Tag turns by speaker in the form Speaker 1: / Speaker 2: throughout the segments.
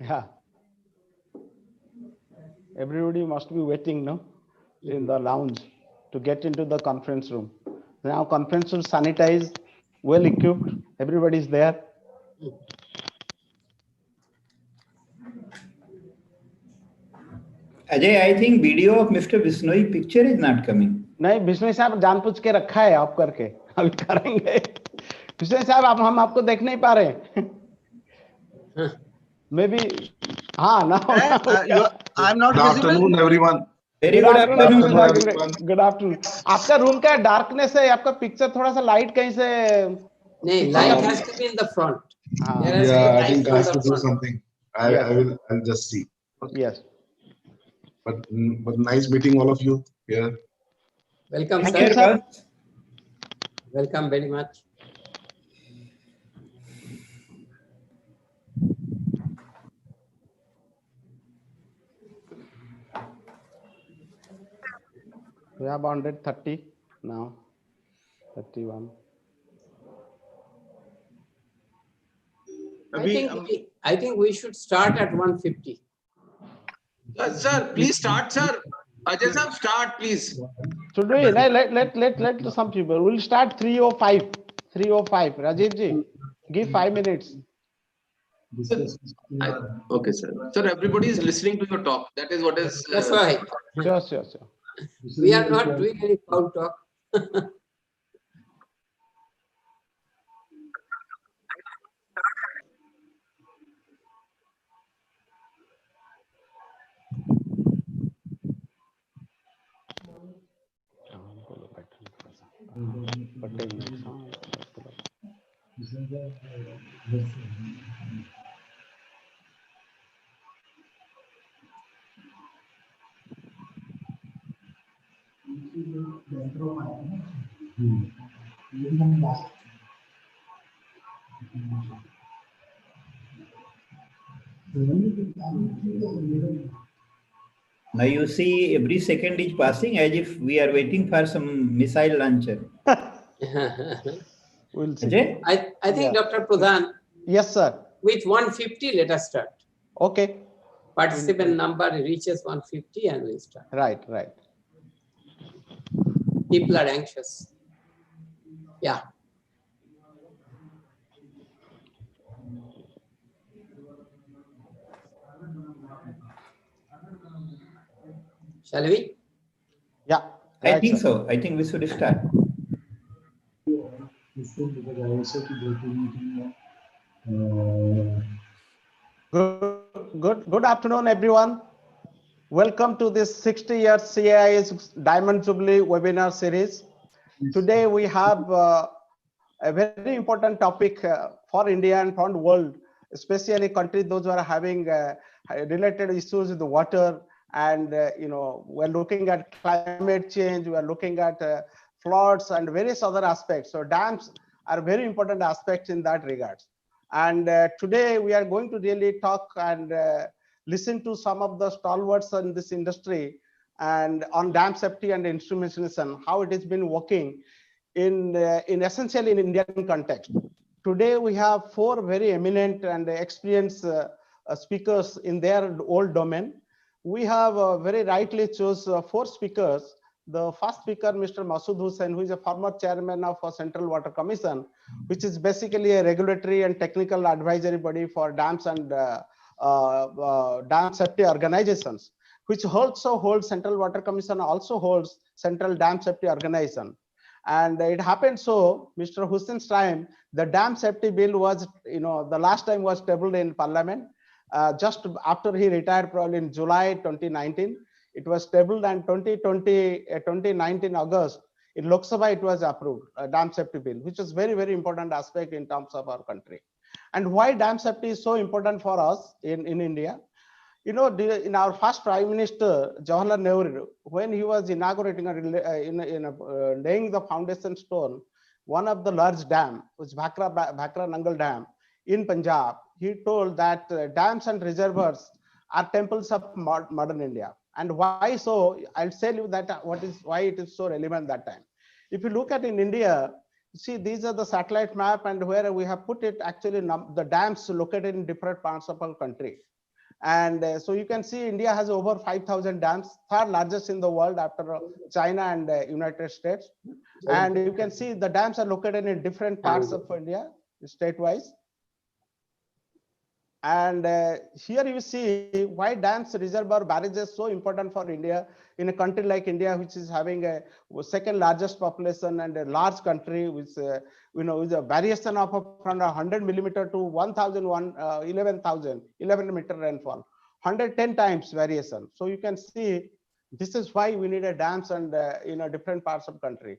Speaker 1: Yeah. Everybody must be waiting, no, in the lounge to get into the conference room. Now conference room sanitized, well equipped. Everybody is there.
Speaker 2: Ajay, I think video of Mr. Bisnoy picture is not coming.
Speaker 1: नहीं बिश्नोई साहब जानबूझ के रखा है आप करके अभी करेंगे बिश्नोई साहब आप हम आपको देख नहीं पा रहे मे बी हाँ ना
Speaker 3: I'm not
Speaker 4: Good afternoon, everyone.
Speaker 2: Very good afternoon.
Speaker 1: Good afternoon आपका रूम का डार्कनेस है आपका पिक्चर थोड़ा सा लाइट कहीं से
Speaker 5: नहीं light has to be in the front.
Speaker 4: Yeah, I think I have to do something. I'll just see. Okay.
Speaker 1: Yes.
Speaker 4: But nice meeting all of you here.
Speaker 5: Welcome,
Speaker 2: Thank
Speaker 5: sir.
Speaker 2: you, sir.
Speaker 5: Welcome very much.
Speaker 1: We have 130 now, 31.
Speaker 5: I think we should start at 150.
Speaker 3: Sir, please start, sir. Ajay sir, start, please.
Speaker 1: Should we let some people? We'll start 3:05. 3:05. Rajiv ji, give 5 minutes.
Speaker 3: Okay, sir. Sir, everybody is listening to your talk. That is what is.
Speaker 5: That's right.
Speaker 1: Sure.
Speaker 5: We are not doing any foul talk.
Speaker 2: Now you see every second is passing as if we are waiting for some missile launcher.
Speaker 1: We'll see.
Speaker 2: Ajay?
Speaker 5: I think, Dr. Pradhan,
Speaker 1: Yes, sir.
Speaker 5: with 150, let us start.
Speaker 1: Okay.
Speaker 5: Participant number reaches 150 and we start.
Speaker 1: Right.
Speaker 5: People are anxious. Yeah. Shall we?
Speaker 1: Yeah.
Speaker 2: I
Speaker 1: right,
Speaker 2: think
Speaker 1: sir.
Speaker 2: so. I think we should start.
Speaker 1: Good afternoon, everyone. Welcome to this 60-year CEAI's Diamond Jubilee webinar series. Today we have a very important topic for India and for the world, especially countries those who are having related issues with the water, and we're looking at climate change, we are looking at floods and various other aspects. So dams are very important aspects in that regard. And today we are going to really talk and listen to some of the stalwarts in this industry and on dam safety and instrumentation, how it has been working in essentially in Indian context. Today we have 4 very eminent and experienced speakers in their old domain. We have very rightly chose 4 speakers. The first speaker, Mr. Masood Hussain, who is a former chairman of Central Water Commission, which is basically a regulatory and technical advisory body for dams and dam safety organizations, which also holds Central Water Commission, also holds Central Dam Safety Organization. And it happened so, Mr. Hussein's time, the dam safety bill was, the last time was tabled in Parliament. Just after he retired, probably in July 2019, it was tabled, and 2019 August, in Lok Sabha, it was approved, a dam safety bill, which is very, very important aspect in terms of our country. And why dam safety is so important for us in India? In our first Prime Minister, Jawaharlal Nehru, when he was inaugurating, laying the foundation stone, one of the large dam, which Bhakra Nangal Dam in Punjab, he told that dams and reservoirs are temples of modern India. And why so? I'll tell you that why it is so relevant that time. If you look at in India, see, these are the satellite map, and where we have put it, actually the dams located in different parts of our country. And so you can see India has over 5,000 dams, third largest in the world after China and United States. And you can see the dams are located in different parts of India, state-wise. And here you see why dams, reservoir, barrages so important for India in a country like India, which is having a second largest population and a large country with, with a variation of from 100 millimeter to 11 meter rainfall, 110 times variation. So you can see this is why we need a dams and different parts of country.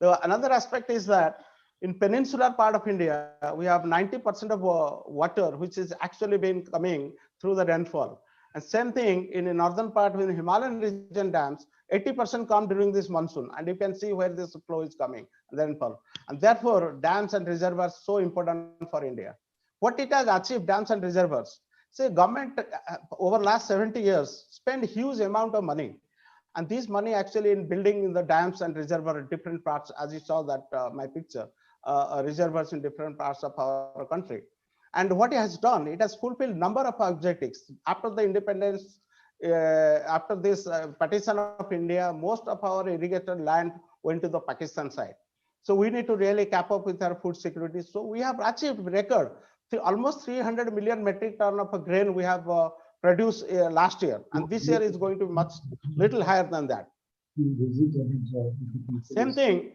Speaker 1: Another aspect is that in peninsular part of India, we have 90% of water, which is actually been coming through the rainfall. And same thing in the northern part with the Himalayan region dams, 80% come during this monsoon. And you can see where this flow is coming, the rainfall. And therefore, dams and reservoirs so important for India. What it has achieved, dams and reservoirs. Say government over last 70 years spent huge amount of money. And this money actually in building the dams and reservoir in different parts, as you saw that my picture, reservoirs in different parts of our country. And what it has done, it has fulfilled number of objectives. After the independence, after this partition of India, most of our irrigated land went to the Pakistan side. So we need to really cap up with our food security. So we have achieved record, almost 300 million metric ton of grain we have produced last year. And this year is going to be much little higher than that. Same thing,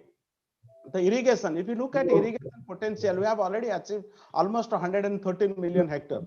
Speaker 1: the irrigation. If you look at irrigation potential, we have already achieved almost 113 million hectares.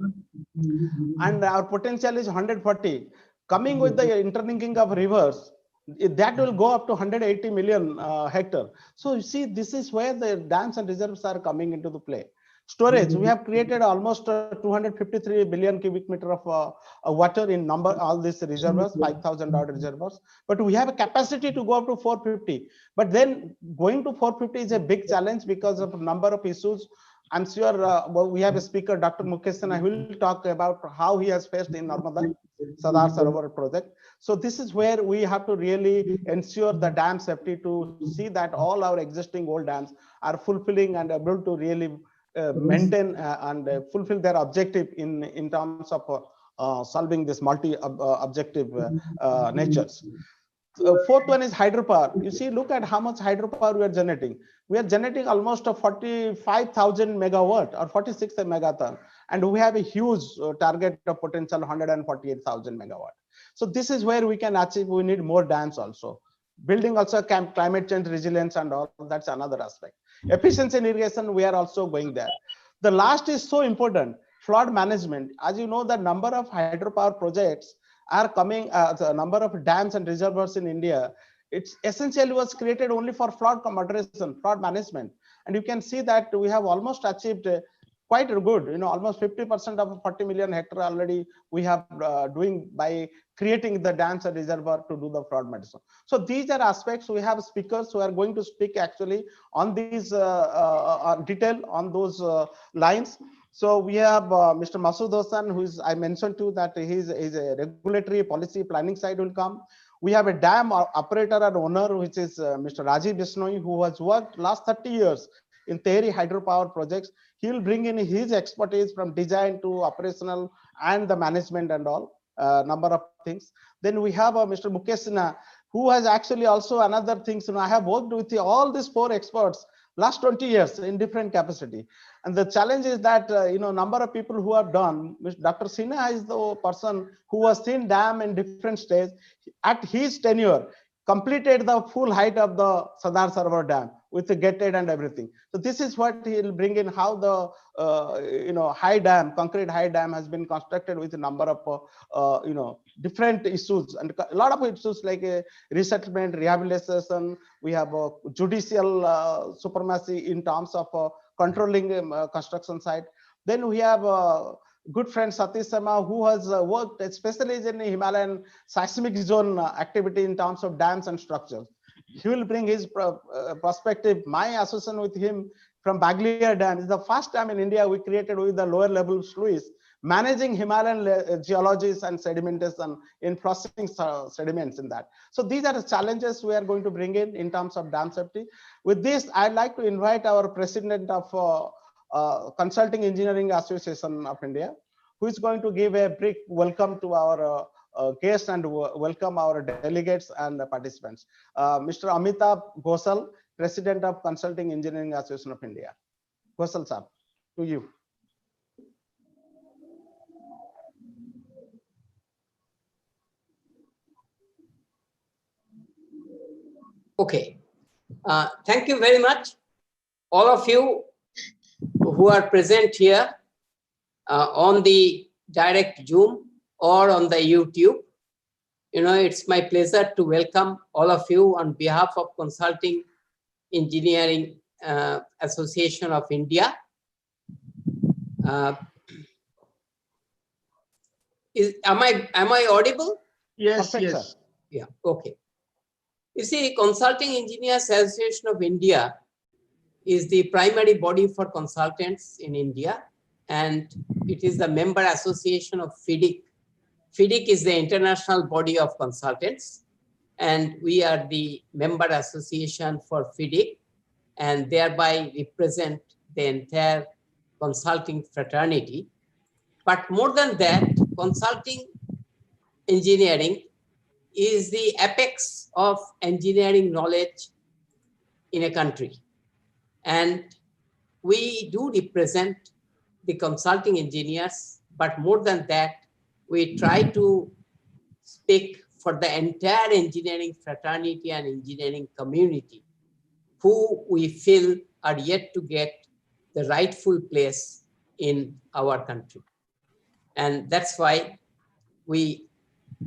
Speaker 1: And our potential is 140. Coming with the interlinking of rivers, that will go up to 180 million hectares. So you see, this is where the dams and reserves are coming into the play. Storage, we have created almost 253 billion cubic meter of water in number, all these reservoirs, 5,000 odd reservoirs, but we have a capacity to go up to 450. But then going to 450 is a big challenge because of number of issues. I'm sure we have a speaker, Dr. Mukesh Sinha, will talk about how he has faced in Narmada Sadar Sarovar project. So this is where we have to really ensure the dam safety to see that all our existing old dams are fulfilling and able to really maintain and fulfill their objective in terms of solving this multi-objective natures. Fourth one is hydropower. You see, look at how much hydropower we are generating. We are generating almost 45,000 megawatt or 46 megaton, and we have a huge target of potential 148,000 megawatt. So this is where we can achieve. We need more dams also. Building also climate change resilience and all, that's another aspect. Efficiency in irrigation, we are also going there. The last is so important, flood management. As you know, the number of hydropower projects are coming, the number of dams and reservoirs in India, it's essentially was created only for flood moderation, flood management. And you can see that we have almost achieved quite good, almost 50% of 40 million hectare already we have doing by creating the dams and reservoir to do the flood management. So these are aspects. We have speakers who are going to speak actually on these detail on those lines. So we have Mr. Masood Hossain, who is, I mentioned to that he's a regulatory policy planning side will come. We have a dam operator and owner, which is Mr. Rajiv Bishnoi, who has worked last 30 years in Tehri hydropower projects. He will bring in his expertise from design to operational and the management and all number of things. Then we have Mr. Mukesh Sinha, who has actually also another things. I have worked with all these 4 experts last 20 years in different capacity. And the challenge is that, number of people who have done, Dr. Sinha is the person who has seen dam in different stages. At his tenure, completed the full height of the Sadar Sarovar Dam with the gated and everything. So this is what he will bring in, how the high dam, concrete high dam has been constructed with a number of different issues, and a lot of issues like resettlement, rehabilitation. We have judicial supremacy in terms of controlling construction site. Then we have good friend Satish Sharma, who has worked especially in the Himalayan seismic zone activity in terms of dams and structures. He will bring his perspective. My association with him from Baglia Dam is the first time in India we created with the lower level sluice, managing Himalayan geologies and sedimentation in processing sediments in that. So these are the challenges we are going to bring in terms of dam safety. With this, I'd like to invite our president of Consulting Engineering Association of India, who is going to give a brief welcome to our guests and welcome our delegates and participants. Mr. Amitabh Ghosal, President of Consulting Engineering Association of India. Ghosal sir, to you.
Speaker 5: Okay. Thank you very much, all of you who are present here on the direct Zoom or on the YouTube. It's my pleasure to welcome all of you on behalf of Consulting Engineering Association of India. Am I audible?
Speaker 3: Yes,
Speaker 1: Perfect,
Speaker 3: yes.
Speaker 1: sir.
Speaker 5: Yeah, okay. You see, Consulting Engineers Association of India is the primary body for consultants in India, and it is the member association of FIDIC. FIDIC is the international body of consultants, and we are the member association for FIDIC, and thereby represent the entire consulting fraternity. But more than that, consulting engineering is the apex of engineering knowledge in a country. And we do represent the consulting engineers, but more than that, we try to speak for the entire engineering fraternity and engineering community, who we feel are yet to get the rightful place in our country. And that's why we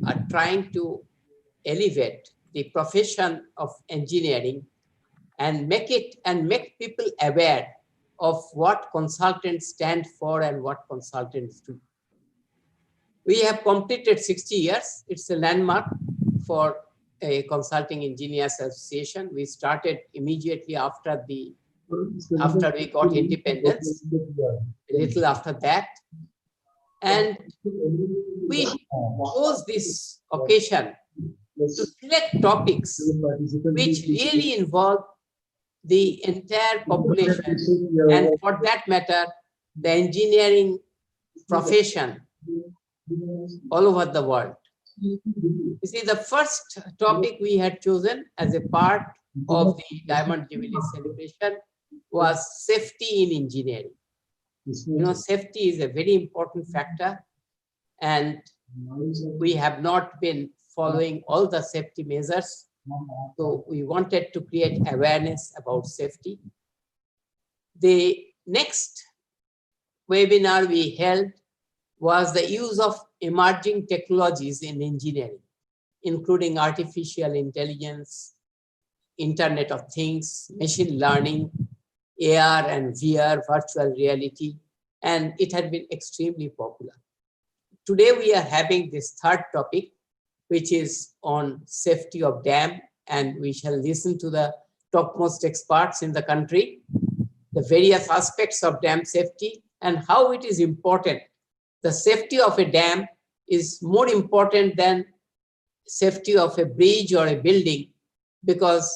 Speaker 5: are trying to elevate the profession of engineering and make people aware of what consultants stand for and what consultants do. We have completed 60 years. It's a landmark for a consulting engineers association. We started immediately after we got independence, a little after that. And we chose this occasion to select topics which really involve the entire population, and for that matter, the engineering profession all over the world. You see, the first topic we had chosen as a part of the Diamond Jubilee celebration was safety in engineering. Safety is a very important factor, and we have not been following all the safety measures. So we wanted to create awareness about safety. The next webinar we held was the use of emerging technologies in engineering, including artificial intelligence, Internet of Things, machine learning, AR and VR, virtual reality, and it had been extremely popular. Today we are having this third topic, which is on safety of dam, and we shall listen to the topmost experts in the country, the various aspects of dam safety and how it is important. The safety of a dam is more important than safety of a bridge or a building, because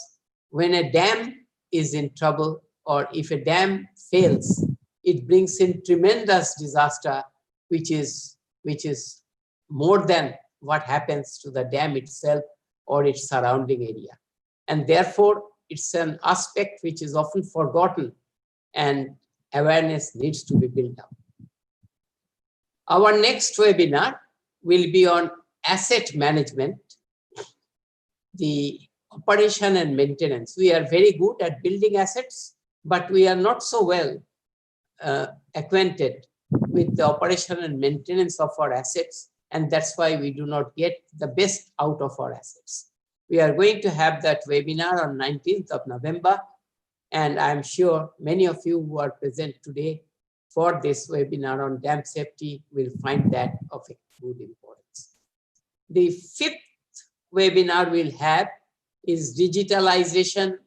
Speaker 5: when a dam is in trouble, or if a dam fails, it brings in tremendous disaster, which is more than what happens to the dam itself or its surrounding area. And therefore, it's an aspect which is often forgotten, and awareness needs to be built up. Our next webinar will be on asset management, the operation and maintenance. We are very good at building assets, but we are not so well acquainted with the operation and maintenance of our assets, and that's why we do not get the best out of our assets. We are going to have that webinar on 19th of November, and I'm sure many of you who are present today for this webinar on dam safety will find that of a good importance. The fifth webinar we'll have is digitalization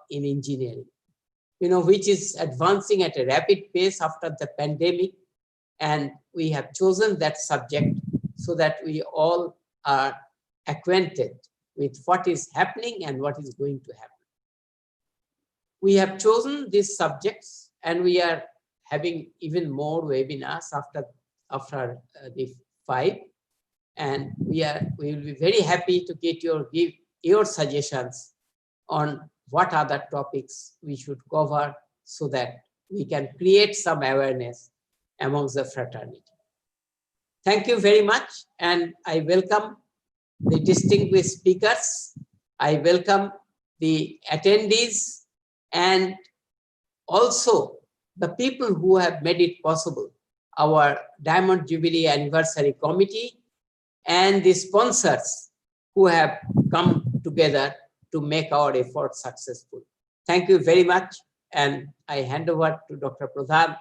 Speaker 5: in engineering, which is advancing at a rapid pace after the pandemic. And we have chosen that subject so that we all are acquainted with what is happening and what is going to happen. We have chosen these subjects, and we are having even more webinars after the 5, and we will be very happy to give your suggestions on what other topics we should cover so that we can create some awareness amongst the fraternity. Thank you very much, and I welcome the distinguished speakers. I welcome the attendees and also the people who have made it possible, our Diamond Jubilee Anniversary Committee and the sponsors who have come together to make our effort successful. Thank you very much, and I hand over to Dr. Pradhan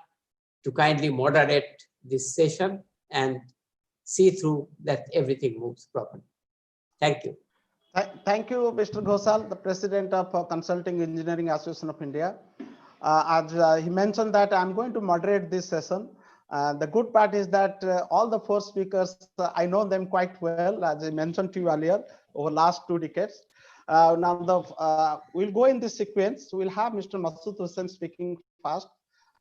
Speaker 5: to kindly moderate this session and see through that everything moves properly. Thank you.
Speaker 1: Thank you, Mr. Ghoshal, the President of Consulting Engineering Association of India. As he mentioned that I'm going to moderate this session. The good part is that all the 4 speakers, I know them quite well, as I mentioned to you earlier, over last 2 decades. Now, we'll go in this sequence. We'll have Mr. Masood Hussain speaking first,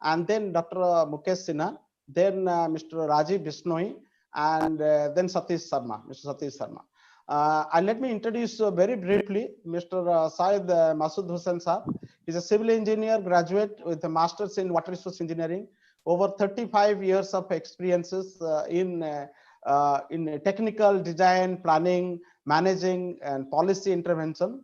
Speaker 1: and then Dr. Mukesh Sinha, then Mr. Rajiv Bishnoi, and then Satish Sharma, Mr. Satish Sharma. And let me introduce very briefly Mr. Syed Masood Hussain Sir. He's a civil engineer graduate with a master's in water resource engineering, over 35 years of experiences in technical design, planning, managing, and policy intervention.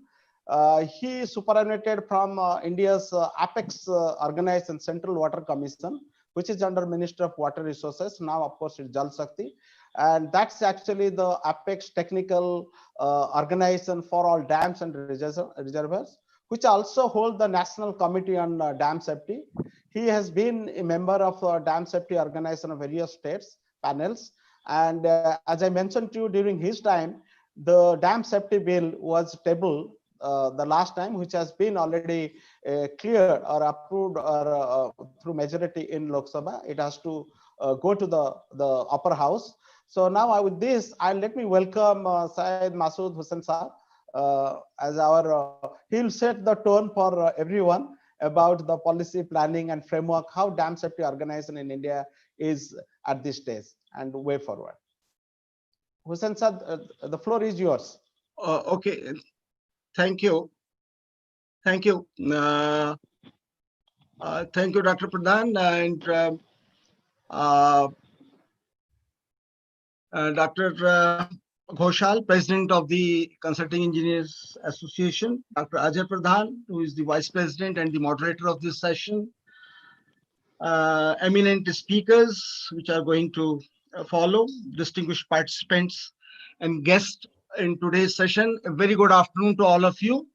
Speaker 1: He superannuated from India's Apex organized and Central Water Commission, which is under Ministry of Water Resources. Now, of course, it's Jal Shakti. And that's actually the Apex technical organization for all dams and reservoirs, which also hold the National Committee on Dam Safety. He has been a member of Dam Safety Organization of various states, panels. And as I mentioned to you, during his time, the Dam Safety Bill was tabled the last time, which has been already cleared or approved or through majority in Lok Sabha. It has to go to the upper house. So now with this, let me welcome Syed Masood Hussain Sir as our, he'll set the tone for everyone about the policy planning and framework, how dam safety organization in India is at this stage and way forward. Hussain Sir, the floor is yours.
Speaker 6: Okay, thank you. Thank you. Thank you, Dr. Pradhan, and Dr. Ghoshal, President of the Consulting Engineers Association, Dr. Ajay Pradhan, who is the Vice President and the moderator of this session, eminent speakers which are going to follow, distinguished participants and guests in today's session. A very good afternoon to all of you.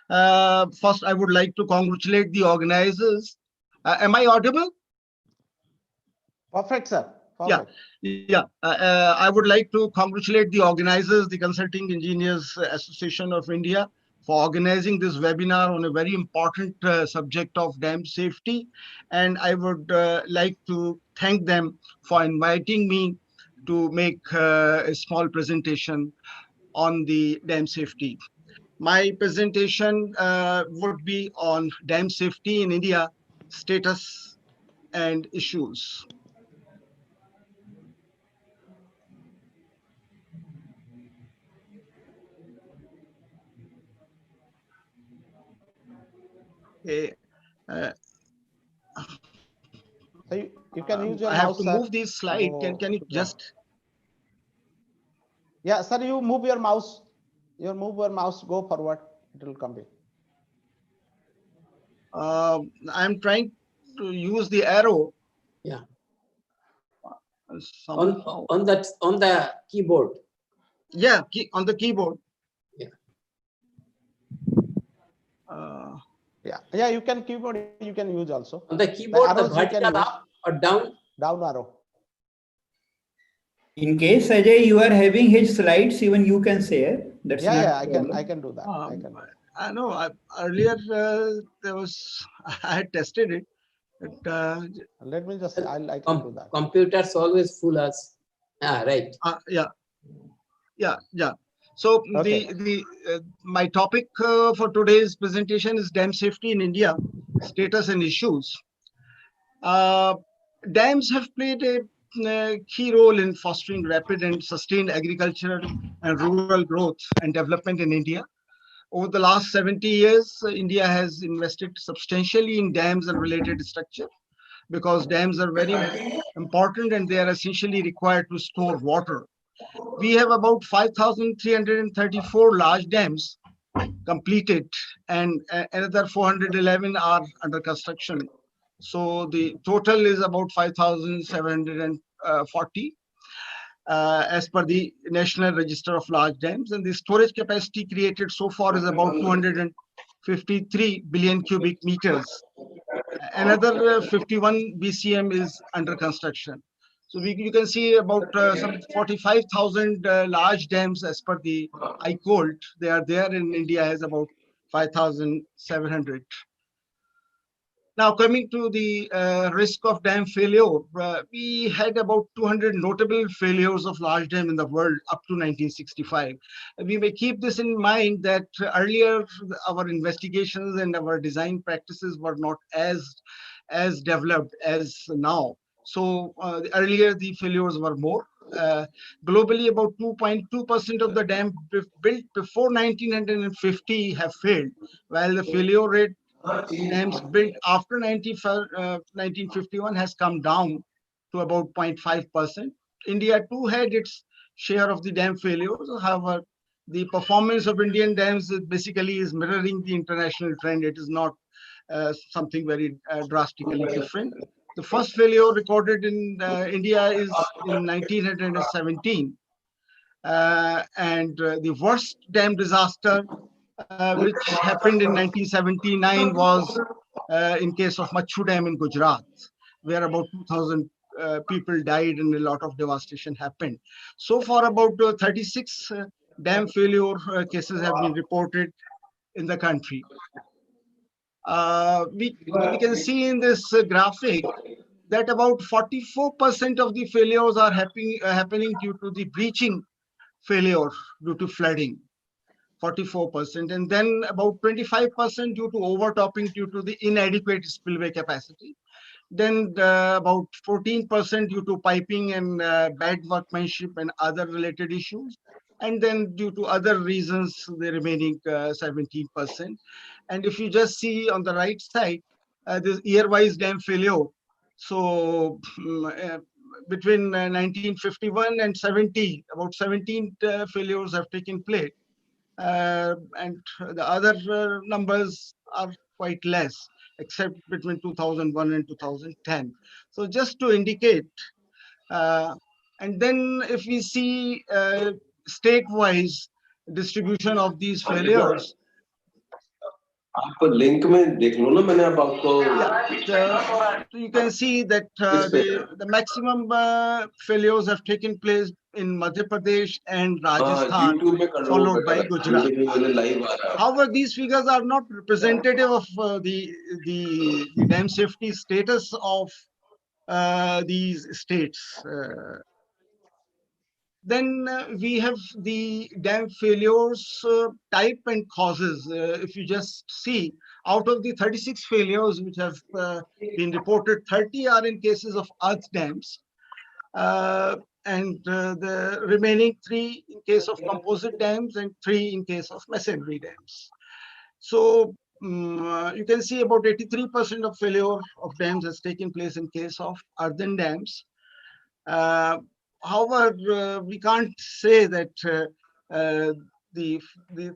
Speaker 6: First, I would like to congratulate the organizers. Am I audible?
Speaker 1: Perfect, sir.
Speaker 6: Perfect. Yeah. I would like to congratulate the organizers, the Consulting Engineers Association of India, for organizing this webinar on a very important subject of dam safety. And I would like to thank them for inviting me to make a small presentation on the dam safety. My presentation would be on dam safety in India, status and issues. Okay.
Speaker 1: So you can use your
Speaker 6: I
Speaker 1: mouse.
Speaker 6: have to move this slide. Can you just?
Speaker 1: Yeah, sir, you move your mouse. You move your mouse, go forward. It will come in.
Speaker 6: I'm trying to use the arrow.
Speaker 5: Yeah.
Speaker 6: Somehow.
Speaker 5: On the keyboard.
Speaker 6: Yeah, on the keyboard.
Speaker 5: Yeah.
Speaker 1: Yeah, you can keyboard, you can use also.
Speaker 5: On the keyboard, the vertical up or down?
Speaker 1: Down arrow.
Speaker 2: In case Ajay, you are having his slides, even you can share. That's
Speaker 1: I can do that.
Speaker 6: I know. Earlier there was I had tested it. But,
Speaker 1: let me just. I can do that.
Speaker 5: Computers always fool us. Right.
Speaker 6: Yeah. So okay. My topic for today's presentation is dam safety in India, status and issues. Dams have played a key role in fostering rapid and sustained agricultural and rural growth and development in India. Over the last 70 years, India has invested substantially in dams and related structure because dams are very important and they are essentially required to store water. We have about 5,334 large dams completed and another 411 are under construction. So the total is about 5,740 as per the National Register of Large Dams. And the storage capacity created so far is about 253 billion cubic meters. Another 51 BCM is under construction. So you can see about some 45,000 large dams as per the ICOLT. They are there in India has about 5,700. Now, coming to the risk of dam failure, we had about 200 notable failures of large dam in the world up to 1965. We may keep this in mind that earlier our investigations and our design practices were not as developed as now. So earlier the failures were more. Globally, about 2.2% of the dam built before 1950 have failed, while the failure rate dams built after 1951 has come down to about 0.5%. India too had its share of the dam failures. However, the performance of Indian dams basically is mirroring the international trend. It is not something very drastically different. The first failure recorded in India is in 1917. And the worst dam disaster which happened in 1979 was in case of Machu Dam in Gujarat, where about 2,000 people died and a lot of devastation happened. So far, about 36 dam failure cases have been reported in the country. We can see in this graphic that about 44% of the failures are happening due to the breaching failure due to flooding. 44%, and then about 25% due to overtopping due to the inadequate spillway capacity. Then about 14% due to piping and bad workmanship and other related issues. And then due to other reasons, the remaining 17%. And if you just see on the right side, this year-wise dam failure. So between 1951 and 70, about 17 failures have taken place. And the other numbers are quite less, except between 2001 and 2010. So just to indicate, and then if we see state-wise distribution of these failures,
Speaker 7: आप link में देख लो ना मैंने अब आपको
Speaker 6: so you can see that the maximum failures have taken place in Madhya Pradesh and Rajasthan, followed by Gujarat. However, these figures are not representative of the dam safety status of these states. Then we have the dam failures type and causes. If you just see, out of the 36 failures which have been reported, 30 are in cases of earth dams, and the remaining 3 in case of composite dams and 3 in case of masonry dams. So you can see about 83% of failure of dams has taken place in case of earthen dams. However, we can't say that the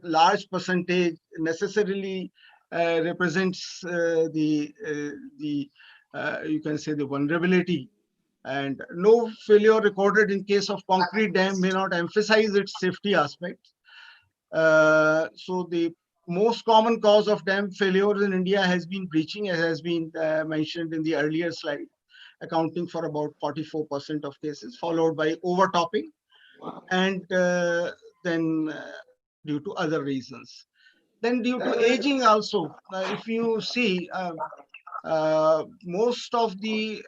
Speaker 6: large percentage necessarily represents you can say the vulnerability. And no failure recorded in case of concrete dam may not emphasize its safety aspects. So the most common cause of dam failures in India has been breaching, as has been mentioned in the earlier slide, accounting for about 44% of cases, followed by overtopping, and then due to other reasons. Then due to aging also, if you see, most of the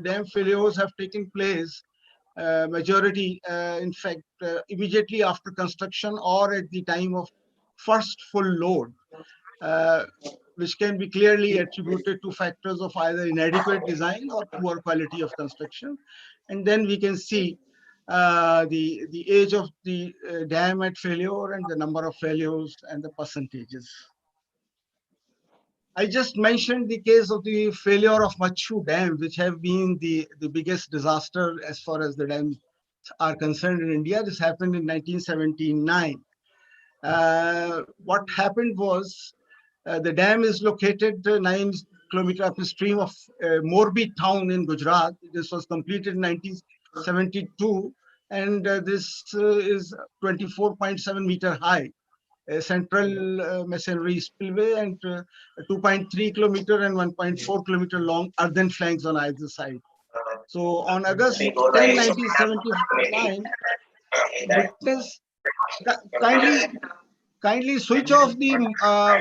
Speaker 6: dam failures have taken place, majority, in fact, immediately after construction or at the time of first full load. which can be clearly attributed to factors of either inadequate design or poor quality of construction. And then we can see the age of the dam at failure and the number of failures and the percentages. I just mentioned the case of the failure of Machu Dam, which have been the biggest disaster as far as the dams are concerned in India. This happened in 1979. What happened was the dam is located 9 kilometers upstream of Morbi town in Gujarat. This was completed in 1972, and this is 24.7 meter high. A central masonry spillway and 2.3 kilometer and 1.4 kilometer long earthen flanks on either side. So on August 10, 1979, witness, kindly switch off the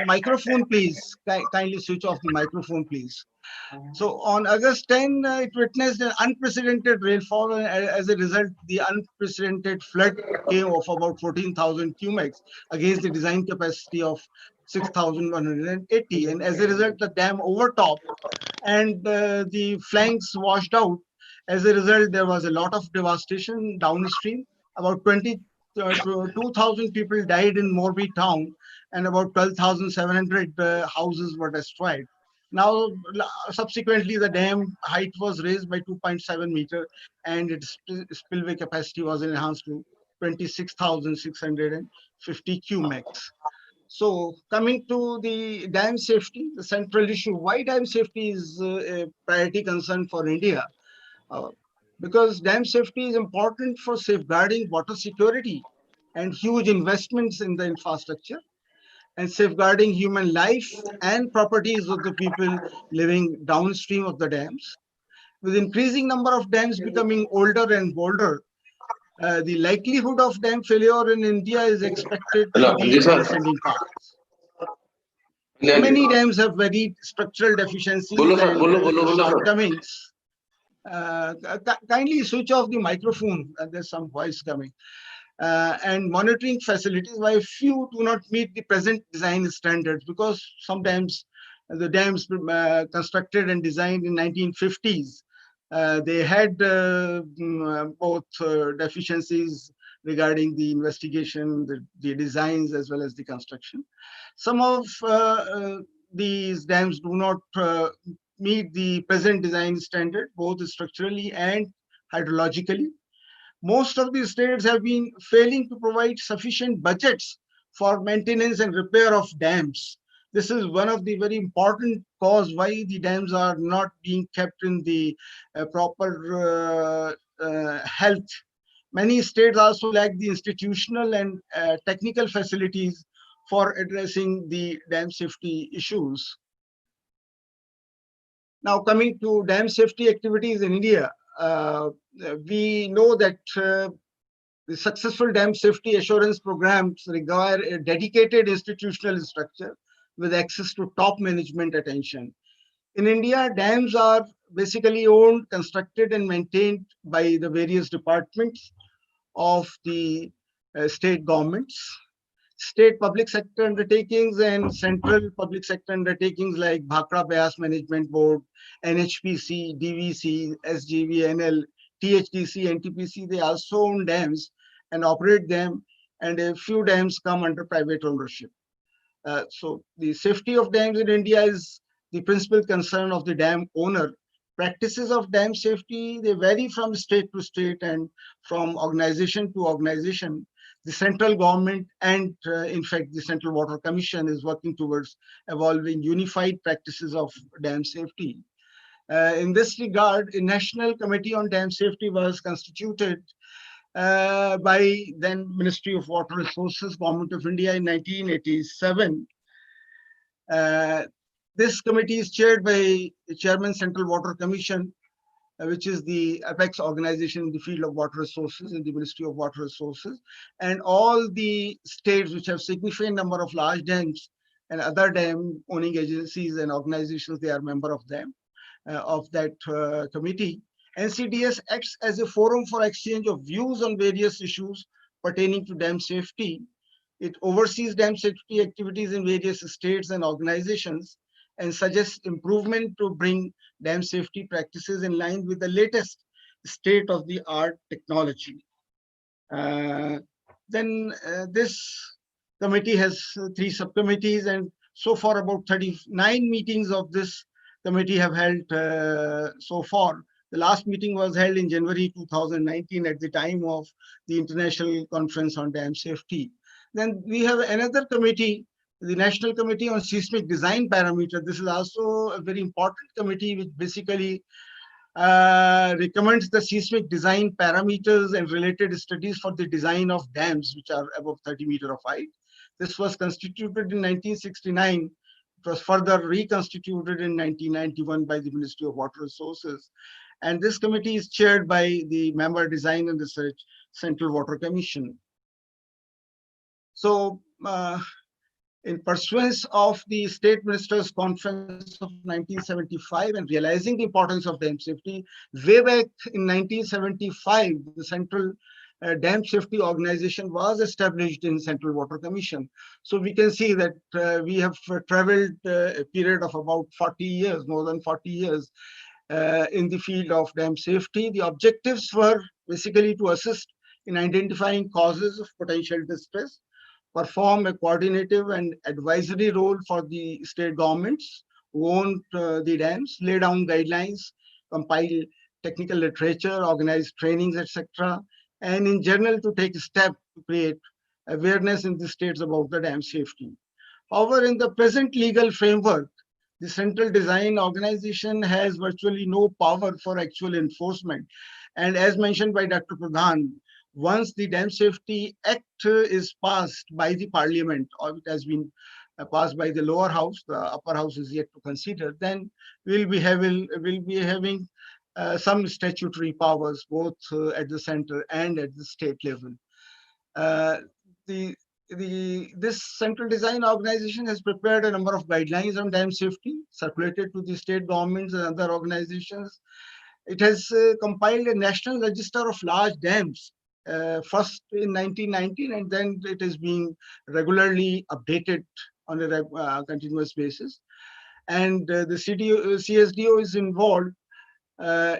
Speaker 6: microphone, please. Kindly switch off the microphone, please. So on August 10, it witnessed an unprecedented rainfall, and as a result, the unprecedented flood came of about 14,000 cumecs against the design capacity of 6,180. And as a result, the dam overtopped and the flanks washed out. As a result, there was a lot of devastation downstream. About 2,000 people died in Morbi town, and about 12,700 houses were destroyed. Now, subsequently, the dam height was raised by 2.7 meter, and its spillway capacity was enhanced to 26,650 cumecs. So, coming to the dam safety, the central issue, why dam safety is a priority concern for India? Because dam safety is important for safeguarding water security and huge investments in the infrastructure, and safeguarding human life and properties of the people living downstream of the dams. With increasing number of dams becoming older and older, the likelihood of dam failure in India is expected to be in ascending paths. Many dams have very structural deficiencies and shortcomings. Kindly switch off the microphone. There's some voice coming. And monitoring facilities, why few do not meet the present design standards, because sometimes the dams constructed and designed in 1950s, they had both deficiencies regarding the investigation, the designs, as well as the construction. Some of these dams do not meet the present design standard, both structurally and hydrologically. Most of the states have been failing to provide sufficient budgets for maintenance and repair of dams. This is one of the very important cause why the dams are not being kept in the proper health. Many states also lack the institutional and technical facilities for addressing the dam safety issues. Now, coming to dam safety activities in India, we know that the successful dam safety assurance programs require a dedicated institutional structure with access to top management attention. In India, dams are basically owned, constructed, and maintained by the various departments of the state governments, state public sector undertakings, and central public sector undertakings like Bhakra Bayas Management Board, NHPC, DVC, SGVNL, THDC, NTPC. They also own dams and operate them, and a few dams come under private ownership. So the safety of dams in India is the principal concern of the dam owner. Practices of dam safety, they vary from state to state and from organization to organization. The central government and in fact the Central Water Commission is working towards evolving unified practices of dam safety. In this regard, a National Committee on Dam Safety was constituted by then Ministry of Water Resources, Government of India in 1987. This committee is chaired by the Chairman, Central Water Commission, which is the apex organization in the field of water resources in the Ministry of Water Resources, and all the states which have significant number of large dams and other dam owning agencies and organizations, they are member of them, of that committee. NCDS acts as a forum for exchange of views on various issues pertaining to dam safety. It oversees dam safety activities in various states and organizations and suggests improvement to bring dam safety practices in line with the latest state-of-the-art technology. This committee has 3 subcommittees, and so far about 39 meetings of this committee have held so far. The last meeting was held in January 2019 at the time of the International Conference on Dam Safety. Then we have another committee, the National Committee on Seismic Design Parameters. This is also a very important committee which basically recommends the seismic design parameters and related studies for the design of dams which are above 30 meters of height. This was constituted in 1969. It was further reconstituted in 1991 by the Ministry of Water Resources. And this committee is chaired by the Member Design and Research Central Water Commission. So, in pursuance of the State Ministers' Conference of 1975 and realizing the importance of dam safety, way back in 1975, the Central Dam Safety Organization was established in Central Water Commission. So we can see that we have traveled a period of about 40 years, more than 40 years in the field of dam safety. The objectives were basically to assist in identifying causes of potential distress, perform a coordinative and advisory role for the state governments who own the dams, lay down guidelines, compile technical literature, organize trainings, etc., and in general to take a step to create awareness in the states about the dam safety. However, in the present legal framework, the Central Design Organization has virtually no power for actual enforcement. And as mentioned by Dr. Pradhan, once the Dam Safety Act is passed by the Parliament, or it has been passed by the lower house, the upper house is yet to consider, then we'll be having some statutory powers both at the center and at the state level. This Central Design Organization has prepared a number of guidelines on dam safety, circulated to the state governments and other organizations. It has compiled a national register of large dams, first in 1919, and then it is being regularly updated on a continuous basis. And the CSDO is involved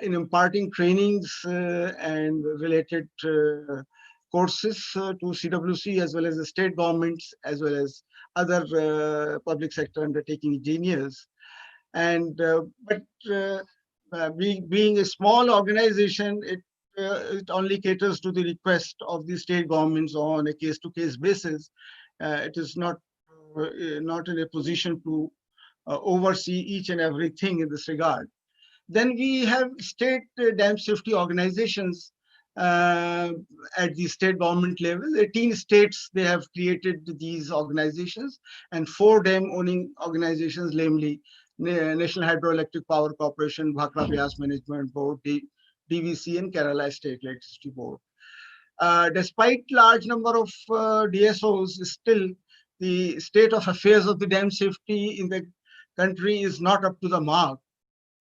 Speaker 6: in imparting trainings and related courses to CWC as well as the state governments as well as other public sector undertaking engineers. And being a small organization, it only caters to the request of the state governments on a case-to-case basis. It is not in a position to oversee each and everything in this regard. Then we have state dam safety organizations at the state government level. 18 states, they have created these organizations, and 4 dam owning organizations, namely National Hydroelectric Power Corporation, Bhakra Vyas Management Board, DVC, and Kerala State Electricity Board. Despite large number of DSOs, still the state of affairs of the dam safety in the country is not up to the mark.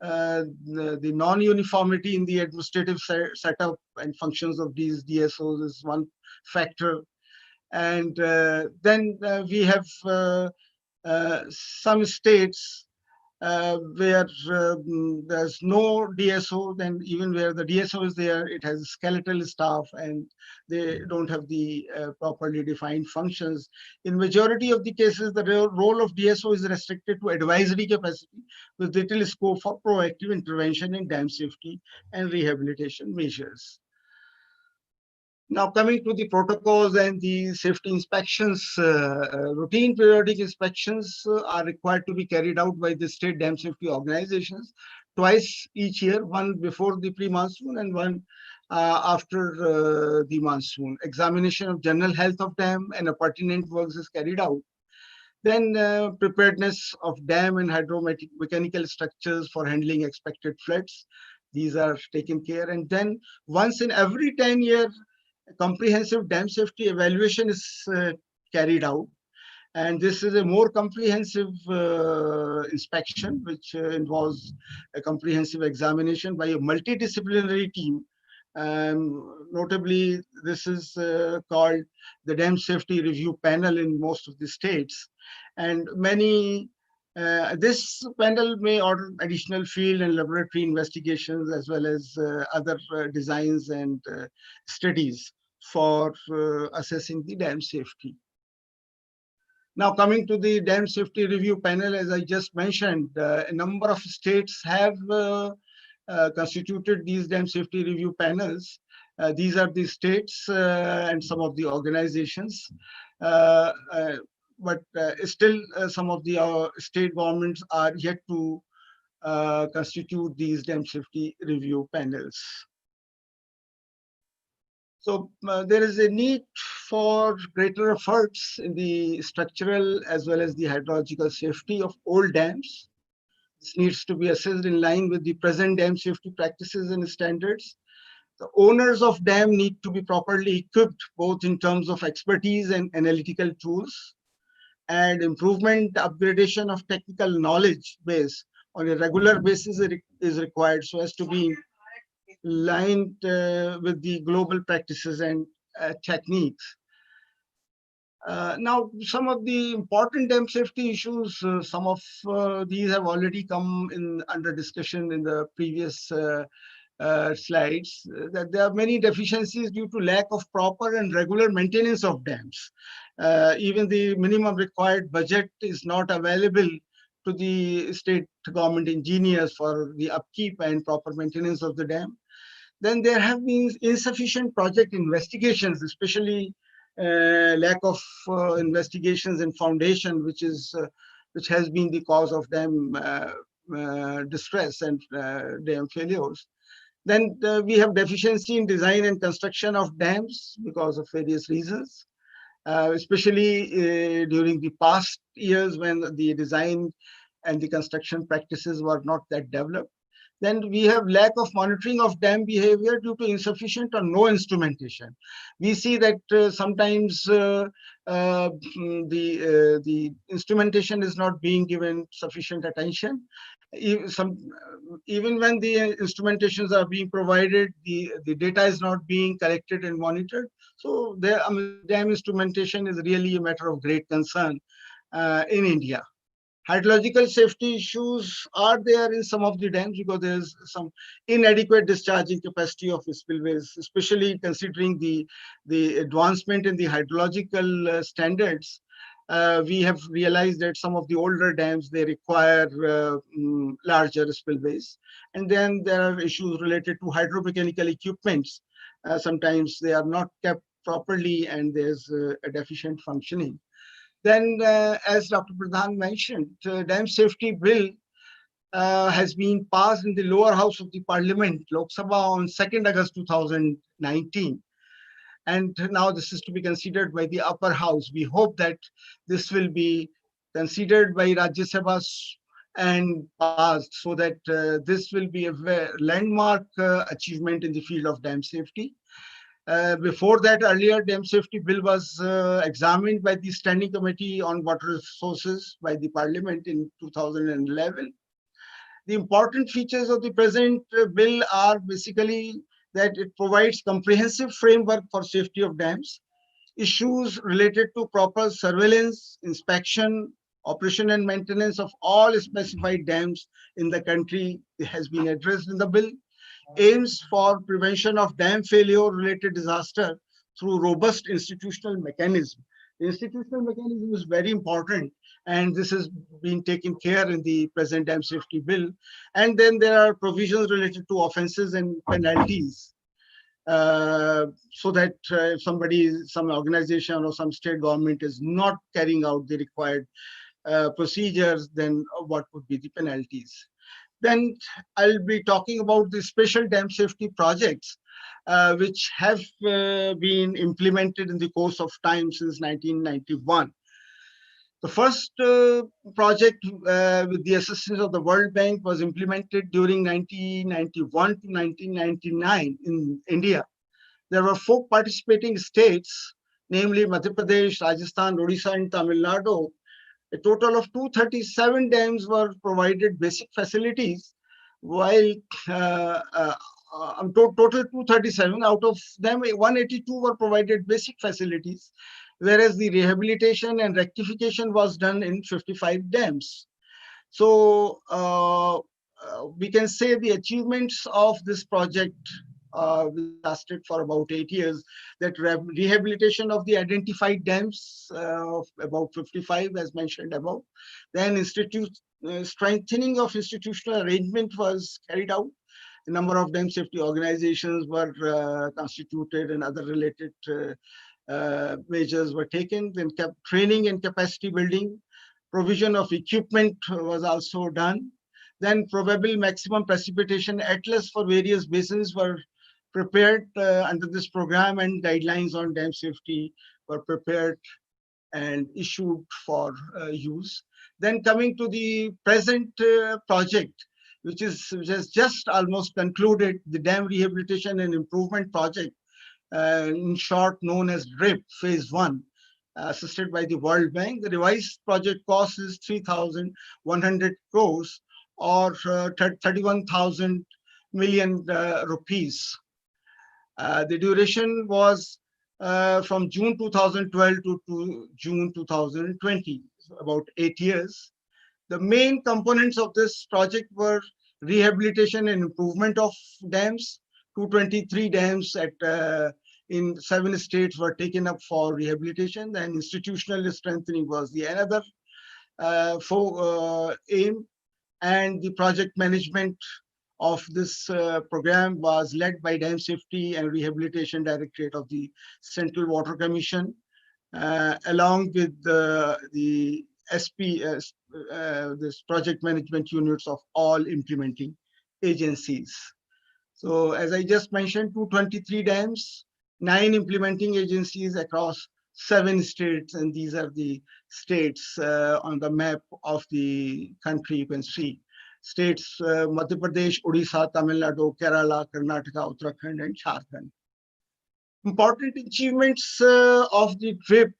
Speaker 6: The non-uniformity in the administrative setup and functions of these DSOs is one factor. And then we have some states where there's no DSO, then even where the DSO is there, it has skeletal staff and they don't have the properly defined functions. In majority of the cases, the role of DSO is restricted to advisory capacity with little scope for proactive intervention in dam safety and rehabilitation measures. Now coming to the protocols and the safety inspections, routine periodic inspections are required to be carried out by the state dam safety organizations twice each year, one before the pre-monsoon and one after the monsoon. Examination of general health of dam and pertinent works is carried out. Then preparedness of dam and hydromechanical structures for handling expected floods. These are taken care. And then once in every 10 years, comprehensive dam safety evaluation is carried out, and this is a more comprehensive inspection which involves a comprehensive examination by a multidisciplinary team. Notably, this is called the Dam Safety Review Panel in most of the states. And this panel may order additional field and laboratory investigations as well as other designs and studies for assessing the dam safety. Now, coming to the Dam Safety Review Panel, as I just mentioned, a number of states have constituted these Dam Safety Review Panels. These are the states and some of the organizations. But still some of the state governments are yet to constitute these dam safety review panels. So there is a need for greater efforts in the structural as well as the hydrological safety of old dams. This needs to be assessed in line with the present dam safety practices and standards. The owners of dam need to be properly equipped, both in terms of expertise and analytical tools. And improvement, upgradation of technical knowledge base on a regular basis is required so as to be aligned with the global practices and techniques. Now, some of the important dam safety issues, some of these have already come under discussion in the previous slides, that there are many deficiencies due to lack of proper and regular maintenance of dams. Even the minimum required budget is not available to the state government engineers for the upkeep and proper maintenance of the dam. Then there have been insufficient project investigations, especially lack of investigations in foundation, which has been the cause of dam distress and dam failures. Then we have deficiency in design and construction of dams because of various reasons, especially during the past years when the design and the construction practices were not that developed. Then we have lack of monitoring of dam behavior due to insufficient or no instrumentation. We see that sometimes the instrumentation is not being given sufficient attention. Even when the instrumentations are being provided, the data is not being collected and monitored. So dam instrumentation is really a matter of great concern in India. Hydrological safety issues are there in some of the dams because there's some inadequate discharging capacity of spillways, especially considering the advancement in the hydrological standards. We have realized that some of the older dams, they require larger spillways. And then there are issues related to hydromechanical equipments. Sometimes they are not kept properly and there's a deficient functioning. Then, as Dr. Pradhan mentioned, Dam Safety Bill has been passed in the lower house of the Parliament, Lok Sabha, on 2nd August 2019. And now this is to be considered by the upper house. We hope that this will be considered by Rajya Sabha and passed so that this will be a landmark achievement in the field of dam safety. Before that, earlier Dam Safety Bill was examined by the Standing Committee on Water Resources by the Parliament in 2011. The important features of the present bill are basically that it provides comprehensive framework for safety of dams, issues related to proper surveillance, inspection, operation and maintenance of all specified dams in the country has been addressed in the bill. Aims for prevention of dam failure related disaster through robust institutional mechanism. The institutional mechanism is very important, and this has been taken care in the present dam safety bill. And then there are provisions related to offenses and penalties, so that if some organization or some state government is not carrying out the required procedures, then what would be the penalties? Then I'll be talking about the special dam safety projects, which have been implemented in the course of time since 1991. The first project with the assistance of the World Bank was implemented during 1991 to 1999 in India. There were 4 participating states, namely Madhya Pradesh, Rajasthan, Odisha, and Tamil Nadu. A total of 237 dams were provided basic facilities, while total 237. Out of them, 182 were provided basic facilities, whereas the rehabilitation and rectification was done in 55 dams. So we can say the achievements of this project which lasted for about 8 years, that rehabilitation of the identified dams of about 55 as mentioned above. Then strengthening of institutional arrangement was carried out. A number of dam safety organizations were constituted and other related measures were taken. Then training and capacity building, provision of equipment was also done. Then probable maximum precipitation atlas for various basins were prepared under this program, and guidelines on dam safety were prepared and issued for use. Then coming to the present project, which has just almost concluded, the dam rehabilitation and improvement project, in short known as DRIP phase 1, assisted by the World Bank. The revised project cost is 3,100 crores or 31,000 million rupees. The duration was from June 2012 to June 2020, so about 8 years. The main components of this project were rehabilitation and improvement of dams. 223 dams in 7 states were taken up for rehabilitation, and institutional strengthening was the another aim. And the project management of this program was led by Dam Safety and Rehabilitation Directorate of the Central Water Commission, along with the this project management units of all implementing agencies. So as I just mentioned, 223 dams, 9 implementing agencies across 7 states, and these are the states on the map of the country. You can see states Madhya Pradesh, Odisha, Tamil Nadu, Kerala, Karnataka, Uttarakhand, and Jharkhand. Important achievements of the DRIP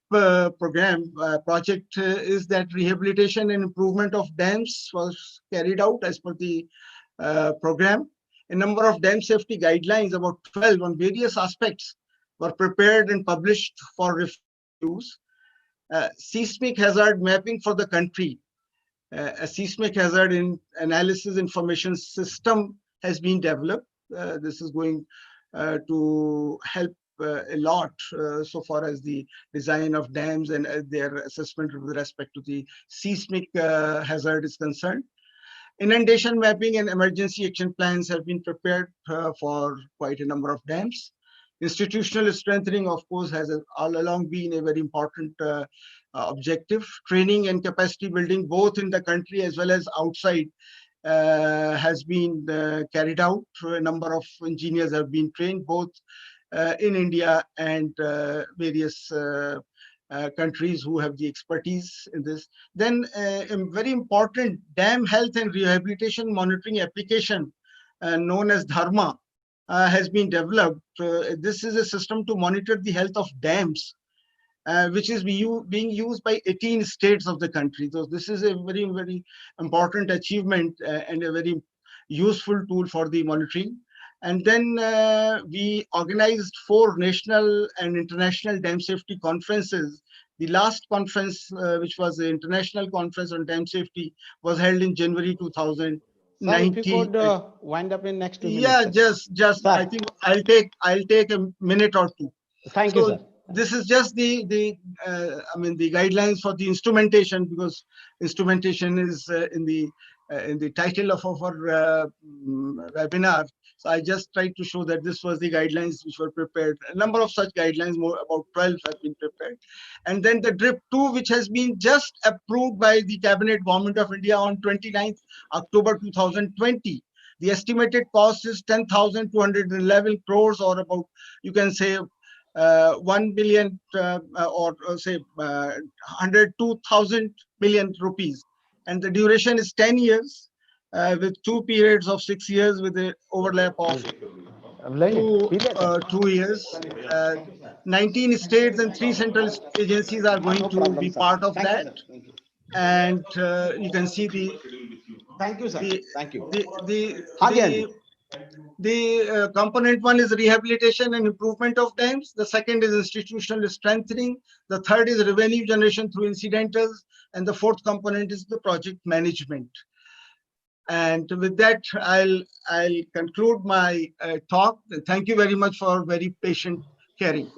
Speaker 6: program project is that rehabilitation and improvement of dams was carried out as per the program. A number of dam safety guidelines, about 12 on various aspects, were prepared and published for use. Seismic hazard mapping for the country. A seismic hazard analysis information system has been developed. This is going to help a lot so far as the design of dams and their assessment with respect to the seismic hazard is concerned. Inundation mapping and emergency action plans have been prepared for quite a number of dams. Institutional strengthening, of course, has all along been a very important objective. Training and capacity building, both in the country as well as outside, has been carried out. A number of engineers have been trained, both in India and various countries who have the expertise in this. Then a very important dam health and rehabilitation monitoring application known as Dharma has been developed. This is a system to monitor the health of dams, which is being used by 18 states of the country. So this is a very, very important achievement and a very useful tool for the monitoring. And then we organized 4 national and international dam safety conferences. The last conference, which was the International Conference on Dam Safety, was held in January 2019.
Speaker 1: Sir, if you could wind up in next 2 minutes.
Speaker 6: Yeah, just sir. I think I'll take a minute or 2.
Speaker 1: Thank you, sir.
Speaker 6: This is just the guidelines for the instrumentation, because instrumentation is in the title of our webinar. So I just tried to show that this was the guidelines which were prepared. A number of such guidelines, about 12 have been prepared. And then the DRIP 2, which has been just approved by the Cabinet Government of India on 29th October 2020. The estimated cost is 10,211 crores, or about, you can say, 1 billion or say 102,000 million rupees. And the duration is 10 years. With 2 periods of 6 years, with an overlap of 2 years. 19 states and 3 central agencies are going to be part of that. And you can see the.
Speaker 1: Thank you, sir. Thank you.
Speaker 6: The The component one is rehabilitation and improvement of dams. The second is institutional strengthening. The third is revenue generation through incidentals. And the fourth component is the project management. And with that, I'll conclude my talk. Thank you very much for very patient hearing.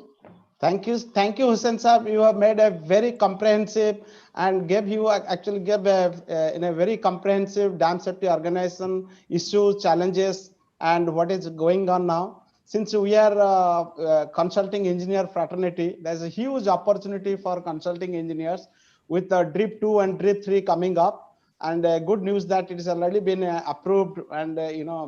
Speaker 1: Thank you, Hussain Saab. You have made a very comprehensive and actually gave in a very comprehensive dam safety organization issues, challenges, and what is going on now. Since we are consulting engineer fraternity, there's a huge opportunity for consulting engineers with the DRIP 2 and DRIP 3 coming up. And good news that it has already been approved and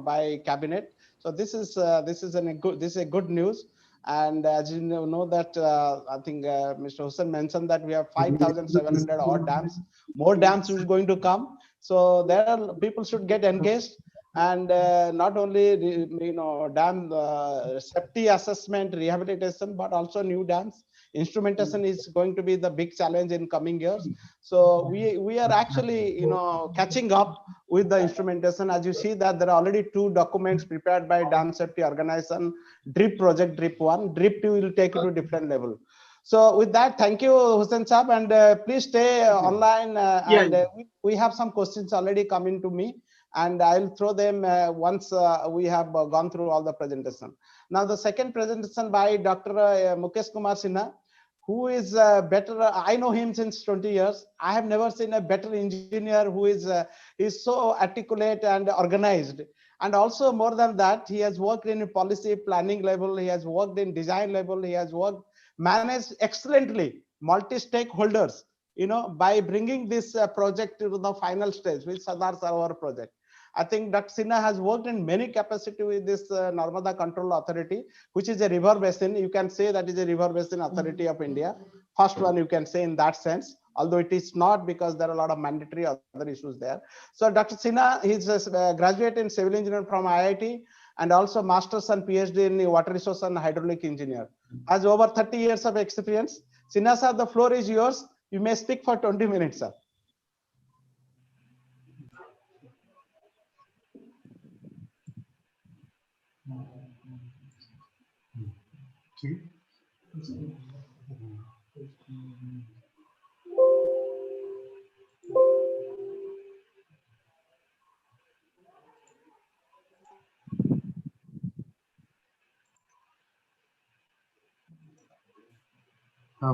Speaker 1: by cabinet. So this is a good news. And as you know that I think Mr. Hussain mentioned that we have 5,700 odd dams. More dams is going to come. So there people should get engaged, and not only dam safety assessment, rehabilitation, but also new dams. Instrumentation is going to be the big challenge in coming years. So we are actually catching up with the instrumentation. As you see that there are already 2 documents prepared by Dam Safety Organization, DRIP project, DRIP 1, DRIP 2 will take it to different level. So with that, thank you, Hussain Saab, and please stay online. We have some questions already coming to me, and I'll throw them once we have gone through all the presentation. Now the second presentation by Dr. Mukesh Kumar Sinha, who is better. I know him since 20 years. I have never seen a better engineer who is so articulate and organized. And also more than that, he has worked in policy planning level. He has worked in design level. He has managed excellently multi-stakeholders, by bringing this project to the final stage with Sardar Sarovar project. I think Dr. Sinha has worked in many capacity with this Narmada Control Authority, which is a river basin. You can say that is a river basin authority of India. First one you can say in that sense, although it is not, because there are a lot of mandatory other issues there. So Dr. Sinha, he's a graduate in civil engineer from IIT, and also master's and PhD in water resource and hydraulic engineer. Has over 30 years of experience. Sinha sir, the floor is yours. You may speak for 20 minutes, sir.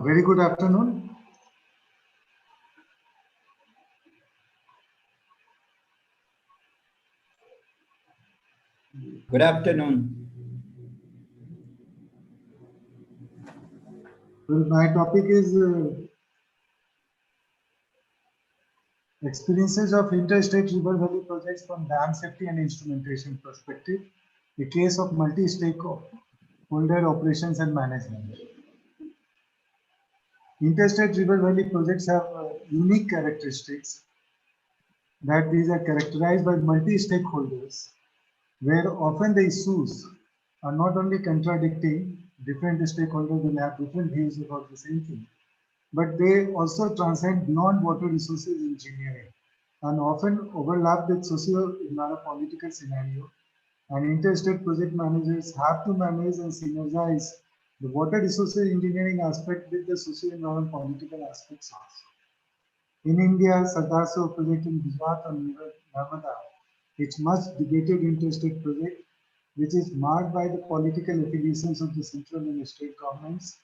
Speaker 8: Very good afternoon.
Speaker 2: Good afternoon.
Speaker 8: Well, my topic is experiences of interstate river valley projects from dam safety and instrumentation perspective, a case of multi-stakeholder operations and management. Interstate river valley projects have unique characteristics, that these are characterized by multi-stakeholders, where often the issues are not only contradicting, different stakeholders will have different views about the same thing, but they also transcend beyond water resources engineering and often overlap with socio-environmental political scenario. And interstate project managers have to manage and synergize the water resources engineering aspect with the socio-environmental political aspects also. In India, Sardar Sarovar project in Gujarat on Narmada, it's much debated interstate project, which is marked by the political affiliations of the central and state governments.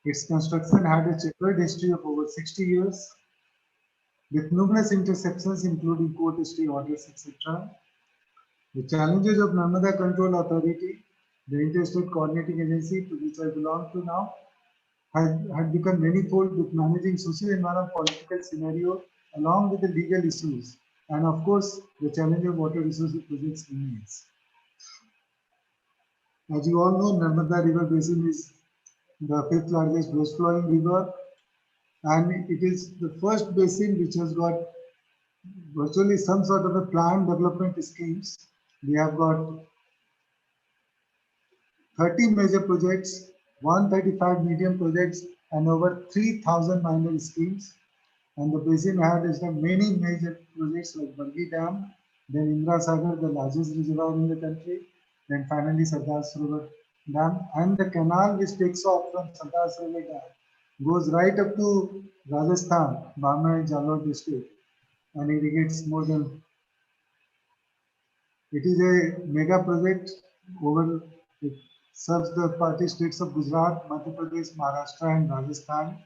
Speaker 8: Its construction had a checkered history of over 60 years, with numerous interceptions, including court stay orders, etc. The challenges of Narmada Control Authority, the interstate coordinating agency to which I belong to now, had become manifold, with managing socio-environmental political scenario along with the legal issues. And of course, the challenge of water resources projects remains. As you all know, Narmada River Basin is the 5th largest west flowing river, and it is the first basin which has got virtually some sort of a planned development schemes. We have got 30 major projects, 135 medium projects, and over 3,000 minor schemes. And the basin had many major projects like Bargi Dam, then Indra Sagar, the largest reservoir in the country, then finally Sardar Sarovar Dam, and the canal which takes off from Sardar Sarovar Dam goes right up to Rajasthan, Bhama and Jalore district, and irrigates more than. It is a mega project over. It serves the party states of Gujarat, Madhya Pradesh, Maharashtra, and Rajasthan.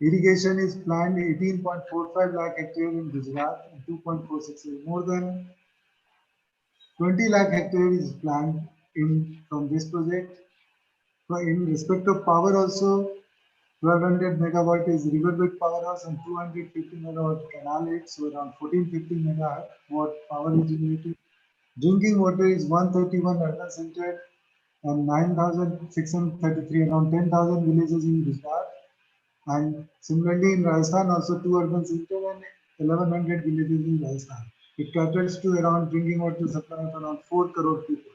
Speaker 8: Irrigation is planned 18.45 lakh hectares in Gujarat and 2.46. More than 20 lakh hectares is planned in from this project. So in respect of power also, 1200 megawatt is riverbed powerhouse and 250 megawatt canal head, so around 1450 megawatt power is generated. Drinking water is 131 urban centers and 9,633, around 10,000 villages in Gujarat. And similarly in Rajasthan also 2 urban centers and 1100 villages in Rajasthan. It caters to around drinking water supply of around 4 crore people.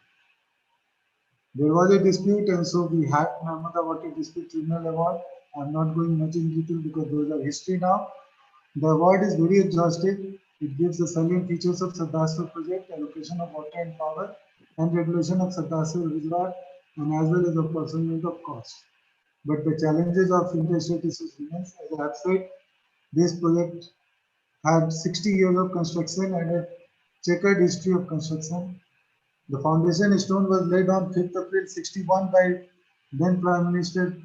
Speaker 8: There was a dispute, and so we had Narmada Water Dispute Tribunal Award. I'm not going much in detail because those are history now. The award is very exhaustive. It gives the salient features of Sardasur project, allocation of water and power, and regulation of Sardasur reservoir, and as well as apportionment of cost. But the challenges of interstate issues remains. As I have said, this project had 60 years of construction and a checkered history of construction. The foundation stone was laid on 5th April 61 by then Prime Minister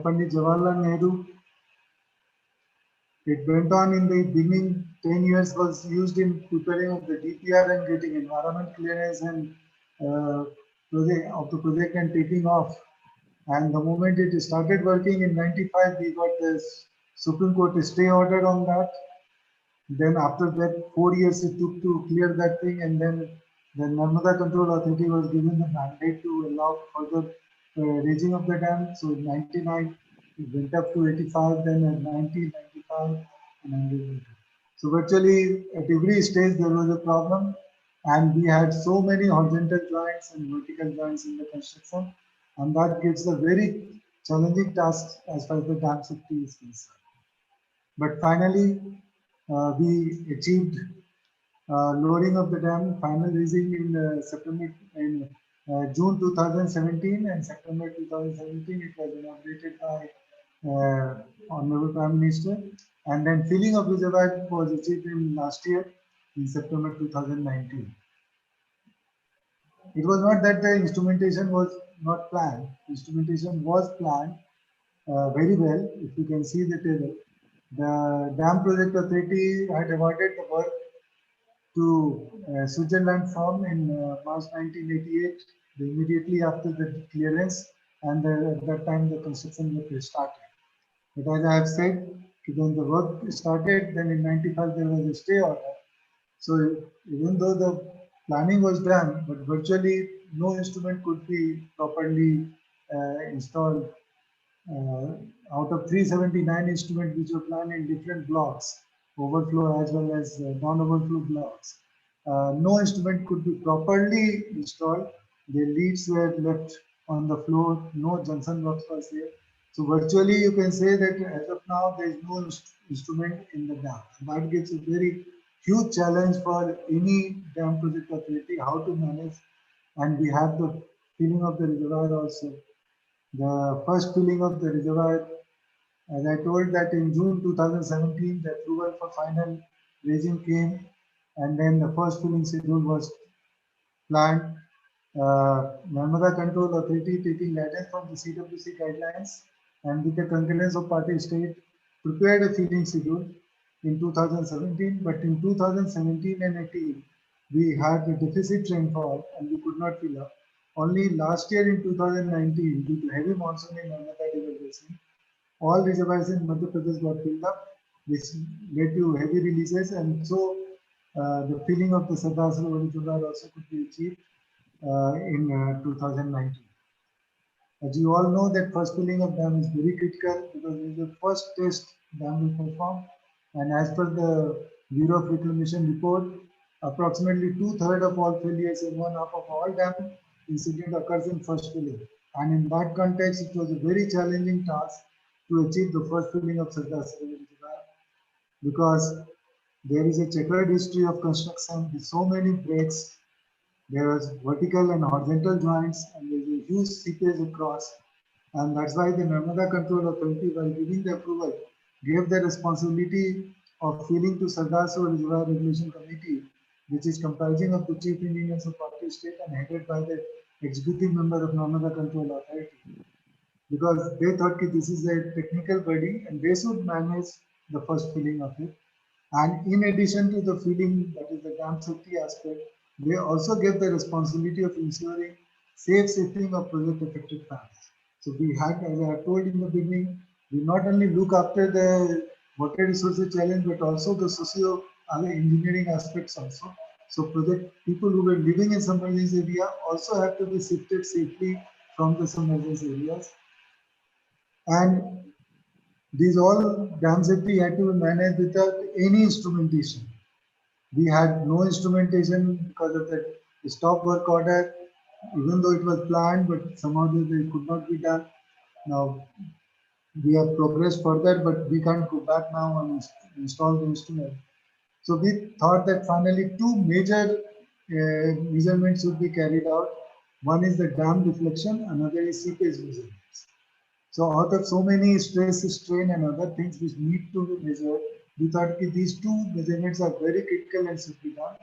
Speaker 8: Pandit Jawaharlal Nehru. It went on in the beginning, 10 years was used in preparing of the DPR and getting environment clearance and of the project and taking off. And the moment it started working in 95, we got this Supreme Court stay order on that. Then after that, 4 years it took to clear that thing, and then the Narmada Control Authority was given the mandate to allow further raising of the dam. So in 99, it went up to 85, then in 1995, and 100. So virtually at every stage there was a problem, and we had so many horizontal joints and vertical joints in the construction, and that gives a very challenging task as far as the dam safety is concerned. But finally, we achieved lowering of the dam, final raising in June 2017, and September 2017 it was inaugurated by Honorable Prime Minister, and then filling of reservoir was achieved in last year in September 2019. It was not that the instrumentation was not planned. Instrumentation was planned very well. If you can see the table, the Dam Project Authority had awarded the work to Switzerland firm in March 1988, immediately after the clearance, and at that time the construction work started. But as I have said, when the work started, then in 95 there was a stay order. So even though the planning was done, but virtually no instrument could be properly installed. Out of 379 instruments which were planned in different blocks, overflow as well as non-overflow blocks, no instrument could be properly installed. The leads were left on the floor, no junction blocks was there. So virtually you can say that as of now there is no instrument in the dam. That gives a very huge challenge for any dam project authority how to manage, and we have the filling of the reservoir also. The first filling of the reservoir, as I told that in June 2017, the approval for final raising came, and then the first filling schedule was planned. Narmada Control Authority, taking guidance from the CWC guidelines and with the concurrence of party state, prepared a filling schedule in 2017, but in 2017 and 18, we had a deficit rainfall and we could not fill up. Only last year in 2019, due to heavy monsoon in Narmada River Basin, all reservoirs in Madhya Pradesh got filled up, which led to heavy releases, and so the filling of the Sardar Sarovar reservoir also could be achieved in 2019. As you all know, that first filling of dam is very critical because it is the first test dam will perform, and as per the Bureau of Reclamation report, approximately 2/3 of all failures and 1/2 of all dam incident occurs in first filling. And in that context, it was a very challenging task to achieve the first filling of Sardar Sarovar reservoir, because There is a checkered history of construction with so many breaks. There was vertical and horizontal joints, and there is a huge seepage across. And that's why the Narmada Control Authority, while giving the approval, gave the responsibility of filling to Sardar Sarovar Reservoir Regulation Committee, which is comprising of the chief engineers of Party State and headed by the executive member of Narmada Control Authority. Because they thought that this is a technical body and they should manage the first filling of it. And in addition to the filling, that is the dam safety aspect, they also gave the responsibility of ensuring safe shifting of project affected plants. So we had, as I told in the beginning, we not only look after the water resources challenge, but also the socio engineering aspects also. So project people who were living in submergence area also have to be shifted safely from the submergence areas. And these all dam safety had to be managed without any instrumentation. We had no instrumentation because of the stop work order, even though it was planned, but somehow they could not be done. Now we have progressed further, but we can't go back now and install the instrument. So we thought that finally two major measurements should be carried out. One is the dam deflection, another is seepage measurements. So out of so many stress, strain and other things which need to be measured, we thought these two measurements are very critical and should be done.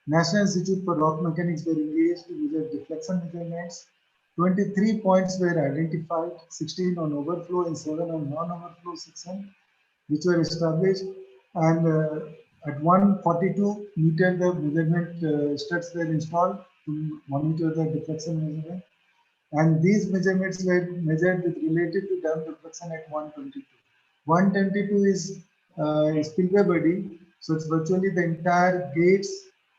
Speaker 8: National Institute for Rock Mechanics were engaged to measure deflection measurements. 23 points were identified, 16 on overflow and 7 on non-overflow section, which were established. And at 142 meter, the measurement studs were installed to monitor the deflection measurement. And these measurements were measured with relative to dam deflection at 122. 122 is spillway body, so it's virtually the entire gates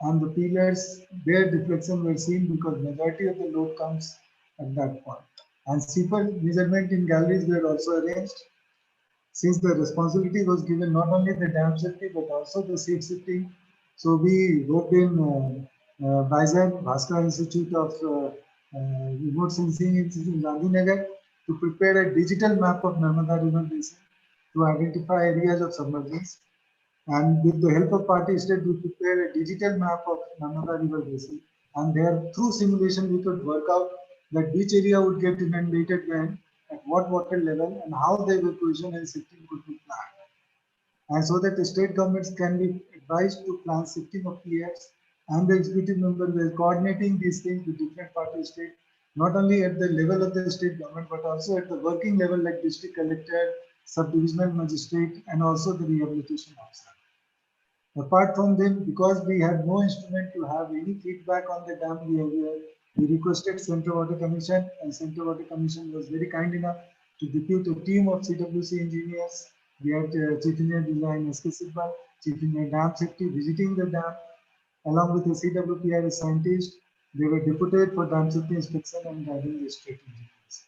Speaker 8: and the pillars, their deflection were seen because majority of the load comes at that point. And seeper measurement in galleries were also arranged. Since the responsibility was given not only the dam safety but also the safe safety, so we worked in Bhaskar Institute of Remote Sensing Institute in Gandhinagar to prepare a digital map of Narmada River Basin to identify areas of submergence. And with the help of Party State, we prepared a digital map of Narmada River Basin. And there, through simulation, we could work out that which area would get inundated when, at what water level, and how the evacuation and shifting could be planned. And so that the state governments can be advised to plan shifting of PFs, and the executive member were coordinating these things with different party state, not only at the level of the state government, but also at the working level like district collector, subdivisional magistrate, and also the rehabilitation officer. Apart from them, because we had no instrument to have any feedback on the dam behavior, we requested Central Water Commission, and Central Water Commission was very kind enough to depute a team of CWC engineers. We had Chief Engineer Design SK Sibal, Chief Engineer Dam Safety visiting the dam, along with the CWPR scientist. They were deputed for dam safety inspection and guiding the state engineers.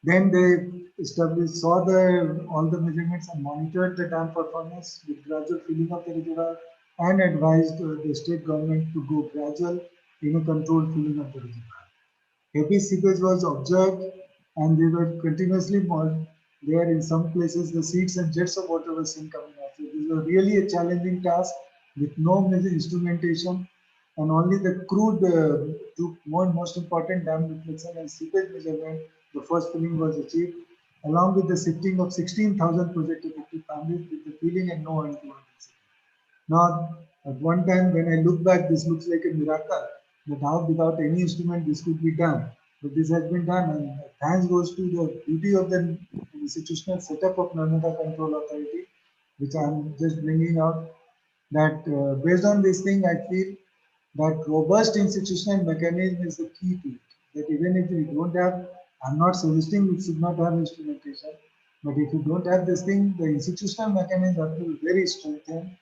Speaker 8: Then they saw all the measurements and monitored the dam performance with gradual filling of the reservoir and advised the state government to go gradual in a controlled filling of the reservoir. Heavy seepage was observed and they were continuously mobbed. There in some places the seeds and jets of water were seen coming out. So this was really a challenging task with no major instrumentation, and only the crude most important dam deflection and seepage measurement, the first filling was achieved, along with the shifting of 16,000 project affected families with the filling and no end-to-end. Now, at one time when I look back, this looks like a miracle that how without any instrument this could be done. But this has been done, and thanks goes to the beauty of the institutional setup of Narmada Control Authority, which I am just bringing out. That based on this thing, I feel that robust institutional mechanism is the key to it. That even if we don't have, I'm not suggesting we should not have instrumentation, but if you don't have this thing, the institutional mechanism have to be very strengthened.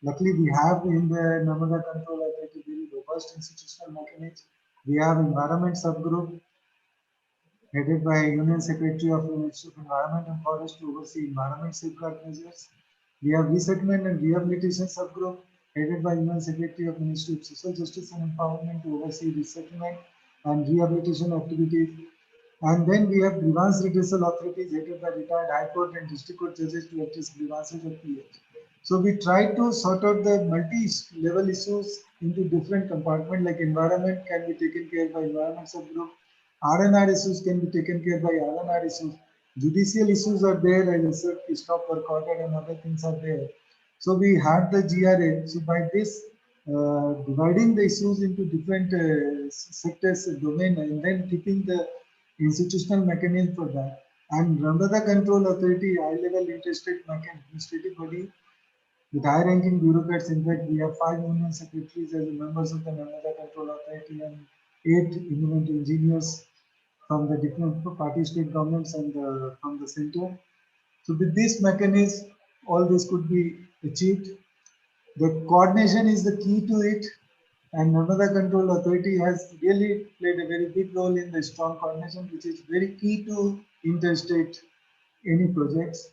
Speaker 8: Luckily, we have in the Narmada Control Authority very robust institutional mechanism. We have environment subgroup headed by Union Secretary of the Ministry of Environment and Forest to oversee environment safeguard measures. We have resettlement and rehabilitation subgroup headed by Union Secretary of the Ministry of Social Justice and Empowerment to oversee resettlement and rehabilitation activities. And then we have grievance redressal authorities headed by retired High Court and District Court judges to address grievances of PH. So we try to sort out the multi-level issues into different compartments, like environment can be taken care by environment subgroup, R&R issues can be taken care by R&R issues, judicial issues are there, as I said, stop work order and other things are there. So we had the GRA. So by this, dividing the issues into different sectors, domain, and then keeping the institutional mechanism for that. And Nirmada Control Authority, high-level interstate administrative body, with high-ranking bureaucrats. In fact, we have 5 union secretaries as members of the Nirmada Control Authority and 8 eminent engineers from the different party state governments and from the center. So with this mechanism, all this could be achieved. The coordination is the key to it, and Nirmada Control Authority has really played a very big role in the strong coordination, which is very key to interstate any projects.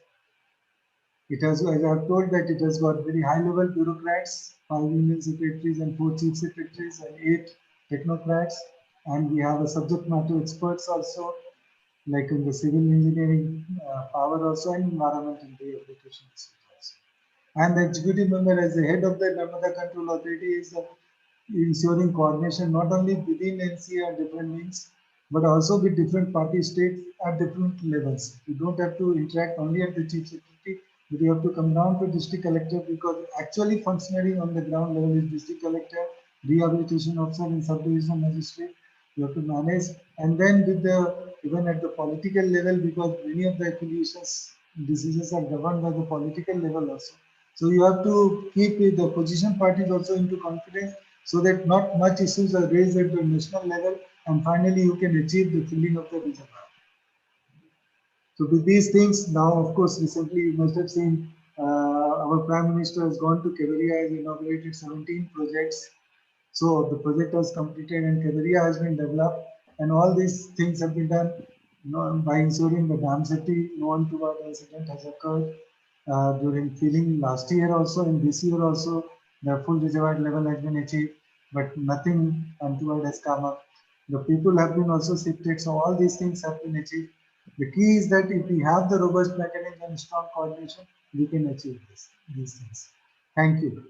Speaker 8: It has, as I have told, that it has got very high-level bureaucrats, 5 union secretaries and 4 chief secretaries and 8 technocrats, and we have a subject matter experts also, like in the civil engineering power also, and environment and rehabilitation also. And the executive member as the head of the Nirmada Control Authority is ensuring coordination not only within NCA at different means, but also with different party states at different levels. You don't have to interact only at the chief secretary, but you have to come down to district collector, because actually functioning on the ground level is district collector, rehabilitation officer and subdivision magistrate. You have to manage, and then with the even at the political level, because many of the affiliations decisions are governed by the political level also. So you have to keep the opposition parties also into confidence, so that not much issues are raised at the national level, and finally you can achieve the filling of the reservoir. So with these things, now of course recently you must have seen our Prime Minister has gone to Kevadia, has inaugurated 17 projects. So the project was completed and Kevadia has been developed, and all these things have been done, by ensuring the dam safety. No untoward incident has occurred during filling last year also, and this year also the full reservoir level has been achieved, but nothing untoward has come up. The people have been also sifted, so all these things have been achieved. The key is that if we have the robust mechanism and strong coordination, we can achieve these things. Thank you.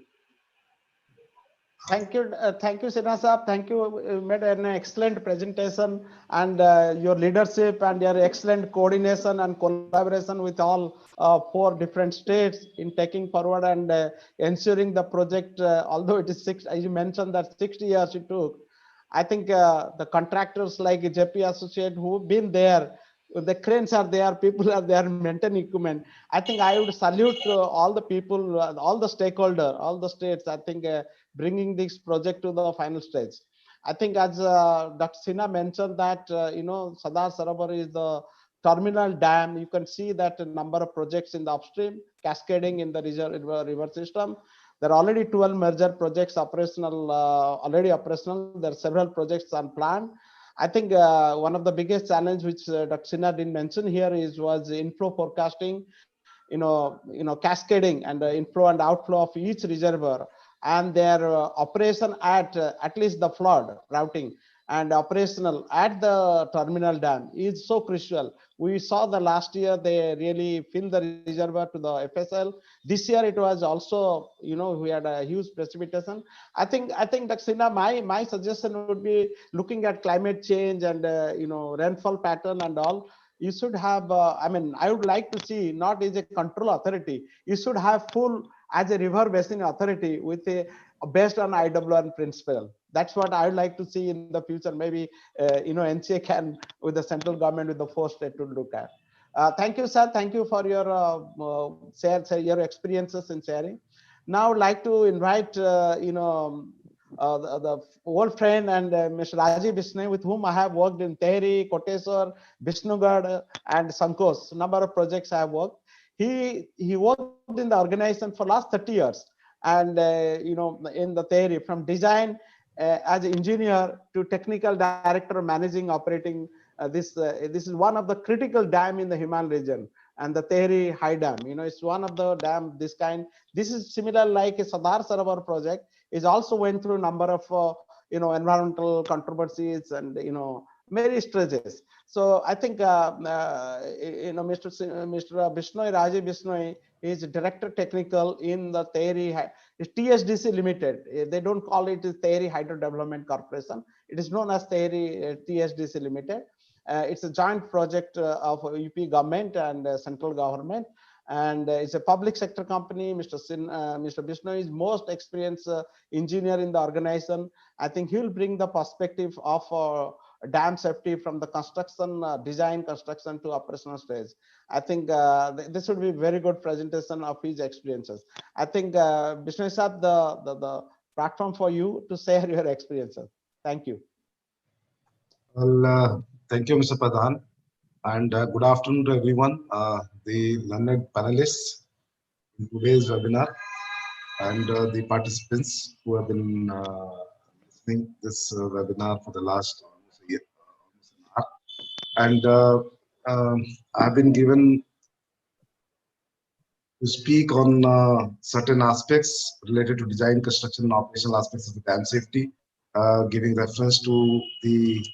Speaker 1: Thank you, Sinha Saab. Thank you. You made an excellent presentation, and your leadership and your excellent coordination and collaboration with all 4 different states in taking forward and ensuring the project. Although it is 6, as you mentioned, that 60 years it took. I think the contractors like JP Associate who've been there, the cranes are there, people are there, maintaining equipment. I think I would salute all the people, all the stakeholders, all the states. I think bringing this project to the final stage. I think as Dr. Sinha mentioned that, Sadar Sarovar is the terminal dam. You can see that a number of projects in the upstream, cascading in the river system. There are already 12 major projects operational, already operational. There are several projects unplanned. I think one of the biggest challenge which Dr. Sinha didn't mention here was inflow forecasting, cascading and the inflow and outflow of each reservoir, and their operation at least the flood routing and operational at the terminal dam is so crucial. We saw the last year they really filled the reservoir to the FSL. This year it was also, we had a huge precipitation. I think Dr. Sinha, my suggestion would be looking at climate change and rainfall pattern and all. You should have, I would like to see not as a control authority. You should have full as a river basin authority with a based on IWR principle. That's what I would like to see in the future. Maybe NCA can, with the central government, with the 4 states, to look at. Thank you, sir. Thank you for your your experiences in sharing. Now, I'd like to invite the old friend and Mr. Rajiv Bisne, with whom I have worked in Tehri, Koteswar, Bishnugad, and Sankos. Number of projects I have worked. He worked in the organization for last 30 years, and in the Tehri, from design as an engineer to technical director, managing, operating. This is one of the critical dam in the Himalayan region, and the Tehri High Dam. It's one of the dam this kind. This is similar like a Sadar Sarovar project. Is also went through a number of environmental controversies and many stretches. So I think Mr. Bishnoi, Rajiv Bishnoi is director technical in the TERI TSDC Limited. They don't call it TERI Hydro Development Corporation. It is known as TERI TSDC Limited. It's a joint project of UP government and central government, and it's a public sector company. Mr. Bishnoi is most experienced engineer in the organization. I think he will bring the perspective of dam safety from the construction, design, construction to operational stage. I think this would be a very good presentation of his experiences. I think Bishnoi sir, the platform for you to share your experiences. Thank you.
Speaker 4: Well, thank you, Mr. Pradhan, and good afternoon to everyone, the learned panelists in today's webinar, and the participants who have been listening this webinar for the last almost a year, almost an hour. And I've been given to speak on certain aspects related to design, construction, and operational aspects of the dam safety, giving reference to the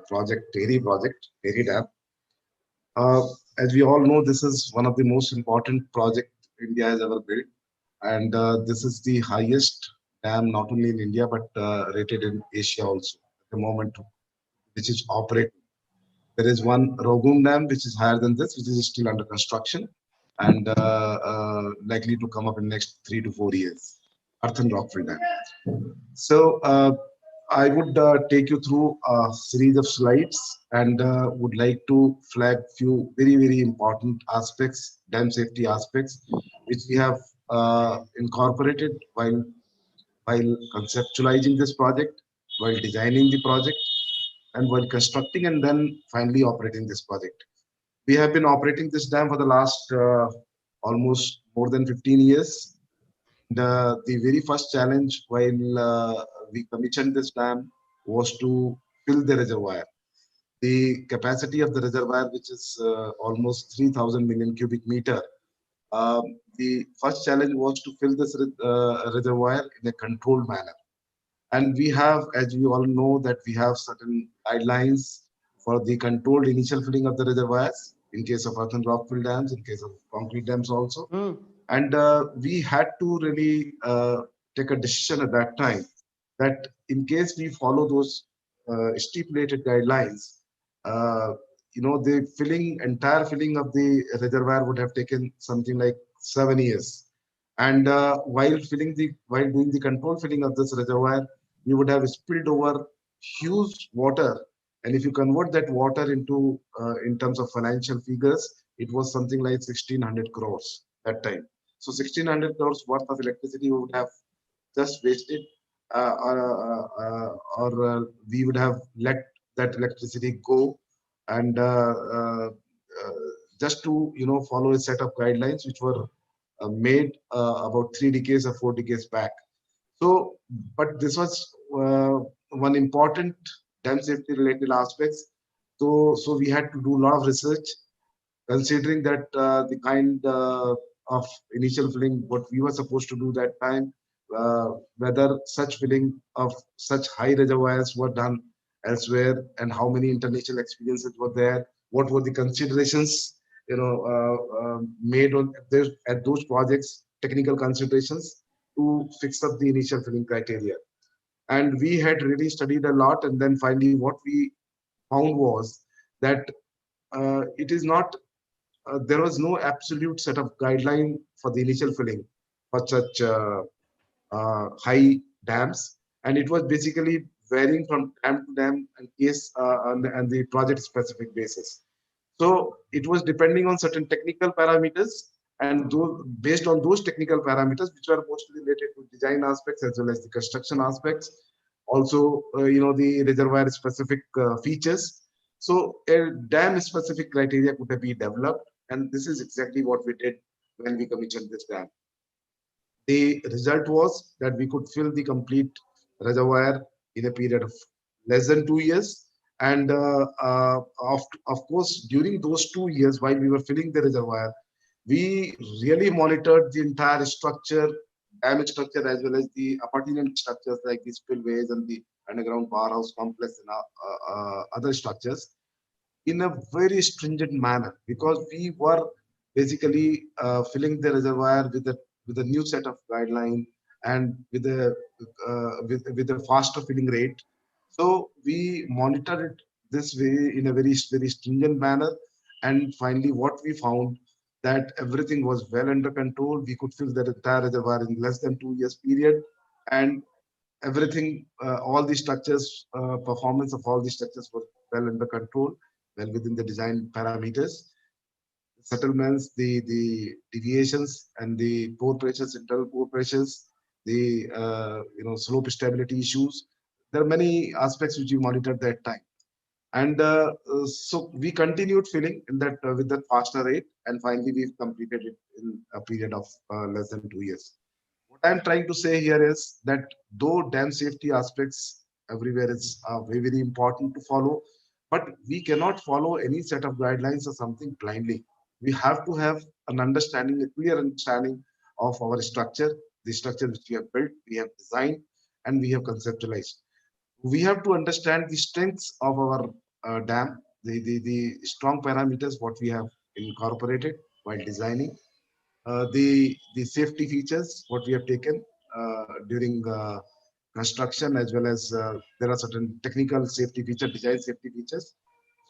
Speaker 4: project, TERI Dam. As we all know, this is one of the most important projects India has ever built, and this is the highest dam not only in India but rated in Asia also at the moment, which is operating. There is one Rogum Dam which is higher than this, which is still under construction and likely to come up in next 3 to 4 years. Earthen Rockfill Dam. So I would take you through a series of slides and would like to flag few very important aspects, dam safety aspects, which we have incorporated while conceptualizing this project, while designing the project, and while constructing and then finally operating this project. We have been operating this dam for the last almost more than 15 years. The very first challenge while we commissioned this dam was to fill the reservoir. The capacity of the reservoir, which is almost 3,000 million cubic meter. The first challenge was to fill this reservoir in a controlled manner. And we have, as you all know, that we have certain guidelines for the controlled initial filling of the reservoirs in case of earthen rockfill dams, in case of concrete dams also. And we had to really take a decision at that time that in case we follow those stipulated guidelines, the entire filling of the reservoir would have taken something like 7 years. And while doing the control filling of this reservoir, we would have spilled over huge water. And if you convert that water into in terms of financial figures, it was something like 1,600 crores that time. So 1,600 crores worth of electricity we would have just wasted, or we would have let that electricity go, and just to follow a set of guidelines which were made about 3 decades or 4 decades back. So, but this was one important dam safety related aspects. So we had to do a lot of research, considering that the kind of initial filling what we were supposed to do that time, whether such filling of such high reservoirs were done elsewhere, and how many international experiences were there, what were the considerations made at those projects, technical considerations to fix up the initial filling criteria. And we had really studied a lot, and then finally what we found was that it is not, there was no absolute set of guideline for the initial filling for such high dams, and it was basically varying from dam to dam and case and the project specific basis. So it was depending on certain technical parameters, and based on those technical parameters, which are mostly related to design aspects as well as the construction aspects, also the reservoir specific features. So a dam specific criteria could be developed, and this is exactly what we did when we commissioned this dam. The result was that we could fill the complete reservoir in a period of less than 2 years. And of course, during those 2 years, while we were filling the reservoir, we really monitored the entire structure damage structure as well as the appurtenant structures like the spillways and the underground powerhouse complex and other structures in a very stringent manner, because we were basically filling the reservoir with a new set of guideline and with a faster filling rate. So we monitored it this way in a very stringent manner, and finally what we found that everything was well under control. We could fill the entire reservoir in less than 2 years period, and everything, all the structures, performance of all the structures were well under control, well within the design parameters. Settlements, the deviations and the pore pressures, internal pore pressures, the slope stability issues. There are many aspects which we monitored that time, and so we continued filling in that with that faster rate, and finally we've completed it in a period of less than 2 years. What I'm trying to say here is that though dam safety aspects everywhere is very important to follow, but we cannot follow any set of guidelines or something blindly. We have to have an understanding, a clear understanding of our structure, the structure which we have built, we have designed, and we have conceptualized. We have to understand the strengths of our dam, the strong parameters what we have incorporated while designing, the safety features what we have taken during construction, as well as there are certain technical safety features, design safety features.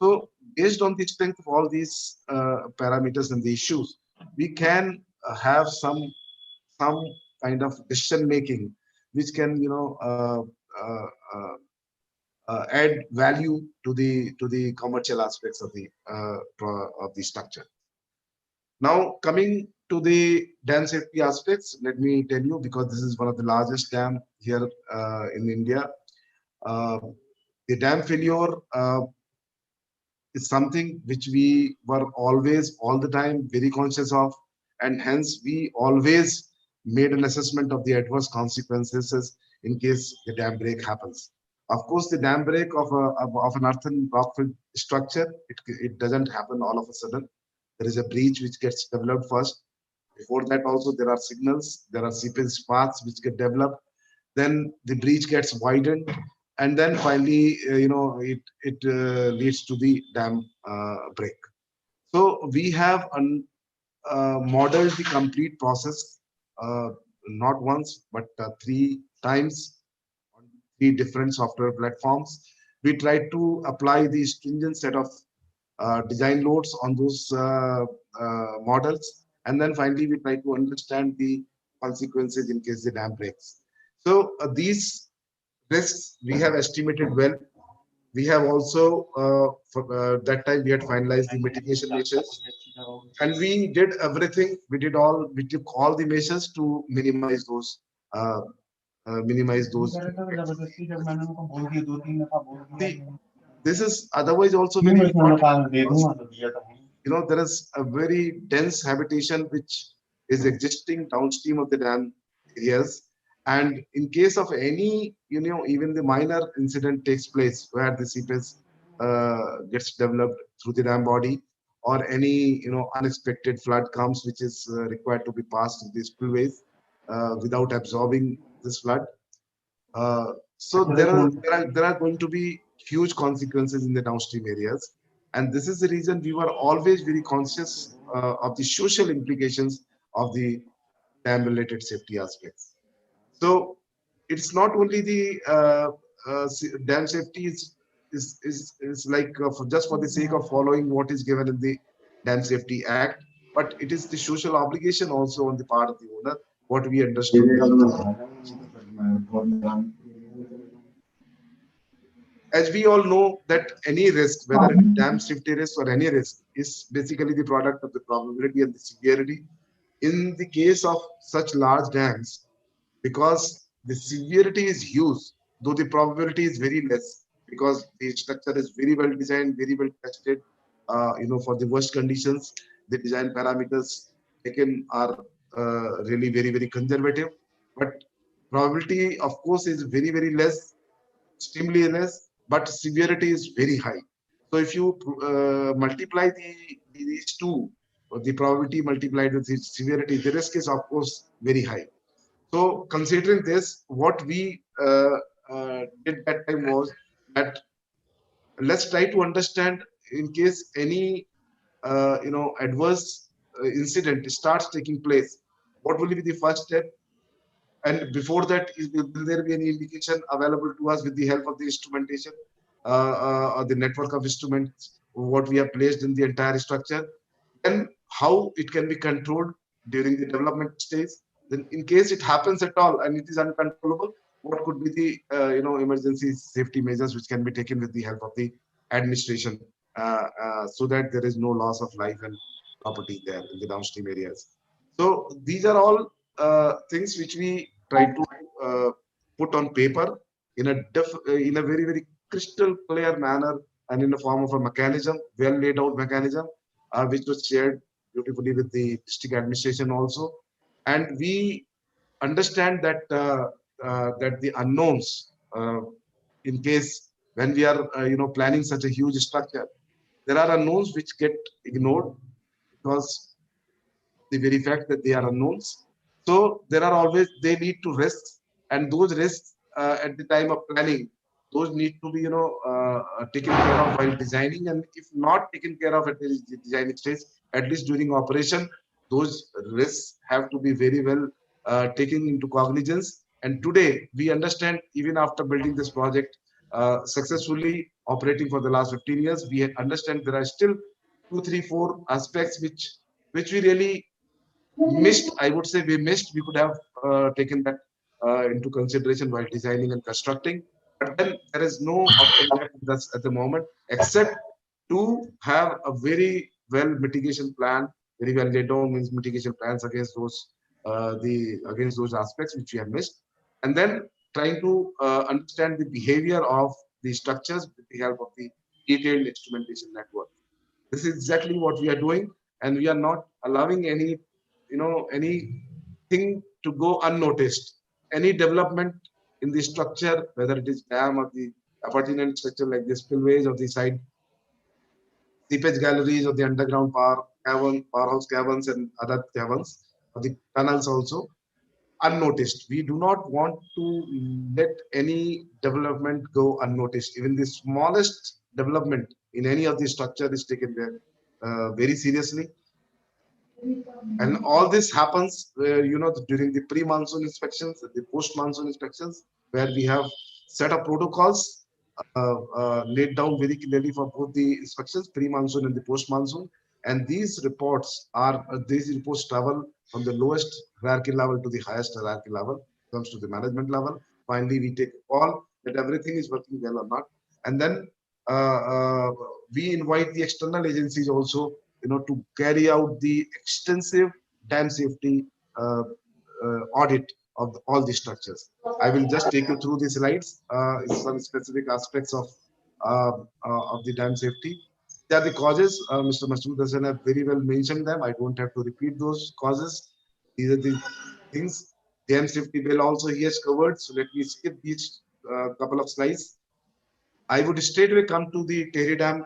Speaker 4: So based on the strength of all these parameters and the issues, we can have some kind of decision making which can uh, uh, add value to the commercial aspects of the structure. Now coming to the dam safety aspects, let me tell you, because this is one of the largest dam here in India. Uh, the dam failure is something which we were always, all the time, very conscious of, and hence we always made an assessment of the adverse consequences in case the dam break happens. Of course, the dam break of an earthen rockfill structure, it doesn't happen all of a sudden. There is a breach which gets developed first. Before that also there are signals, there are seepage paths which get developed. Then the breach gets widened, and then finally, it leads to the dam break. So we have modeled the complete process, not once, but 3 times on 3 different software platforms. We try to apply the stringent set of design loads on those models, and then finally we try to understand the consequences in case the dam breaks. So these risks we have estimated well. We have also for that time we had finalized the mitigation measures, and we did everything. We took all the measures to minimize those. Minimize those. See, this is otherwise also very important. There is a very dense habitation which is existing downstream of the dam areas, and in case of any, even the minor incident takes place where the seepage gets developed through the dam body, or any unexpected flood comes which is required to be passed through these spillways without absorbing this flood. So there are going to be huge consequences in the downstream areas, and this is the reason we were always very conscious of the social implications of the dam-related safety aspects. So it's not only the dam safety is like just for the sake of following what is given in the Dam Safety Act, but it is the social obligation also on the part of the owner, what we understood. As we all know that any risk, whether it is dam safety risk or any risk, is basically the product of the probability and the severity. In the case of such large dams, because the severity is huge, though the probability is very less, because the structure is very well designed, very well tested, for the worst conditions, the design parameters taken are really very conservative, but probability of course is very less, extremely less, but severity is very high. So if you multiply these two, or the probability multiplied with the severity, the risk is of course very high. So considering this, what we did that time was that let's try to understand in case any adverse incident starts taking place, what will be the first step? And before that, will there be any indication available to us with the help of the instrumentation or the network of instruments, what we have placed in the entire structure? Then how it can be controlled during the development stage? Then in case it happens at all and it is uncontrollable, what could be the emergency safety measures which can be taken with the help of the administration so that there is no loss of life and property there in the downstream areas. So these are all things which we try to put on paper in a very crystal clear manner and in the form of a mechanism, well laid out mechanism, which was shared beautifully with the district administration also. And we understand that that the unknowns, in case when we are planning such a huge structure, there are unknowns which get ignored because the very fact that they are unknowns. So there are always, they lead to risks, and those risks at the time of planning, those need to be taken care of while designing, and if not taken care of at the designing stage, at least during operation, those risks have to be very well taken into cognizance. And today we understand, even after building this project successfully operating for the last 15 years, we understand there are still 2, 3, 4 aspects which we really missed. I would say we missed. We could have taken that into consideration while designing and constructing. But then there is no option left with us at the moment except to have a very well mitigation plan, very well laid down means mitigation plans against those against those aspects which we have missed, and then trying to understand the behavior of the structures with the help of the detailed instrumentation network. This is exactly what we are doing, and we are not allowing anything to go unnoticed. Any development in the structure, whether it is dam or the appurtenant structure like the spillways or the side seepage galleries or the underground powerhouse caverns and other caverns, or the tunnels also, unnoticed. We do not want to let any development go unnoticed. Even the smallest development in any of the structure is taken there very seriously. And all this happens during the pre-monsoon inspections, the post-monsoon inspections, where we have set up protocols laid down very clearly for both the inspections, pre-monsoon and the post-monsoon. And these reports travel from the lowest hierarchy level to the highest hierarchy level, comes to the management level. Finally, we take a call that everything is working well or not. And then we invite the external agencies also, to carry out the extensive dam safety audit of all the structures. I will just take you through the slides, some specific aspects of the dam safety. They are the causes. Mr. Masood Hassan have very well mentioned them. I don't have to repeat those causes. These are the things. Dam safety bill also he has covered. So let me skip these couple of slides. I would straight away come to the Tehri Dam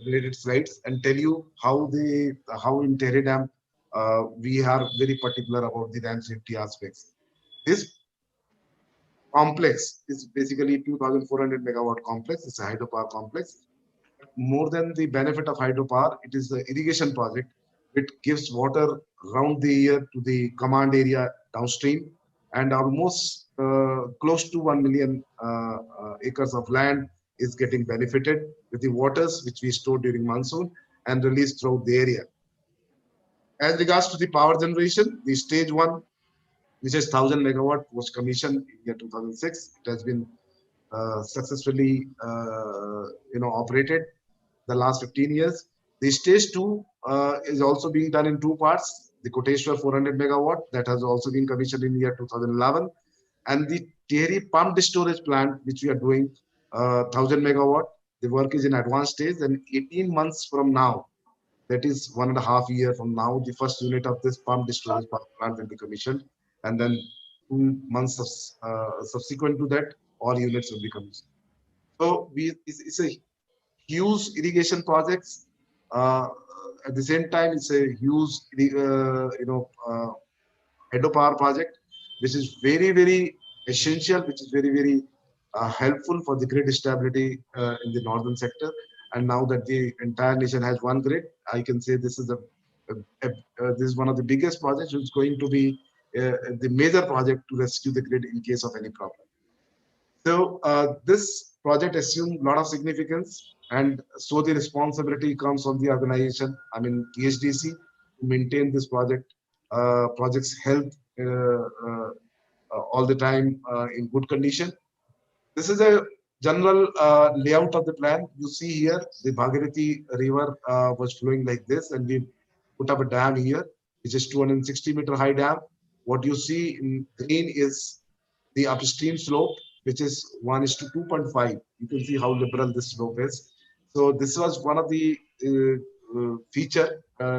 Speaker 4: related slides and tell you how in Tehri Dam we are very particular about the dam safety aspects. This complex is basically 2,400 megawatt complex. It's a hydropower complex. More than the benefit of hydropower, it is the irrigation project. It gives water round the year to the command area downstream, and almost close to 1 million acres of land is getting benefited with the waters which we store during monsoon and released throughout the area. As regards to the power generation, the stage 1, which is 1,000 megawatt, was commissioned in year 2006. It has been successfully operated the last 15 years. The stage 2 is also being done in 2 parts. The Koteshwar 400 megawatt, that has also been commissioned in year 2011. And the Tehri pumped storage plant, which we are doing 1,000 megawatt, the work is in advanced stage, and 18 months from now, that is 1.5 years from now, the first unit of this pumped storage plant will be commissioned. And then 2 months subsequent to that, all units will be commissioned. So it's a huge irrigation projects. At the same time, it's a huge hydropower project, which is very, very essential, which is very, very helpful for the grid stability in the northern sector. And now that the entire nation has one grid, I can say this is this is one of the biggest projects. It's going to be the major project to rescue the grid in case of any problem. So this project assumed a lot of significance, and so the responsibility comes on the organization, I mean THDC, to maintain this project's health all the time in good condition. This is a general layout of the plan. You see here, the Bhagirathi river was flowing like this, and we put up a dam here, which is 260-meter high dam. What you see in green is the upstream slope, which is 1:2.5. You can see how liberal this slope is. So this was one of the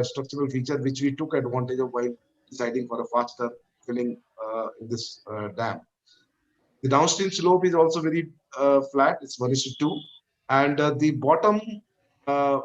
Speaker 4: structural feature, which we took advantage of while deciding for a faster filling in this dam. The downstream slope is also very flat. It's 1:2, and the bottom uh,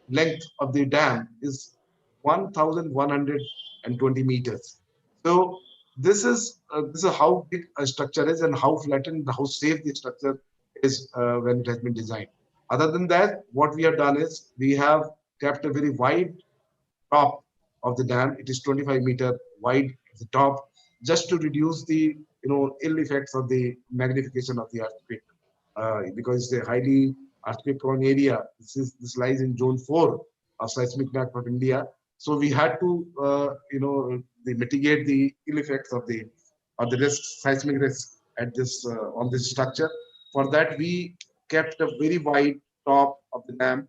Speaker 4: length of the dam is 1,120 meters. So this is how big a structure is and how flattened, how safe the structure is when it has been designed. Other than that, what we have done is we have kept a very wide top of the dam. It is 25-meter wide at the top, just to reduce the ill effects of the magnification of the earthquake, because it's a highly earthquake-prone area. This lies in Zone 4 of seismic map of India. So we had to mitigate the ill effects of the seismic risk at this on this structure. For that, we kept a very wide top of the dam,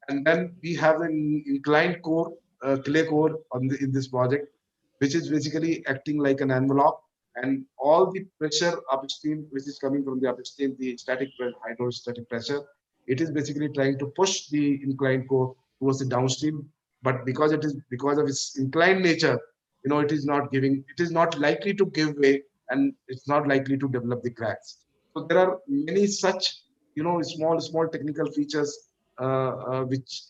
Speaker 4: and then we have an inclined core, clay core in this project, which is basically acting like an envelope, and all the pressure upstream, which is coming from the upstream, the hydrostatic pressure, it is basically trying to push the inclined core towards the downstream. But because of its inclined nature, it is not likely to give way, and it's not likely to develop the cracks. So there are many such, small technical features which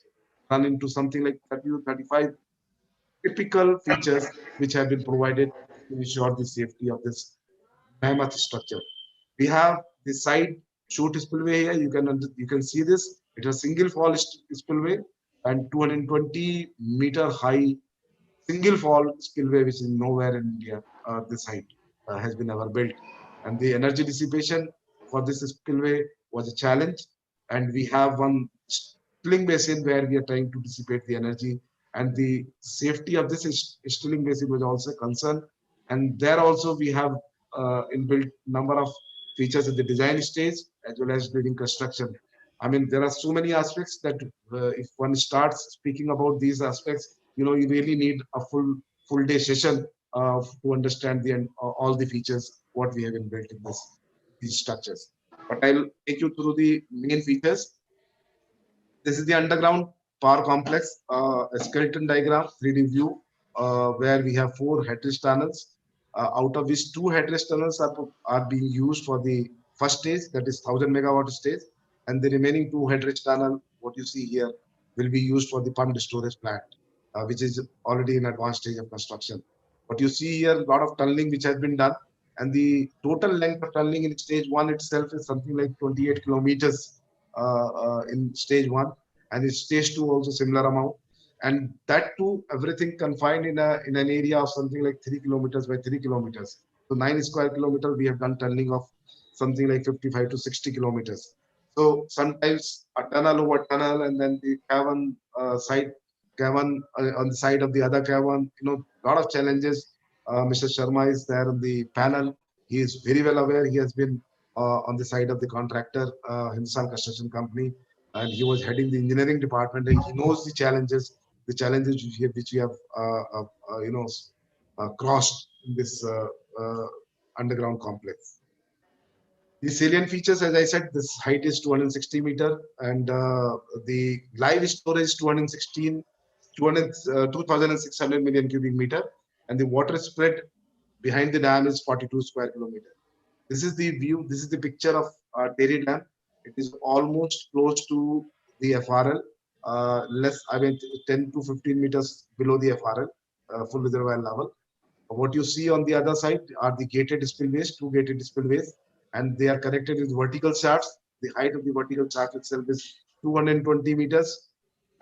Speaker 4: run into something like 30 to 35 typical features which have been provided to ensure the safety of this mammoth structure. We have the side chute spillway here. You can see this. It is a single fall spillway and 220-meter high single fall spillway, which is nowhere in India. This height has been ever built, and the energy dissipation for this spillway was a challenge. And we have one stilling basin where we are trying to dissipate the energy, and the safety of this stilling basin was also a concern. And there also we have inbuilt number of features at the design stage as well as during construction. I mean, there are so many aspects that if one starts speaking about these aspects, you really need a full day session to understand all the features what we have inbuilt in these structures. But I'll take you through the main features. This is the underground power complex, a skeleton diagram, 3D view, where we have 4 headrest tunnels, out of which 2 headrest tunnels are being used for the first stage, that is 1,000-megawatt stage, and the remaining 2 headrest tunnel, what you see here, will be used for the pumped storage plant, which is already in advanced stage of construction. But you see here a lot of tunneling which has been done, and the total length of tunneling in stage 1 itself is something like 28 kilometers in stage 1, and in stage 2 also similar amount, and that too everything confined in an area of something like 3 kilometers by 3 kilometers. So 9 square kilometers we have done tunneling of something like 55 to 60 kilometers. So sometimes a tunnel over tunnel, and then the cavern on the side of the other cavern. Lot of challenges. Mr. Sharma is there on the panel. He is very well aware. He has been on the side of the contractor, Hindustan Construction Company, and he was heading the engineering department, and he knows the challenges which we have crossed in this underground complex. The salient features, as I said, this height is 260 meter, and the live storage is 2,600 million cubic meter, and the water spread behind the dam is 42 square kilometer. This is the view. This is the picture of Terry Dam. It is almost close to the FRL, 10 to 15 meters below the FRL. full reservoir level. What you see on the other side are the gated spillways, two gated spillways, and they are connected with vertical shafts. The height of the vertical shaft itself is 220 meters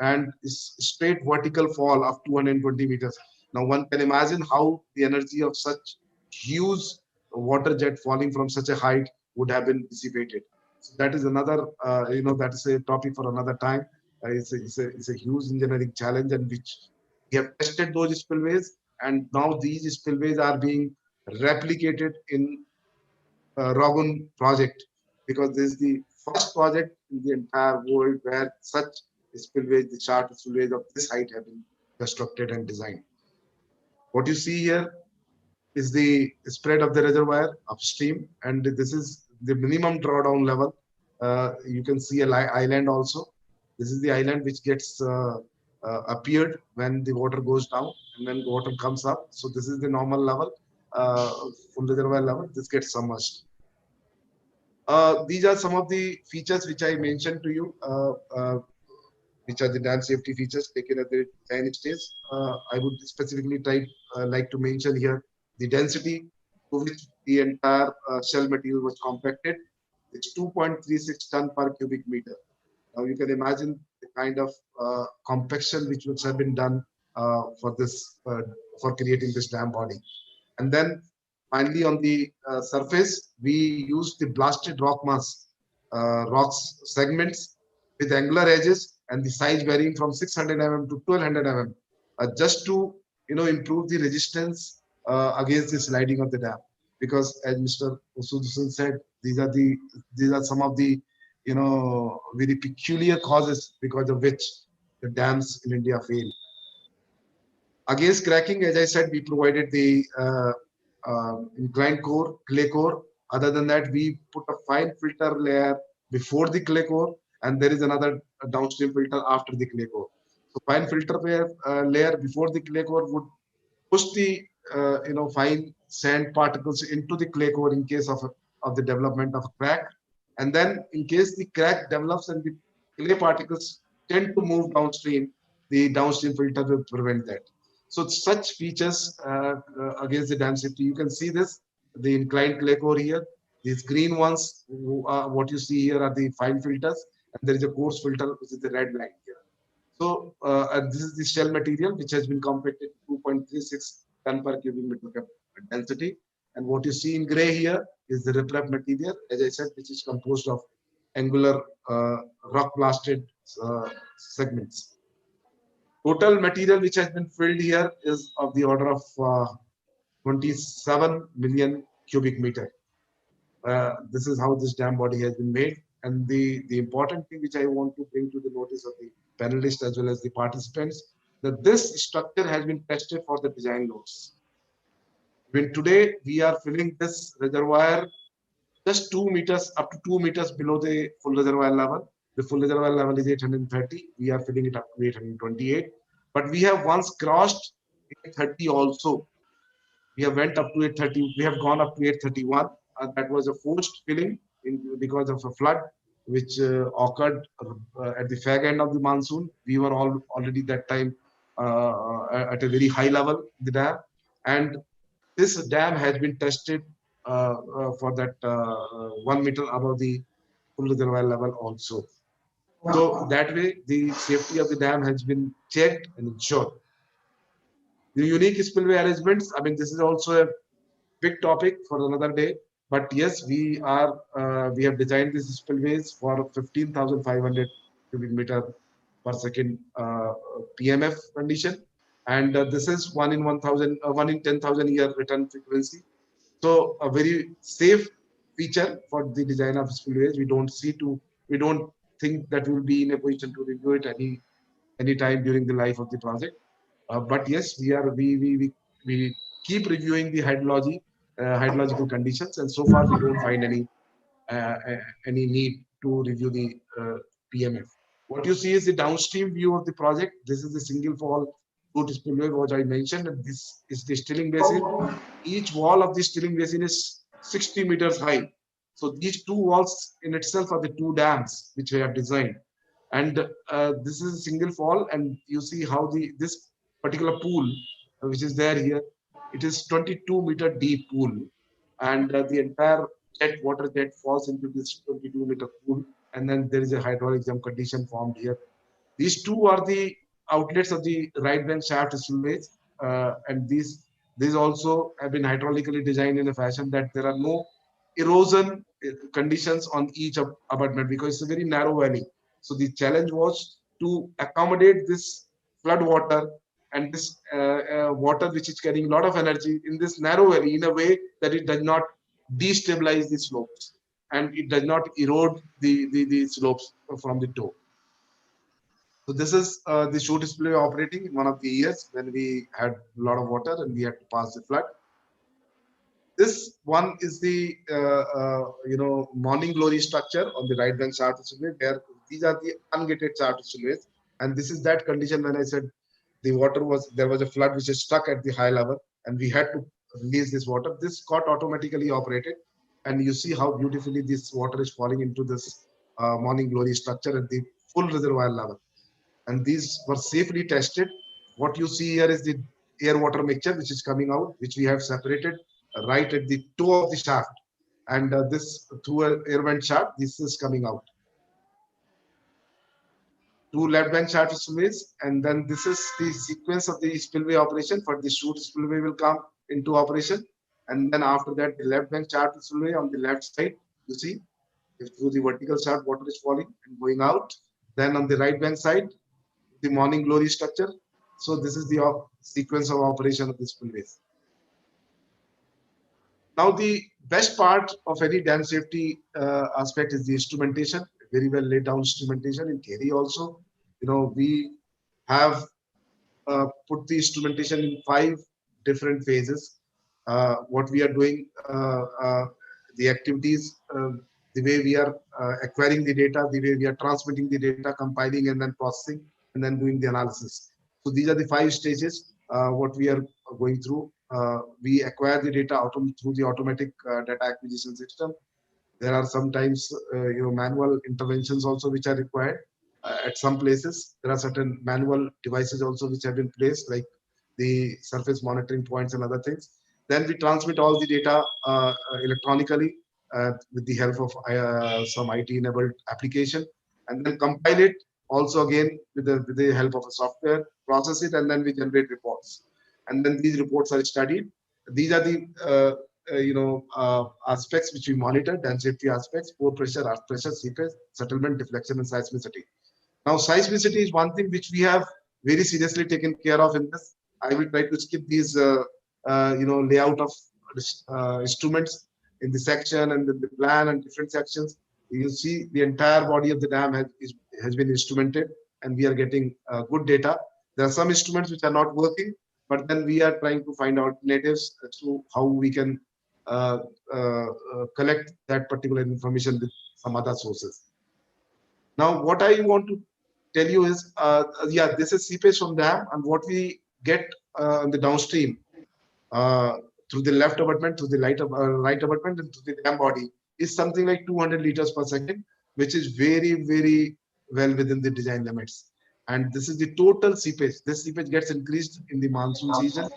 Speaker 4: and is straight vertical fall of 220 meters. Now one can imagine how the energy of such huge water jet falling from such a height would have been dissipated. So that is another, that is a topic for another time. It's a huge engineering challenge, and which we have tested those spillways, and now these spillways are being replicated in Rogun project, because this is the first project in the entire world where such spillways, the chart spillways of this height have been constructed and designed. What you see here is the spread of the reservoir upstream, and this is the minimum drawdown level. You can see an island also. This is the island which gets appeared when the water goes down and then water comes up. So this is the normal level, full reservoir level. This gets submerged. These are some of the features which I mentioned to you, which are the dam safety features taken at the design stage. I would specifically like to mention here the density to which the entire shell material was compacted. It's 2.36 ton per cubic meter. Now you can imagine the kind of compaction which would have been done for this, for creating this dam body. And then finally on the surface, we use the blasted rock mass, rocks segments with angular edges and the size varying from 600 mm to 1200 mm, just to improve the resistance against the sliding of the dam. Because as Mr. Osudusun said, these are some of the very peculiar causes because of which the dams in India fail. Against cracking, as I said, we provided the inclined core, clay core. Other than that, we put a fine filter layer before the clay core, and there is another downstream filter after the clay core. So fine filter layer before the clay core would push the fine sand particles into the clay core in case of the development of a crack. And then in case the crack develops and the clay particles tend to move downstream, the downstream filter will prevent that. So such features against the dam safety, you can see this, the inclined clay core here. These green ones, what you see here are the fine filters, and there is a coarse filter, which is the red line here. So this is the shell material, which has been compacted to 2.36 ton per cubic meter density. And what you see in gray here is the riprap material, as I said, which is composed of angular rock blasted segments. Total material which has been filled here is of the order of 27 million cubic meter. This is how this dam body has been made. And the important thing which I want to bring to the notice of the panelists as well as the participants, that this structure has been tested for the design loads. When today we are filling this reservoir just 2 meters, up to 2 meters below the full reservoir level. The full reservoir level is 830. We are filling it up to 828. But we have once crossed 830 also. We have went up to 830. We have gone up to 831. That was a forced filling because of a flood which occurred at the fag end of the monsoon. We were already that time at a very high level, the dam. And this dam has been tested for that 1 meter above the full reservoir level also. So that way, the safety of the dam has been checked and ensured. The unique spillway arrangements, I mean, this is also a big topic for another day. But yes, we have designed these spillways for 15,500 cubic meter per second PMF condition. And this is 1 in 1,000, 1 in 10,000 year return frequency. So a very safe feature for the design of spillways. We don't think that we'll be in a position to review it any time during the life of the project. But yes, we keep reviewing the hydrological conditions, and so far we don't find any need to review the PMF. What you see is the downstream view of the project. This is the single fall root spillway, what I mentioned, and this is the stilling basin. Each wall of the stilling basin is 60 meters high. So these two walls in itself are the two dams which we have designed. And this is a single fall, and you see how this particular pool which is there here. It is 22-meter deep pool, and the entire water jet falls into this 22-meter pool, and then there is a hydraulic jump condition formed here. These two are the outlets of the right bank shaft spillways, and these also have been hydraulically designed in a fashion that there are no erosion conditions on each abutment, because it's a very narrow valley. So the challenge was to accommodate this flood water and this water which is carrying a lot of energy in this narrow valley in a way that it does not destabilize the slopes and it does not erode the slopes from the toe. So this is the chute spillway operating in one of the years when we had a lot of water and we had to pass the flood. This one is the morning glory structure on the right bank shaft spillway, where these are the ungated shaft spillways, and this is that condition when I said there was a flood which is stuck at the high level and we had to release this water. This got automatically operated, and you see how beautifully this water is falling into this morning glory structure at the full reservoir level. And these were safely tested. What you see here is the air water mixture which is coming out, which we have separated right at the toe of the shaft, and this through an air vent shaft, this is coming out. Two left bank shaft spillways, and then this is the sequence of the spillway operation. For the chute spillway will come into operation, and then after that the left bank shaft spillway on the left side, you see through the vertical shaft water is falling and going out. Then on the right bank side, the morning glory structure. So this is the sequence of operation of the spillways. Now the best part of any dam safety aspect is the instrumentation. Very well laid down instrumentation in theory also. We have put the instrumentation in 5 different phases. What we are doing, the activities, the way we are acquiring the data, the way we are transmitting the data, compiling and then processing, and then doing the analysis. So these are the 5 stages what we are going through. We acquire the data through the automatic data acquisition system. There are sometimes manual interventions also which are required. At some places, there are certain manual devices also which have been placed, like the surface monitoring points and other things. Then we transmit all the data electronically with the help of some IT-enabled application, and then compile it also again with the help of a software, process it, and then we generate reports. And then these reports are studied. These are the aspects which we monitor, dam safety aspects: pore pressure, earth pressure, seepage, settlement, deflection, and seismicity. Now, seismicity is one thing which we have very seriously taken care of in this. I will try to skip these, layout of instruments in the section and the plan and different sections. You see the entire body of the dam has been instrumented, and we are getting good data. There are some instruments which are not working, but then we are trying to find alternatives as to how we can collect that particular information with some other sources. Now, what I want to tell you is, this is seepage from dam, and what we get in the downstream through the left abutment, through the right abutment, and through the dam body is something like 200 liters per second, which is very, very well within the design limits. And this is the total seepage. This seepage gets increased in the monsoon season,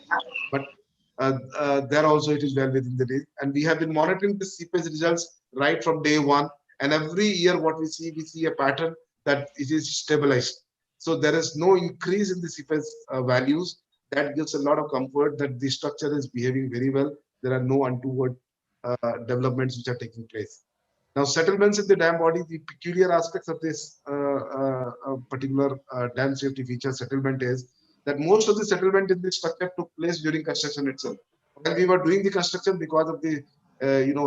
Speaker 4: but there also it is well within the day. And we have been monitoring the seepage results right from day one. And every year what we see a pattern that it is stabilized. So there is no increase in the seepage values. That gives a lot of comfort that the structure is behaving very well. There are no untoward developments which are taking place. Now, settlements in the dam body, the peculiar aspects of this particular dam safety feature settlement is that most of the settlement in this structure took place during construction itself. When we were doing the construction, because of the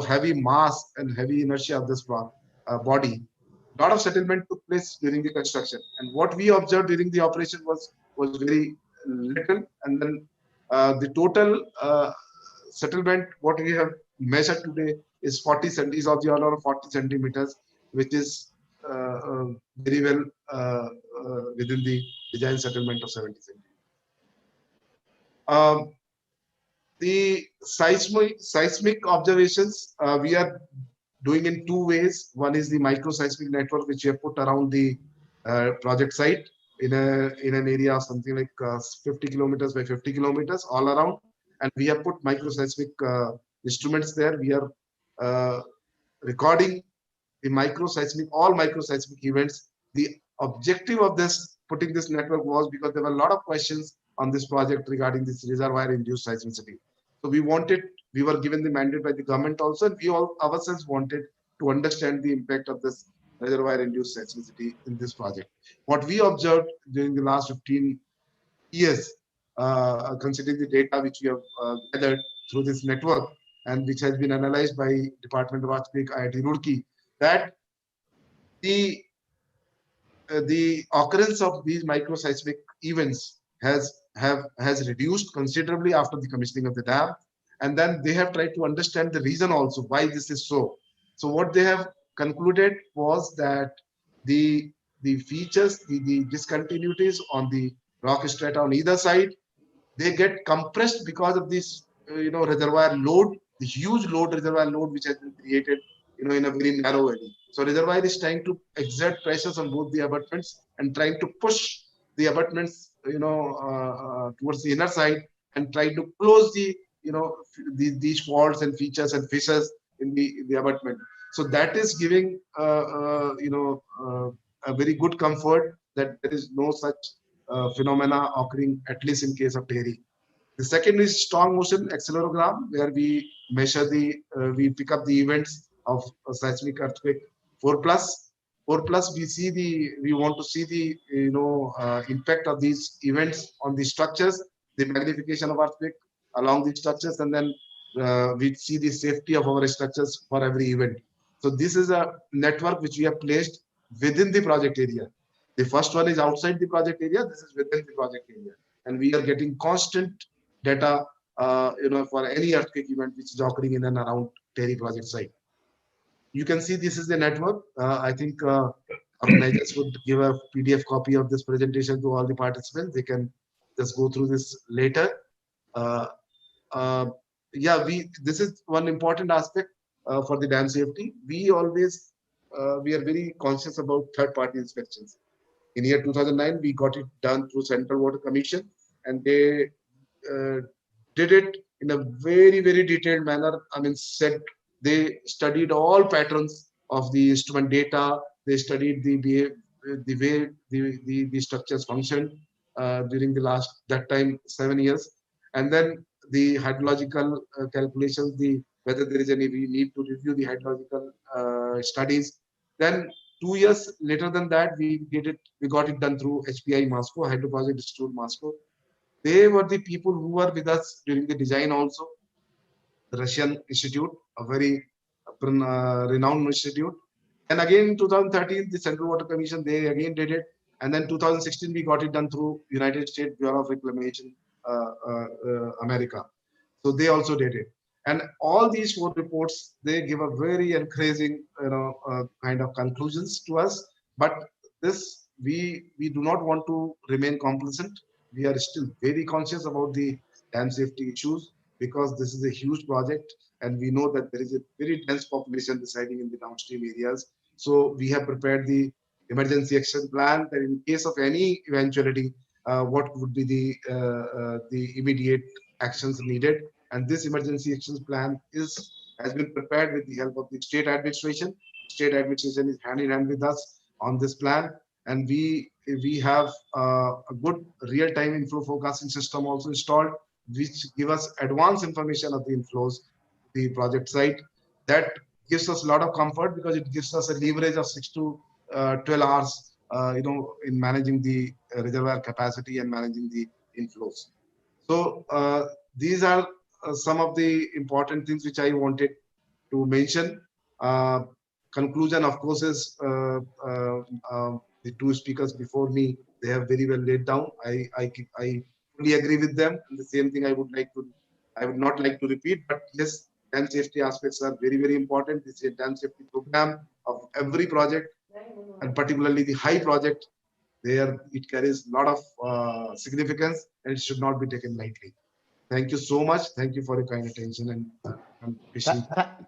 Speaker 4: heavy mass and heavy inertia of this body, a lot of settlement took place during the construction. And what we observed during the operation was very little. And then the total settlement, what we have measured today, is 40 centimeters of the order of 40 centimeters, which is very well within the design settlement of 70 centimeters. The seismic observations we are doing in 2 ways. One is the microseismic network which we have put around the project site, in an area of something like 50 kilometers by 50 kilometers all around, and we have put microseismic instruments there. We are recording the microseismic, all microseismic events. The objective of this putting this network was because there were a lot of questions on this project regarding this reservoir induced seismicity. So we were given the mandate by the government also, and we all ourselves wanted to understand the impact of this reservoir induced seismicity in this project. What we observed during the last 15 years, considering the data which we have gathered through this network and which has been analyzed by Department of Earthquake, IIT Roorkee, that the occurrence of these microseismic events has reduced considerably after the commissioning of the dam, and then they have tried to understand the reason also why this is so. So what they have concluded was that the features, the discontinuities on the rock strata on either side, they get compressed because of this reservoir load, the huge load, reservoir load which has been created in a very narrow area. So reservoir is trying to exert pressures on both the abutments and trying to push the abutments towards the inner side and try to close these faults and features and fissures in the abutment. So that is giving a very good comfort that there is no such phenomena occurring, at least in case of Tehri. The second is strong motion accelerogram, where we measure we pick up the events of a seismic earthquake 4+. 4+, we want to see the impact of these events on the structures, the magnification of earthquake along the structures, and then we see the safety of our structures for every event. So this is a network which we have placed within the project area. The first one is outside the project area. This is within the project area, and we are getting constant data, for any earthquake event which is occurring in and around Tehri project site. You can see this is the network. I think organizers would give a PDF copy of this presentation to all the participants. They can just go through this later. This is one important aspect for the dam safety. We are very conscious about third-party inspections. In year 2009, we got it done through Central Water Commission, and they did it in a very, very detailed manner. I mean, they studied all patterns of the instrument data. They studied the way the structures functioned during that time 7 years, and then the hydrological calculations, whether there is any, we need to review the hydrological studies. Then 2 years later than that, we got it done through HPI Moscow, Hydro Project Institute Moscow. They were the people who were with us during the design also. The Russian institute, a very renowned institute. And again in 2013, the Central Water Commission, they again did it. And then 2016, we got it done through United States Bureau of Reclamation, America. So they also did it. And all these 4 reports, they give a very encouraging, kind of conclusions to us. But this, we do not want to remain complacent. We are still very conscious about the dam safety issues, because this is a huge project, and we know that there is a very dense population residing in the downstream areas. So we have prepared the emergency action plan that in case of any eventuality, what would be the immediate actions needed. And this emergency actions plan has been prepared with the help of the state administration. State administration is hand in hand with us on this plan, and we have a good real-time inflow forecasting system also installed, which give us advanced information of the inflows the project site. That gives us a lot of comfort, because it gives us a leverage of 6 to 12 hours, in managing the reservoir capacity and managing the inflows. So these are some of the important things which I wanted to mention. Conclusion, of course, is the 2 speakers before me, they have very well laid down. I fully agree with them. And the same thing I would not like to repeat, but yes, dam safety aspects are very, very important. This is a dam safety program of every project, and particularly the high project. There, it carries a lot of significance, and it should not be taken lightly. Thank you so much. Thank you for your kind attention and wishing.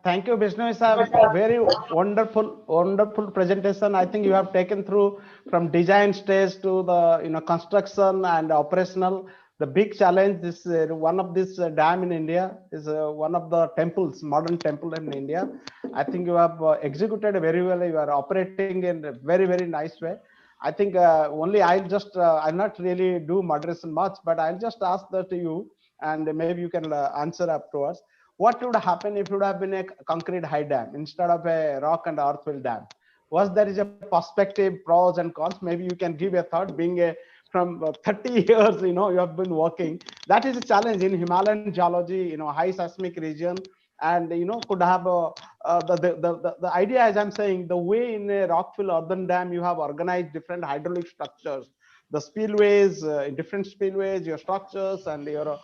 Speaker 1: Thank you, Vishnu. It's a very wonderful presentation. I think you have taken through from design stage to the construction and operational. The big challenge is one of this dam in India is one of the temples, modern temple in India. I think you have executed very well. You are operating in a very nice way. I think only I'll not really do moderation much, but I'll just ask that to you, and maybe you can answer afterwards. What would happen if it would have been a concrete high dam instead of a rock and earthfill dam? Was there is a perspective, pros and cons? Maybe you can give a thought. Being a from 30 years, you have been working. That is a challenge in Himalayan geology, high seismic region, and could have the idea, as I'm saying, the way in a rockfill earthen dam you have organized different hydraulic structures, the spillways, different spillways, your structures, and your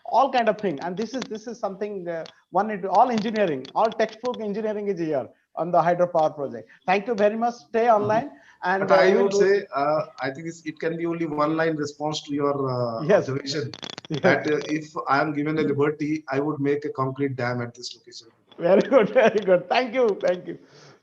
Speaker 1: all kind of thing. And this is something one into all engineering, all textbook engineering is here on the hydropower project. Thank you very much. Stay online. And
Speaker 4: but I would say, I think it can be only one line response to your
Speaker 1: yes.
Speaker 4: observation.
Speaker 1: Yes.
Speaker 4: That if I am given a liberty, I would make a concrete dam at this location.
Speaker 1: Very good, very good. Thank you.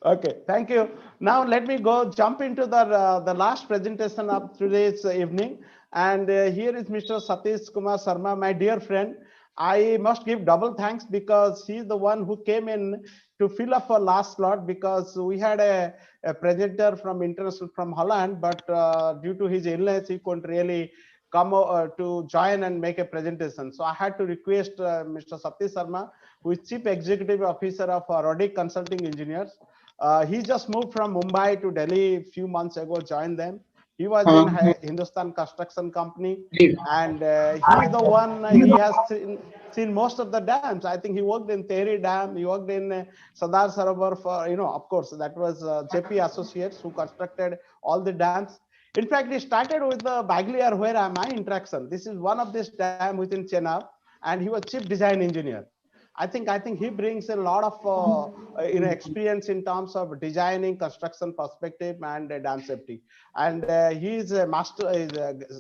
Speaker 1: Okay, thank you. Now let me jump into the last presentation of today's evening. And here is Mr. Satish Kumar Sharma, my dear friend. I must give double thanks because he's the one who came in to fill up our last slot, because we had a presenter from international from Holland, but due to his illness, he couldn't really come to join and make a presentation. So I had to request Mr. Satish Sharma, who is Chief Executive Officer of Rodic Consulting Engineers. He just moved from Mumbai to Delhi a few months ago, joined them. He was in Hindustan Construction Company, and he's the one, he has seen most of the dams. I think he worked in Tehri Dam, he worked in Sardar Sarovar for, of course, that was JP Associates who constructed all the dams. In fact, he started with the Bagliar, where my interaction. This is one of this dam within Chenab, and he was Chief Design Engineer. I think he brings a lot of experience in terms of designing, construction perspective, and dam safety. And he is a master,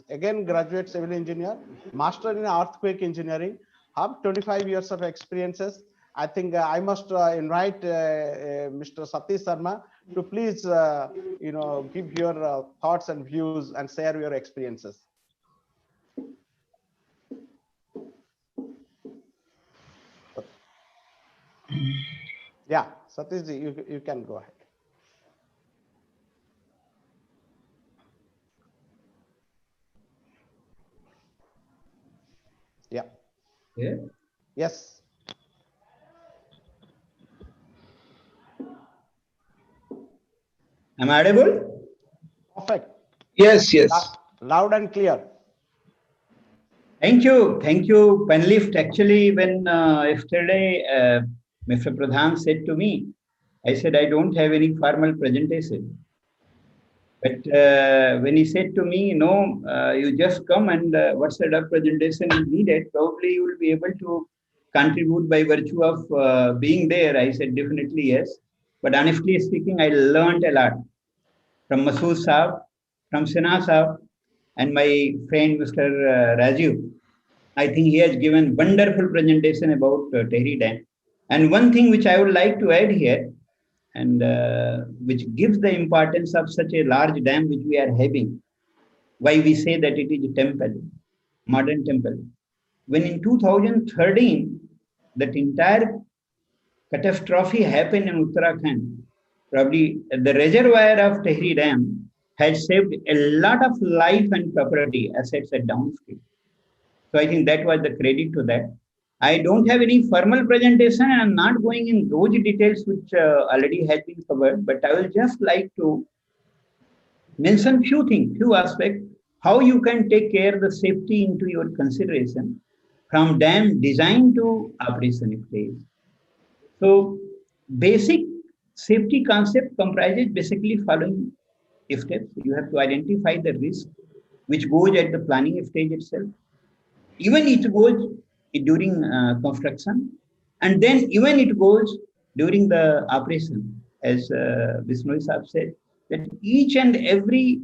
Speaker 1: again graduate civil engineer, master in earthquake engineering, have 25 years of experiences. I think I must invite Mr. Satish Sharma to please give your thoughts and views and share your experiences. Yeah, Satish, you can go ahead. Yeah.
Speaker 2: Yeah.
Speaker 1: Yes.
Speaker 2: Am I audible?
Speaker 1: Perfect.
Speaker 7: Yes, yes.
Speaker 1: Loud and clear.
Speaker 2: Thank you, panelist. Actually, when yesterday Mr. Pradhan said to me, I said I don't have any formal presentation. But when he said to me, no, you just come and what sort of presentation is needed, probably you will be able to contribute by virtue of being there. I said definitely yes. But honestly speaking, I learned a lot from Masood Saab, from Sinha Saab, and my friend Mr. Rajiv. I think he has given wonderful presentation about Tehri Dam. And one thing which I would like to add here, and which gives the importance of such a large dam which we are having, why we say that it is a temple, modern temple. When in 2013, that entire catastrophe happened in Uttarakhand, probably the reservoir of Tehri Dam had saved a lot of life and property assets at downstream. So I think that was the credit to that. I don't have any formal presentation, and I'm not going in those details which already has been covered, but I will just like to mention few aspects, how you can take care of the safety into your consideration from dam design to operation phase. So basic safety concept comprises basically following steps. You have to identify the risk which goes at the planning stage itself. Even it goes during construction, and then even it goes during the operation, as Vishnu Saab said, that each and every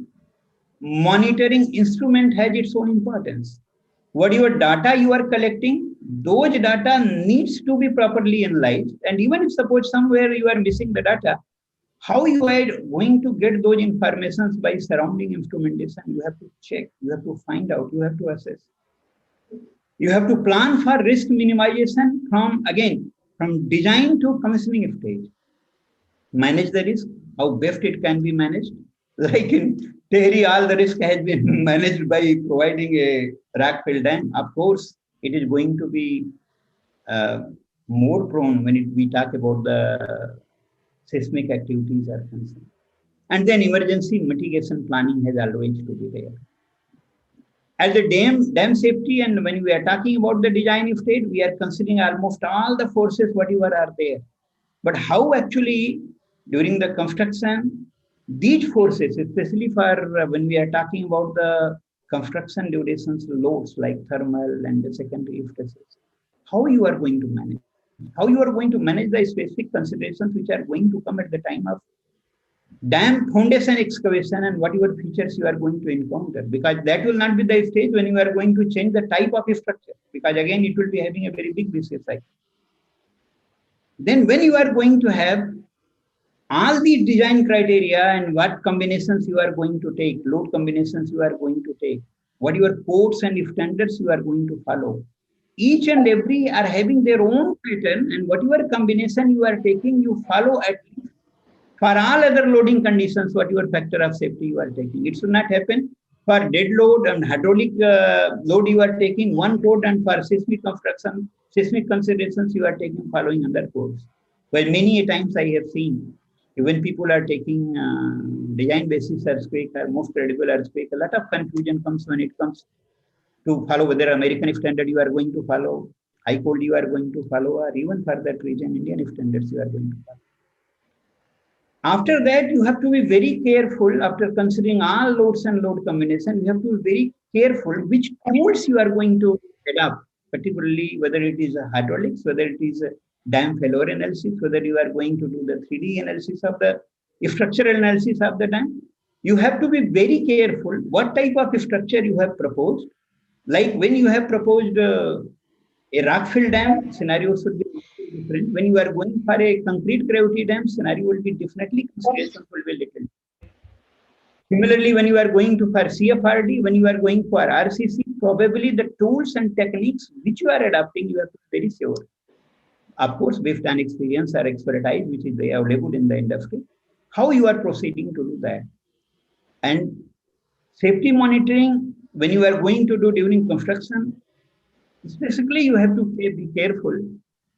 Speaker 2: monitoring instrument has its own importance. whatever data you are collecting, those data needs to be properly analyzed. And even if suppose somewhere you are missing the data, how you are going to get those informations by surrounding instrumentation? You have to check, you have to find out, you have to assess. You have to plan for risk minimization from design to commissioning stage. Manage the risk, how best it can be managed. Like in Tehri, all the risk has been managed by providing a rock fill dam. Of course, it is going to be more prone when we talk about the seismic activities are concerned. And then emergency mitigation planning has always to be there. As the dam safety, and when we are talking about the design state, we are considering almost all the forces whatever are there. But how actually during the construction, these forces, especially for when we are talking about the construction durations loads like thermal and the secondary stresses, how you are going to manage? How you are going to manage the specific considerations which are going to come at the time of dam foundation excavation and whatever features you are going to encounter, because that will not be the stage when you are going to change the type of structure, because again it will be having a very big research cycle. Then when you are going to have all the design criteria and what combinations you are going to take, load combinations you are going to take, what your codes and standards you are going to follow, each and every are having their own pattern, and whatever combination you are taking, you follow at least for all other loading conditions, what your factor of safety you are taking. It should not happen for dead load and hydraulic load you are taking one code, and for seismic construction, seismic considerations you are taking following other codes. Well, many times I have seen, when people are taking design basis earthquake or most credible earthquake, a lot of confusion comes when it comes to follow whether American standard you are going to follow, high code you are going to follow, or even for that region Indian standards you are going to follow. After that, you have to be very careful after considering all loads and load combination. You have to be very careful which tools you are going to adopt, particularly whether it is a hydraulics, whether it is a dam failure analysis, whether you are going to do the 3D analysis of the structural analysis of the dam. You have to be very careful what type of structure you have proposed. Like when you have proposed a rock fill dam, scenario should be different. When you are going for a concrete gravity dam, scenario will be definitely, considerations will be little. Similarly, when you are going to for CFRD, when you are going for RCC, probably the tools and techniques which you are adopting, you have to be very sure. Of course, based on experience or expertise, which is available in the industry, how you are proceeding to do that. And safety monitoring, when you are going to do during construction, specifically you have to be careful.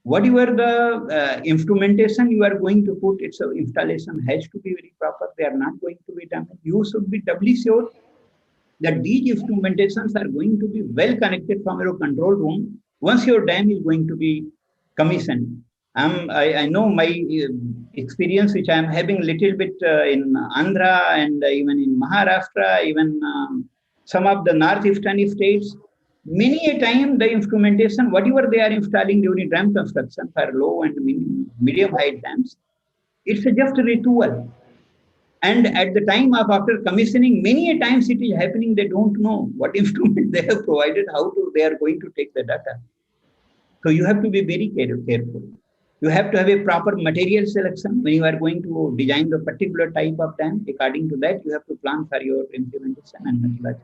Speaker 2: Whatever the instrumentation you are going to put, its installation has to be very proper. They are not going to be damaged. You should be doubly sure that these instrumentations are going to be well connected from your control room once your dam is going to be commissioned. I know my experience, which I am having a little bit in Andhra and even in Maharashtra, even some of the northeastern states. Many a time the instrumentation, whatever they are installing during dam construction for low and medium height dams, it's just a ritual. And at the time of after commissioning, many a times it is happening, they don't know what instrument they have provided, they are going to take the data. So you have to be very careful. You have to have a proper material selection when you are going to design the particular type of dam. According to that, you have to plan for your implementation and methodology.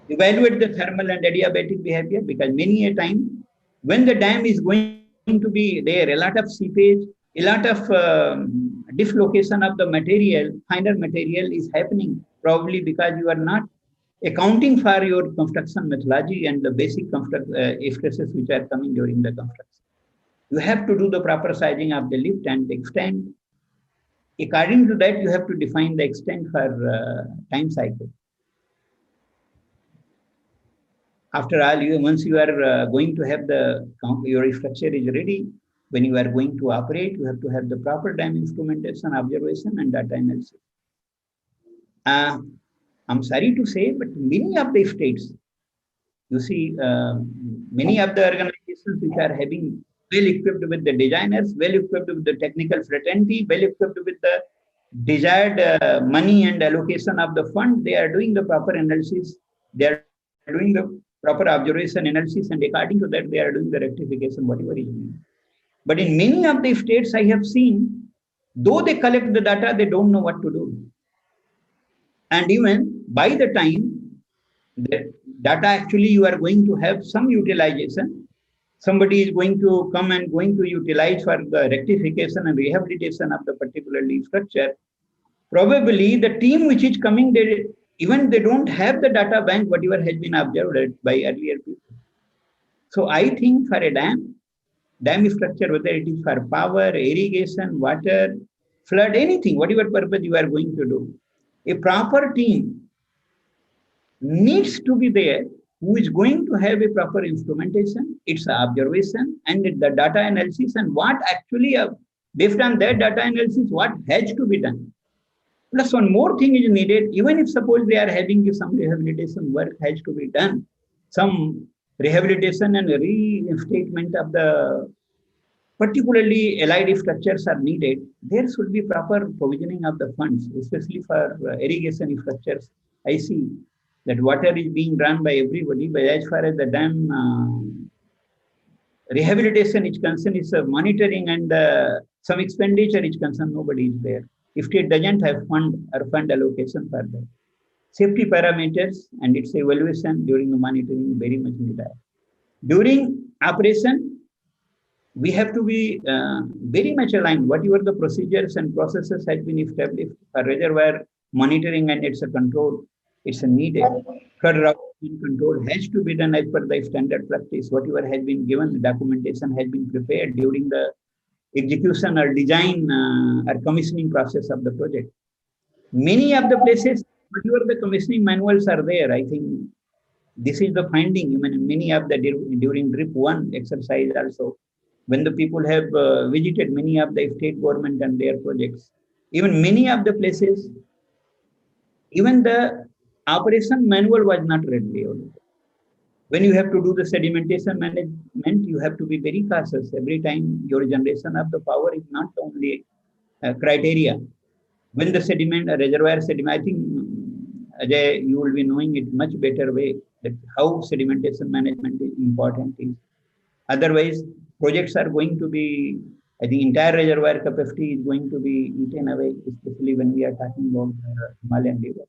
Speaker 2: Evaluate the thermal and adiabatic behavior, because many a time when the dam is going to be there, a lot of seepage, a lot of dislocation of the material, finer material is happening, probably because you are not accounting for your construction methodology and the basic stresses which are coming during the construction. You have to do the proper sizing of the lift and the extent. According to that, you have to define the extent for time cycle. After all, once you are going to have your structure is ready, when you are going to operate, you have to have the proper dam instrumentation, observation, and data analysis. I'm sorry to say, but many of the states, you see, many of the organizations which are having well equipped with the designers, well equipped with the technical fraternity, well equipped with the desired money and allocation of the fund, they are doing the proper analysis. They are doing the proper observation analysis, and according to that, they are doing the rectification, whatever is needed. But in many of the states I have seen, though they collect the data, they don't know what to do. And even by the time the data actually you are going to have some utilization, somebody is going to come and going to utilize for the rectification and rehabilitation of the particularly structure. Probably the team which is coming, even they don't have the data bank, whatever has been observed by earlier people. So I think for a dam structure, whether it is for power, irrigation, water, flood, anything, whatever purpose you are going to do, a proper team needs to be there who is going to have a proper instrumentation, its observation, and the data analysis, and what actually, based on that data analysis, what has to be done. Plus, one more thing is needed, even if suppose they are having some rehabilitation work has to be done, some rehabilitation and reinstatement of the particularly allied structures are needed, there should be proper provisioning of the funds, especially for irrigation structures. I see that water is being run by everybody, but as far as the dam rehabilitation is concerned, is monitoring and some expenditure is concerned, nobody is there. If state doesn't have fund or fund allocation for that. Safety parameters and its evaluation during the monitoring very much needed. During operation, we have to be very much aligned. Whatever the procedures and processes have been established for reservoir monitoring and its control, it's needed. Flood control has to be done as per the standard practice. Whatever has been given, the documentation has been prepared during the execution or design or commissioning process of the project. Many of the places, whatever the commissioning manuals are there, I think this is the finding, even in many of the during DRIP 1 exercise also, when the people have visited many of the state government and their projects, even many of the places, even the operation manual was not readily available. When you have to do the sedimentation management, you have to be very cautious. Every time your generation of the power is not only criteria. When the sediment, reservoir sediment, I think, Ajay, you will be knowing it much better way that how sedimentation management is important. Otherwise, projects are going to be, I think, entire reservoir capacity is going to be eaten away, especially when we are talking about Himalayan river.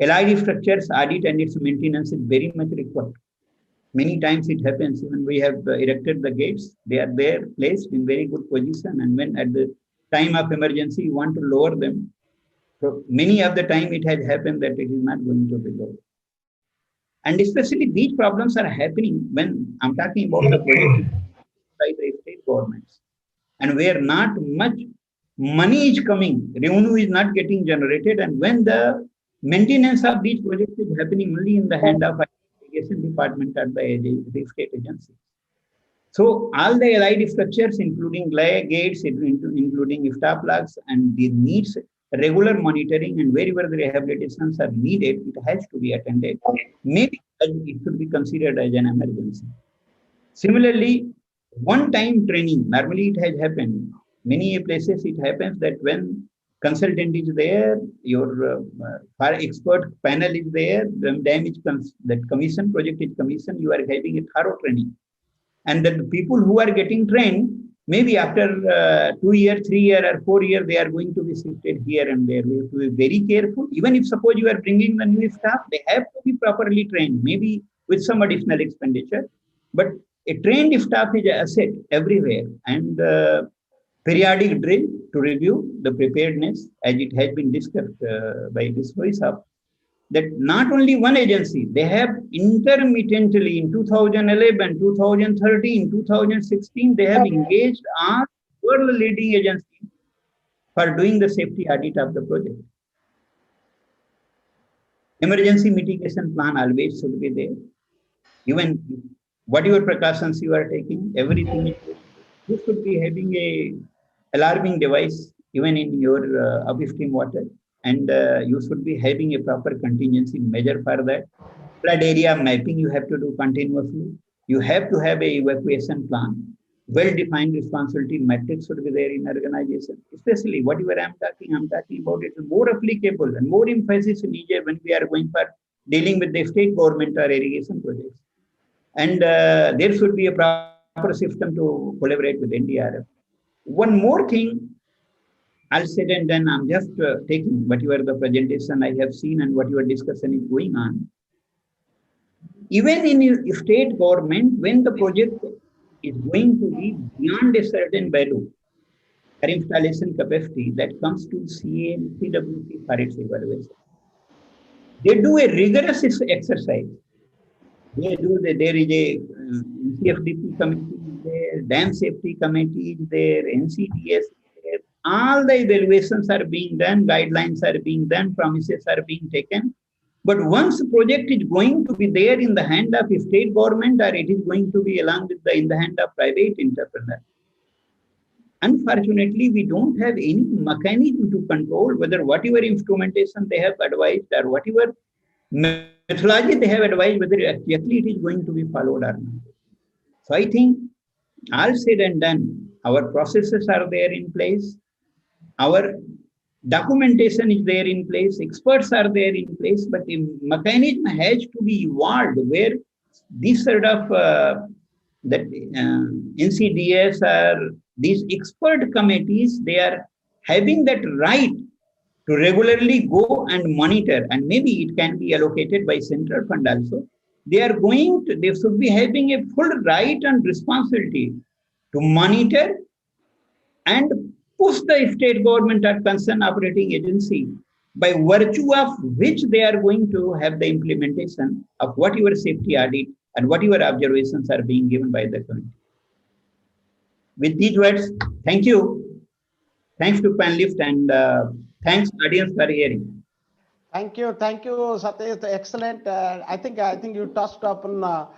Speaker 2: Allied structures audit and its maintenance is very much required. Many times it happens, even we have erected the gates, they are there placed in very good position, and when at the time of emergency you want to lower them, so many of the time it has happened that it is not going to be lowered. And especially these problems are happening when I'm talking about the project by the state governments, and where not much money is coming, revenue is not getting generated, and when the maintenance of these projects is happening only in the hand of irrigation department at the state agency. So all the allied structures, including gates, including stop logs, and the needs regular monitoring, and wherever the rehabilitations are needed, it has to be attended. Maybe it should be considered as an emergency. Similarly, one-time training, normally it has happened. Many places it happens that when consultant is there, your fire expert panel is there, the dam is that commission, project is commissioned, you are having a thorough training. And then the people who are getting trained, maybe after 2 years, 3 years, or 4 years, they are going to be shifted here and there. We have to be very careful. Even if suppose you are bringing the new staff, they have to be properly trained, maybe with some additional expenditure. But a trained staff is an asset everywhere. And periodic drill to review the preparedness, as it has been discussed by this voice up, that not only one agency, they have intermittently in 2011, 2013, 2016, they have engaged our world leading agency for doing the safety audit of the project. Emergency mitigation plan always should be there. Even whatever precautions you are taking, everything, you should be having a alarming device even in your upstream water, and you should be having a proper contingency measure for that. Flood area mapping you have to do continuously. You have to have a evacuation plan. Well-defined responsibility matrix should be there in organization. Especially whatever I'm talking about it is more applicable and more emphasis needed when we are going for dealing with the state government or irrigation projects. And there should be a proper system to collaborate with NDRF. One more thing, I'll say and then I'm just taking whatever the presentation I have seen and whatever discussion is going on. Even in state government, when the project is going to be beyond a certain value or installation capacity, that comes to CA and CWC for its evaluation. They do a rigorous exercise. There is a CFDP committee is there, dam safety committee is there, NCDS is there. All the evaluations are being done, guidelines are being done, promises are being taken. But once the project is going to be there in the hand of state government or it is going to be along with in the hand of private entrepreneur, unfortunately, we don't have any mechanism to control whether whatever instrumentation they have advised or whatever methodology they have advised, whether exactly it is going to be followed or not. So I think all said and done, our processes are there in place, our documentation is there in place, experts are there in place, but the mechanism has to be evolved where this sort of NCDS or these expert committees, they are having that right to regularly go and monitor, and maybe it can be allocated by central fund also. They should be having a full right and responsibility to monitor and push the state government or concerned operating agency by virtue of which they are going to have the implementation of whatever safety audit and whatever observations are being given by the committee. With these words, thank you. Thanks to panelists and thanks audience for hearing.
Speaker 1: Thank you, Satish. Excellent. I think you touched upon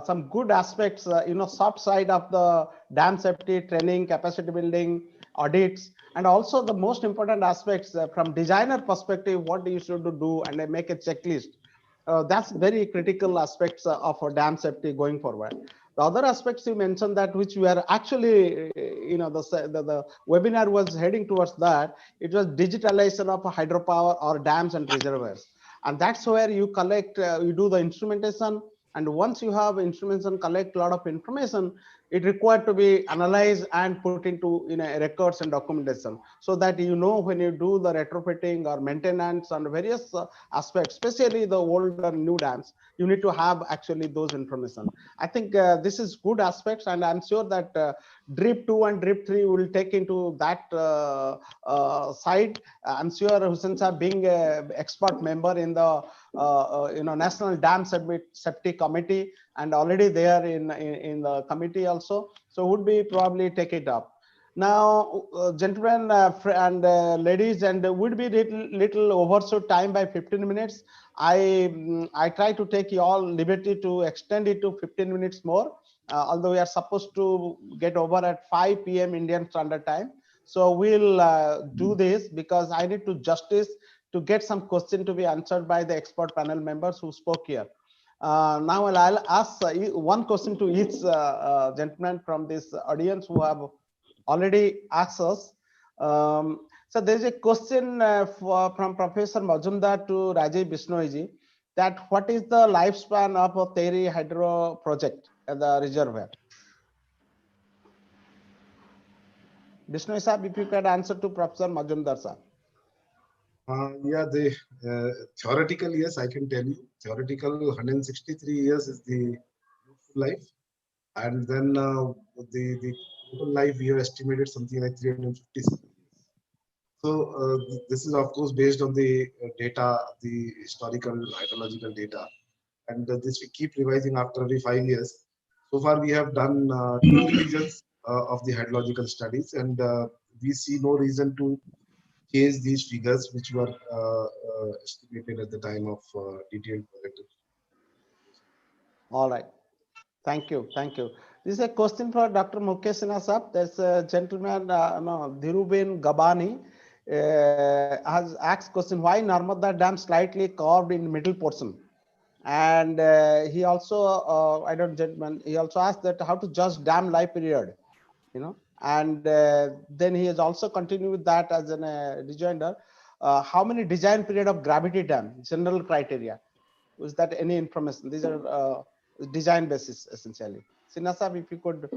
Speaker 1: some good aspects. Soft side of the dam safety training, capacity building, audits, and also the most important aspects from designer perspective. What you should do and make a checklist. That's very critical aspects of dam safety going forward. The other aspects you mentioned that which we are actually, the webinar was heading towards that. It was digitalization of hydropower or dams and reservoirs. And that's where you collect, you do the instrumentation. And once you have instrumentation, collect a lot of information, it required to be analyzed and put into records and documentation, so that when you do the retrofitting or maintenance on various aspects, especially the older new dams, you need to have actually those information. I think this is good aspects, and I'm sure that DRIP 2 and DRIP 3 will take into that side. I'm sure Hussain Sir, being an expert member in the National Dam Safety Committee, and already there in the committee also, so would be probably take it up. Now, gentlemen and ladies, and would be little overshoot time by 15 minutes. I try to take you all liberty to extend it to 15 minutes more, although we are supposed to get over at 5 p.m. Indian Standard Time. So we'll do this because I need to justice to get some question to be answered by the expert panel members who spoke here. Now I'll ask one question to each gentleman from this audience who have already asked us. So there's a question from Professor Majumdar to Rajiv Bishnoi, that what is the lifespan of a Teri hydro project at the reservoir? Bishnoi sir, if you could answer to Professor Majumdar sir.
Speaker 4: Yeah, theoretical, yes, I can tell you. Theoretical 163 years is the life, and then the total life we have estimated something like 356 years. So this is of course based on the data, the historical hydrological data, and this we keep revising after every 5 years. So far we have done 2 revisions of the hydrological studies, and we see no reason to change these figures which were estimated at the time of detailed project.
Speaker 1: All right. Thank you. This is a question for Dr. Mukesh Sinha sir. There's a gentleman, Dhirubin Gabani, has asked question, why Narmada Dam slightly curved in middle portion? And he also, he also asked that how to judge dam life period, and then he has also continued with that as an rejoinder. How many design period of gravity dam, general criteria? is that any information? These are design basis essentially. Sinha sir, if you could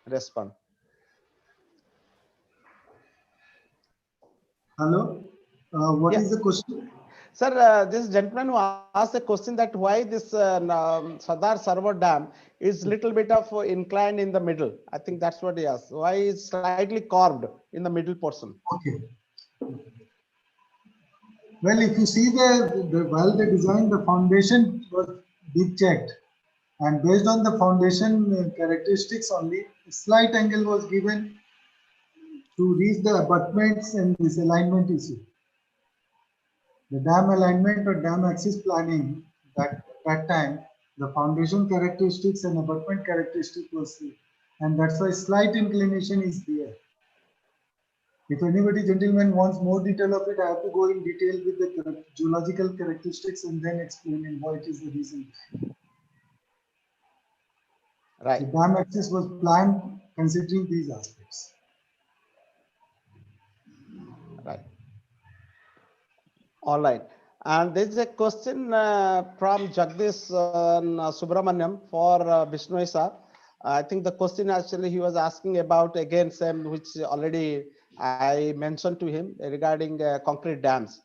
Speaker 1: respond.
Speaker 8: Hello, what
Speaker 1: Yes.
Speaker 8: is the question?
Speaker 1: Sir, this gentleman who asked a question that why this Sardar Sarwar Dam is little bit of inclined in the middle. I think that's what he asked. Why is slightly carved in the middle portion?
Speaker 8: Okay. Well, if you see while they designed, the foundation was deep checked, and based on the foundation characteristics only, a slight angle was given to reach the abutments and this alignment issue. The dam alignment or dam axis planning, that time, the foundation characteristics and abutment characteristic was, and that's why slight inclination is there. If anybody, gentlemen, wants more detail of it, I have to go in detail with the geological characteristics and then explain what is the reason.
Speaker 1: Right.
Speaker 8: The dam axis was planned considering these aspects.
Speaker 1: Right. All right. And there's a question from Jagdish Subramaniam for Bishnoi sir. I think the question actually he was asking about again same which already I mentioned to him regarding concrete dams.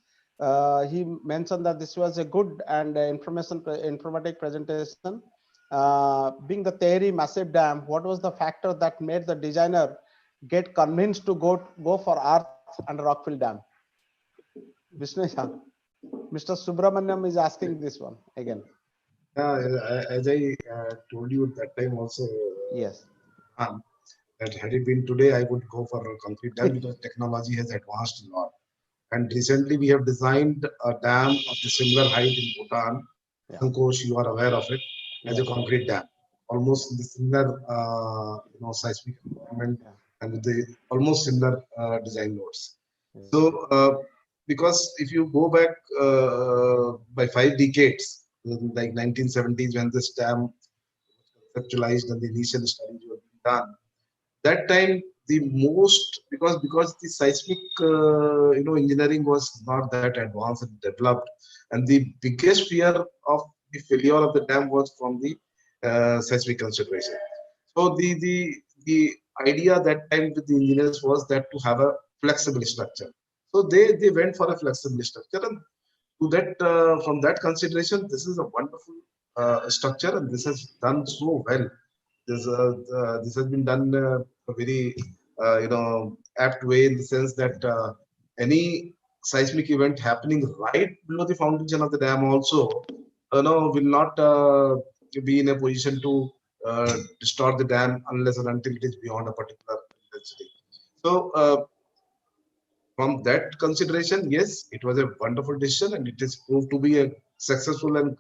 Speaker 1: He mentioned that this was a good and informative presentation. Being the Tehri massive dam, what was the factor that made the designer get convinced to go for earth and rockfill dam? Vishnu sir, Mr. Subramaniam is asking this one again.
Speaker 4: As I told you at that time also,
Speaker 1: Yes.
Speaker 4: That had it been today, I would go for a concrete dam because technology has advanced a lot. And recently we have designed a dam of the similar height in Bhutan.
Speaker 1: Yeah.
Speaker 4: Sankosh, you are aware of it, as a
Speaker 1: Yes.
Speaker 4: concrete dam, almost the similar seismic environment and with the almost similar design notes.
Speaker 1: Yes.
Speaker 4: So because if you go back by 5 decades, like 1970s when this dam was conceptualized and the initial studies were being done, that time the most because the seismic engineering was not that advanced and developed, and the biggest fear of the failure of the dam was from the seismic consideration. So the idea that time with the engineers was that to have a flexible structure. So they went for a flexible structure, and to that from that consideration, this is a wonderful structure, and this has done so well. This has been done a very apt way in the sense that any seismic event happening right below the foundation of the dam also will not be in a position to distort the dam unless and until it is beyond a particular intensity. So from that consideration, yes, it was a wonderful decision and it is proved to be a successful and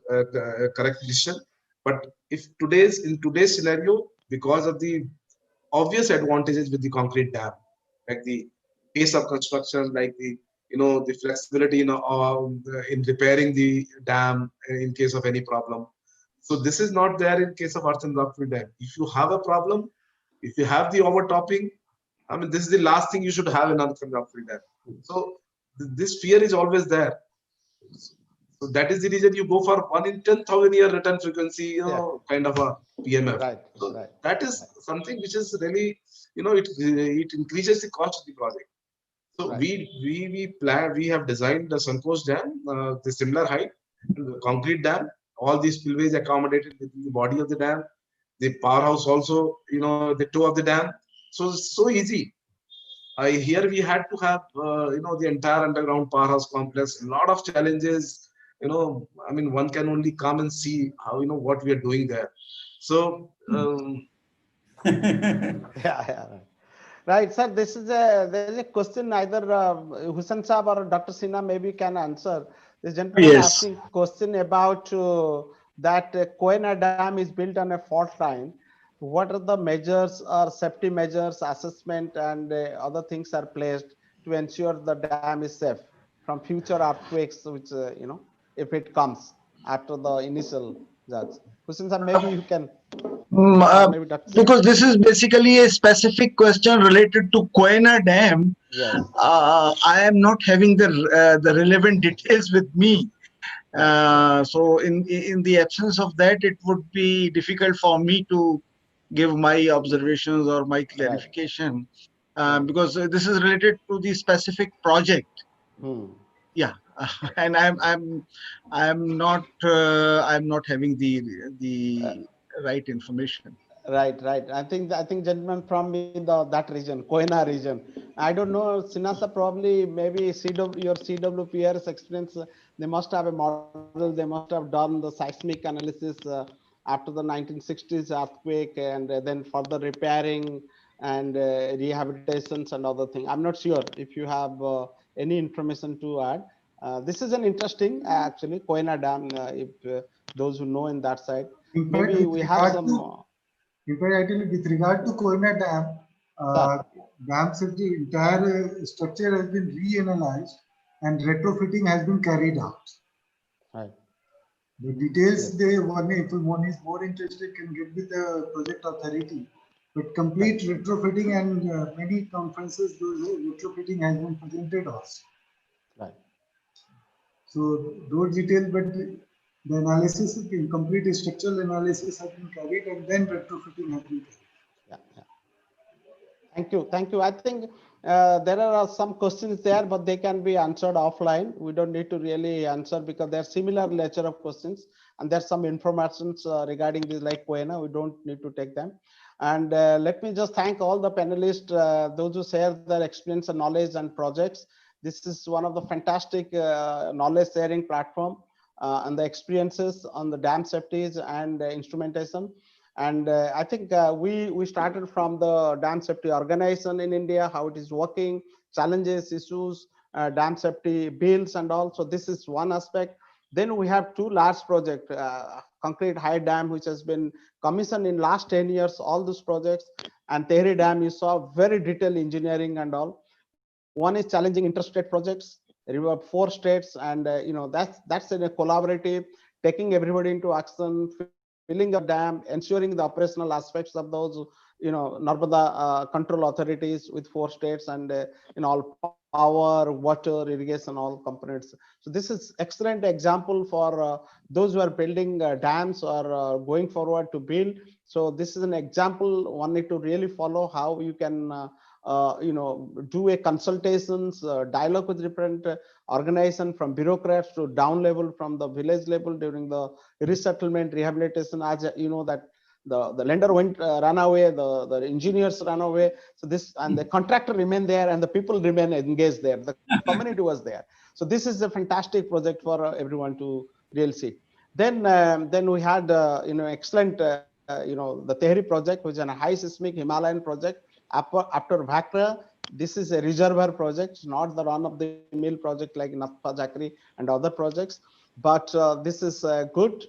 Speaker 4: correct decision. But if in today's scenario, because of the obvious advantages with the concrete dam, like the pace of construction, like the the flexibility in repairing the dam in case of any problem. So this is not there in case of earth and rockfill dam. If you have a problem, if you have the overtopping, I mean, this is the last thing you should have in earth and rockfill dam. So this fear is always there. So that is the reason you go for 1 in 10,000 year return frequency, kind of a PMF.
Speaker 1: Right.
Speaker 4: So
Speaker 1: Right.
Speaker 4: that is something which is really, it increases the cost of the project. So
Speaker 1: Right.
Speaker 4: we have designed the Sankosh dam, the similar height, the concrete dam, all these spillways accommodated within the body of the dam, the powerhouse also, the toe of the dam. So easy. Here we had to have, the entire underground powerhouse complex, a lot of challenges. I mean, one can only come and see how, what we are doing there. So,
Speaker 1: Yeah. Right, sir. There is a question either Hussain Saab or Dr. Sinha maybe can answer. This gentleman is asking question about that Koyna Dam is built on a fault line. What are the measures or safety measures, assessment, and other things are placed to ensure the dam is safe from future earthquakes, which if it comes after the initial judge. Hussain Saab, maybe you can. Maybe Dr.
Speaker 6: Because this is basically a specific question related to Koyna Dam.
Speaker 1: Yes.
Speaker 6: I am not having the relevant details with me. So in the absence of that, it would be difficult for me to give my observations or my clarification, because this is related to the specific project. Yeah, and I'm not having the right information.
Speaker 1: Right. I think gentlemen from that region, Koina region. I don't know, Sinasa probably maybe CW, your CWPR's experience. They must have a model. They must have done the seismic analysis after the 1960s earthquake, and then further repairing and rehabilitations and other things. I'm not sure if you have any information to add. This is an interesting, actually, Koina Dam. If those who know in that side,
Speaker 8: In fact,
Speaker 1: maybe we have some.
Speaker 8: In fact, actually, with regard to Koina Dam, dam safety entire structure has been reanalyzed and retrofitting has been carried out.
Speaker 1: Right.
Speaker 8: The details, if one is more interested, can get with the project authority. But complete retrofitting and many conferences, those retrofitting has been presented also.
Speaker 1: Right.
Speaker 8: So those details, but the analysis, complete structural analysis has been carried and then retrofitting has been carried.
Speaker 1: Yeah. Thank you. I think there are some questions there, but they can be answered offline. We don't need to really answer because they're similar nature of questions, and there's some informations regarding this like Koena. We don't need to take them. And let me just thank all the panelists, those who share their experience and knowledge and projects. This is one of the fantastic knowledge sharing platform and the experiences on the dam safeties and instrumentation. And I think we started from the dam safety organization in India, how it is working, challenges, issues, dam safety bills and all. So this is one aspect. Then we have two large projects, concrete high dam, which has been commissioned in last 10 years, all those projects. And Tehri Dam, you saw very detailed engineering and all. One is challenging interstate projects, 4 states, and that's in a collaborative, taking everybody into action, filling the dam, ensuring the operational aspects of those, Narmada control authorities with 4 states and all power, water, irrigation, all components. So this is excellent example for those who are building dams or going forward to build. So this is an example one need to really follow how you can do a consultations, dialogue with different organization from bureaucrats to down level, from the village level during the resettlement, rehabilitation. As you know that the lender ran away, the engineers ran away. So this, and the contractor remained there and the people remain engaged there. The community was there. So this is a fantastic project for everyone to really see. Then we had excellent the Tehri project, which is a high seismic Himalayan project. After Bhakra, this is a reservoir project, not the run-of-the-mill project like Natpa Jakri and other projects. But this is good,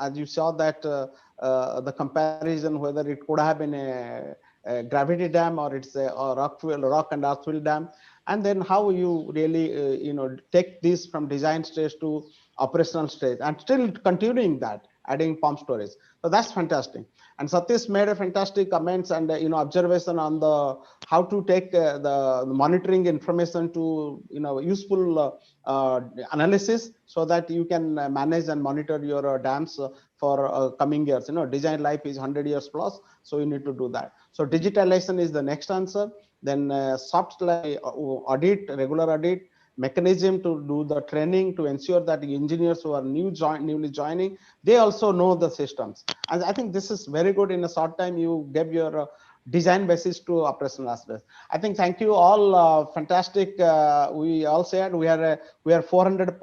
Speaker 1: as you saw that the comparison, whether it could have been a gravity dam or it's a rock and earthfill dam, and then how you really take this from design stage to operational stage and still continuing that, adding pump storage. So that's fantastic. And Satish made a fantastic comments and observation on the how to take the monitoring information to useful analysis, so that you can manage and monitor your dams for coming years. Design life is 100 years plus, so you need to do that. So digitalization is the next answer. Then soft audit, regular audit, mechanism to do the training to ensure that the engineers who are newly joining, they also know the systems. And I think this is very good. In a short time you gave your design basis to operational aspects. I think thank you all, fantastic. We all said we are 400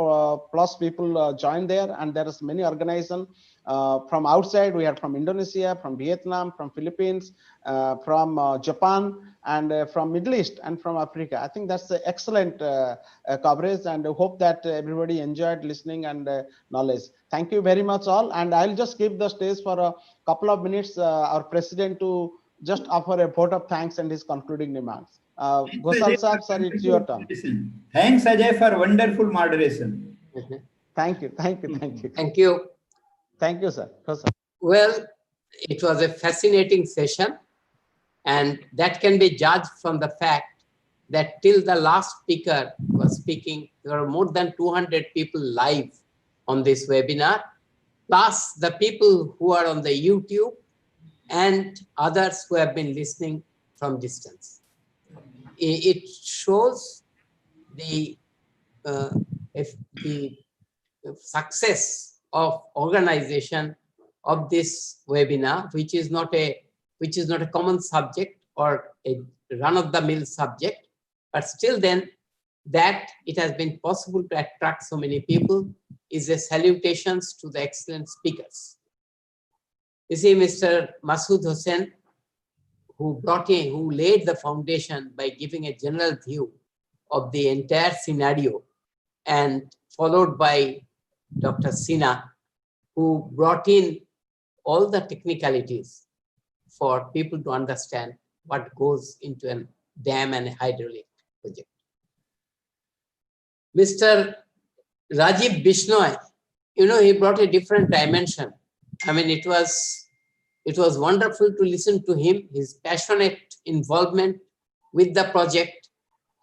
Speaker 1: plus people joined there, and there is many organizations from outside. We are from Indonesia, from Vietnam, from Philippines, from Japan, and from Middle East and from Africa. I think that's an excellent coverage, and I hope that everybody enjoyed listening and knowledge. Thank you very much all, and I'll just give the stage for a couple of minutes our president to just offer a vote of thanks and his concluding remarks. Gosal Saab, sir, it's your turn.
Speaker 2: Thanks, Ajay, for wonderful moderation.
Speaker 1: Thank you.
Speaker 5: Thank you.
Speaker 1: Thank you, sir.
Speaker 5: Well, it was a fascinating session, and that can be judged from the fact that till the last speaker was speaking, there were more than 200 people live on this webinar, plus the people who are on the YouTube and others who have been listening from distance. It shows the success of organization of this webinar, which is not a common subject or a run-of-the-mill subject, but still then that it has been possible to attract so many people is a salutations to the excellent speakers. You see, Mr. Masood Hussain, who laid the foundation by giving a general view of the entire scenario, and followed by Dr. Sinha, who brought in all the technicalities for people to understand what goes into a dam and a hydraulic project. Mr. Rajiv Bishnoi, he brought a different dimension. I mean, it was wonderful to listen to him, his passionate involvement with the project,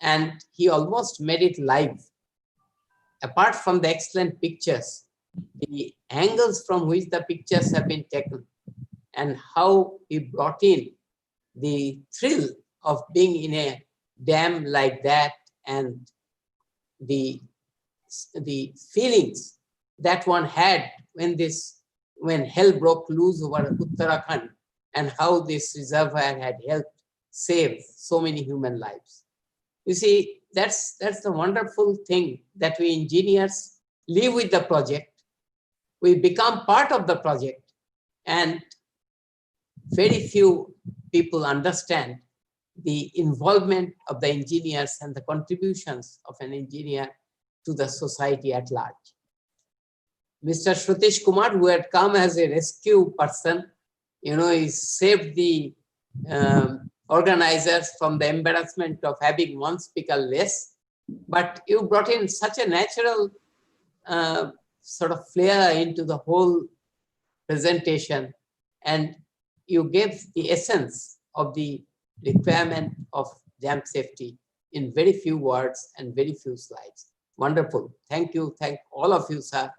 Speaker 5: and he almost made it live. Apart from the excellent pictures, the angles from which the pictures have been taken and how he brought in the thrill of being in a dam like that, and the feelings that one had when hell broke loose over Uttarakhand, and how this reservoir had helped save so many human lives. You see, that's the wonderful thing, that we engineers live with the project, we become part of the project, and very few people understand the involvement of the engineers and the contributions of an engineer to the society at large. Mr. Shrutish Kumar, who had come as a rescue person, he saved the organizers from the embarrassment of having one speaker less, but you brought in such a natural sort of flair into the whole presentation, and you gave the essence of the requirement of dam safety in very few words and very few slides. Wonderful. Thank you. Thank all of you, sir.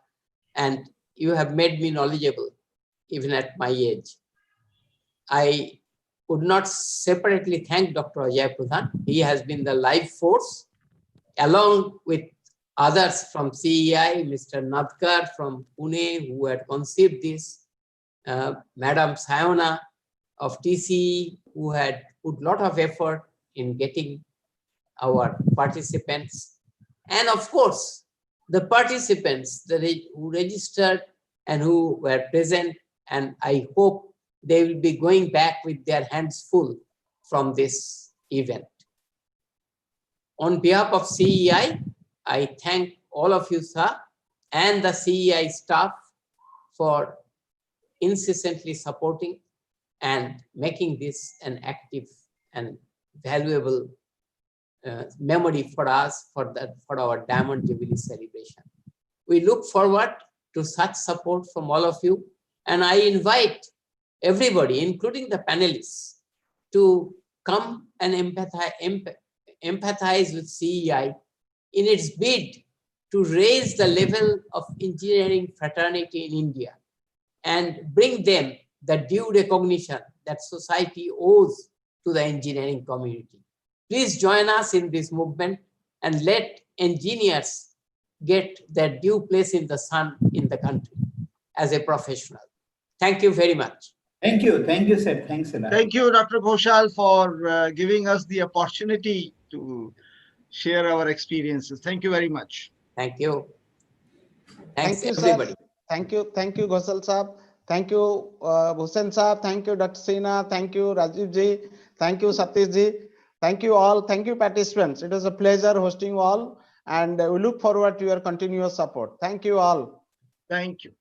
Speaker 5: And you have made me knowledgeable, even at my age. I would not separately thank Dr. Ajay Pradhan. He has been the life force, along with others from CEAI, Mr. Nadkar from Pune, who had conceived this, Madam Sayona of TCE, who had put a lot of effort in getting our participants, and of course, the participants who registered and who were present, and I hope they will be going back with their hands full from this event. On behalf of CEI, I thank all of you, sir, and the CEI staff for incessantly supporting and making this an active and valuable memory for us for our Diamond Jubilee celebration. We look forward to such support from all of you, and I invite everybody, including the panelists, to come and empathize with CEI in its bid to raise the level of engineering fraternity in India and bring them the due recognition that society owes to the engineering community. Please join us in this movement and let engineers get their due place in the sun in the country as a professional. Thank you very much.
Speaker 2: Thank you, sir. Thanks a lot.
Speaker 6: Thank you, Dr. Ghoshal, for giving us the opportunity to share our experiences. Thank you very much.
Speaker 5: Thank you. Thanks,
Speaker 1: Thank you,
Speaker 5: everybody.
Speaker 1: Sir. Thank you, Ghoshal Saab. Thank you, Hussain Saab. Thank you, Dr. Sinha. Thank you, Rajiv Ji. Thank you, Satish Ji. Thank you all. Thank you, participants. It was a pleasure hosting you all, and we look forward to your continuous support. Thank you all.
Speaker 6: Thank you.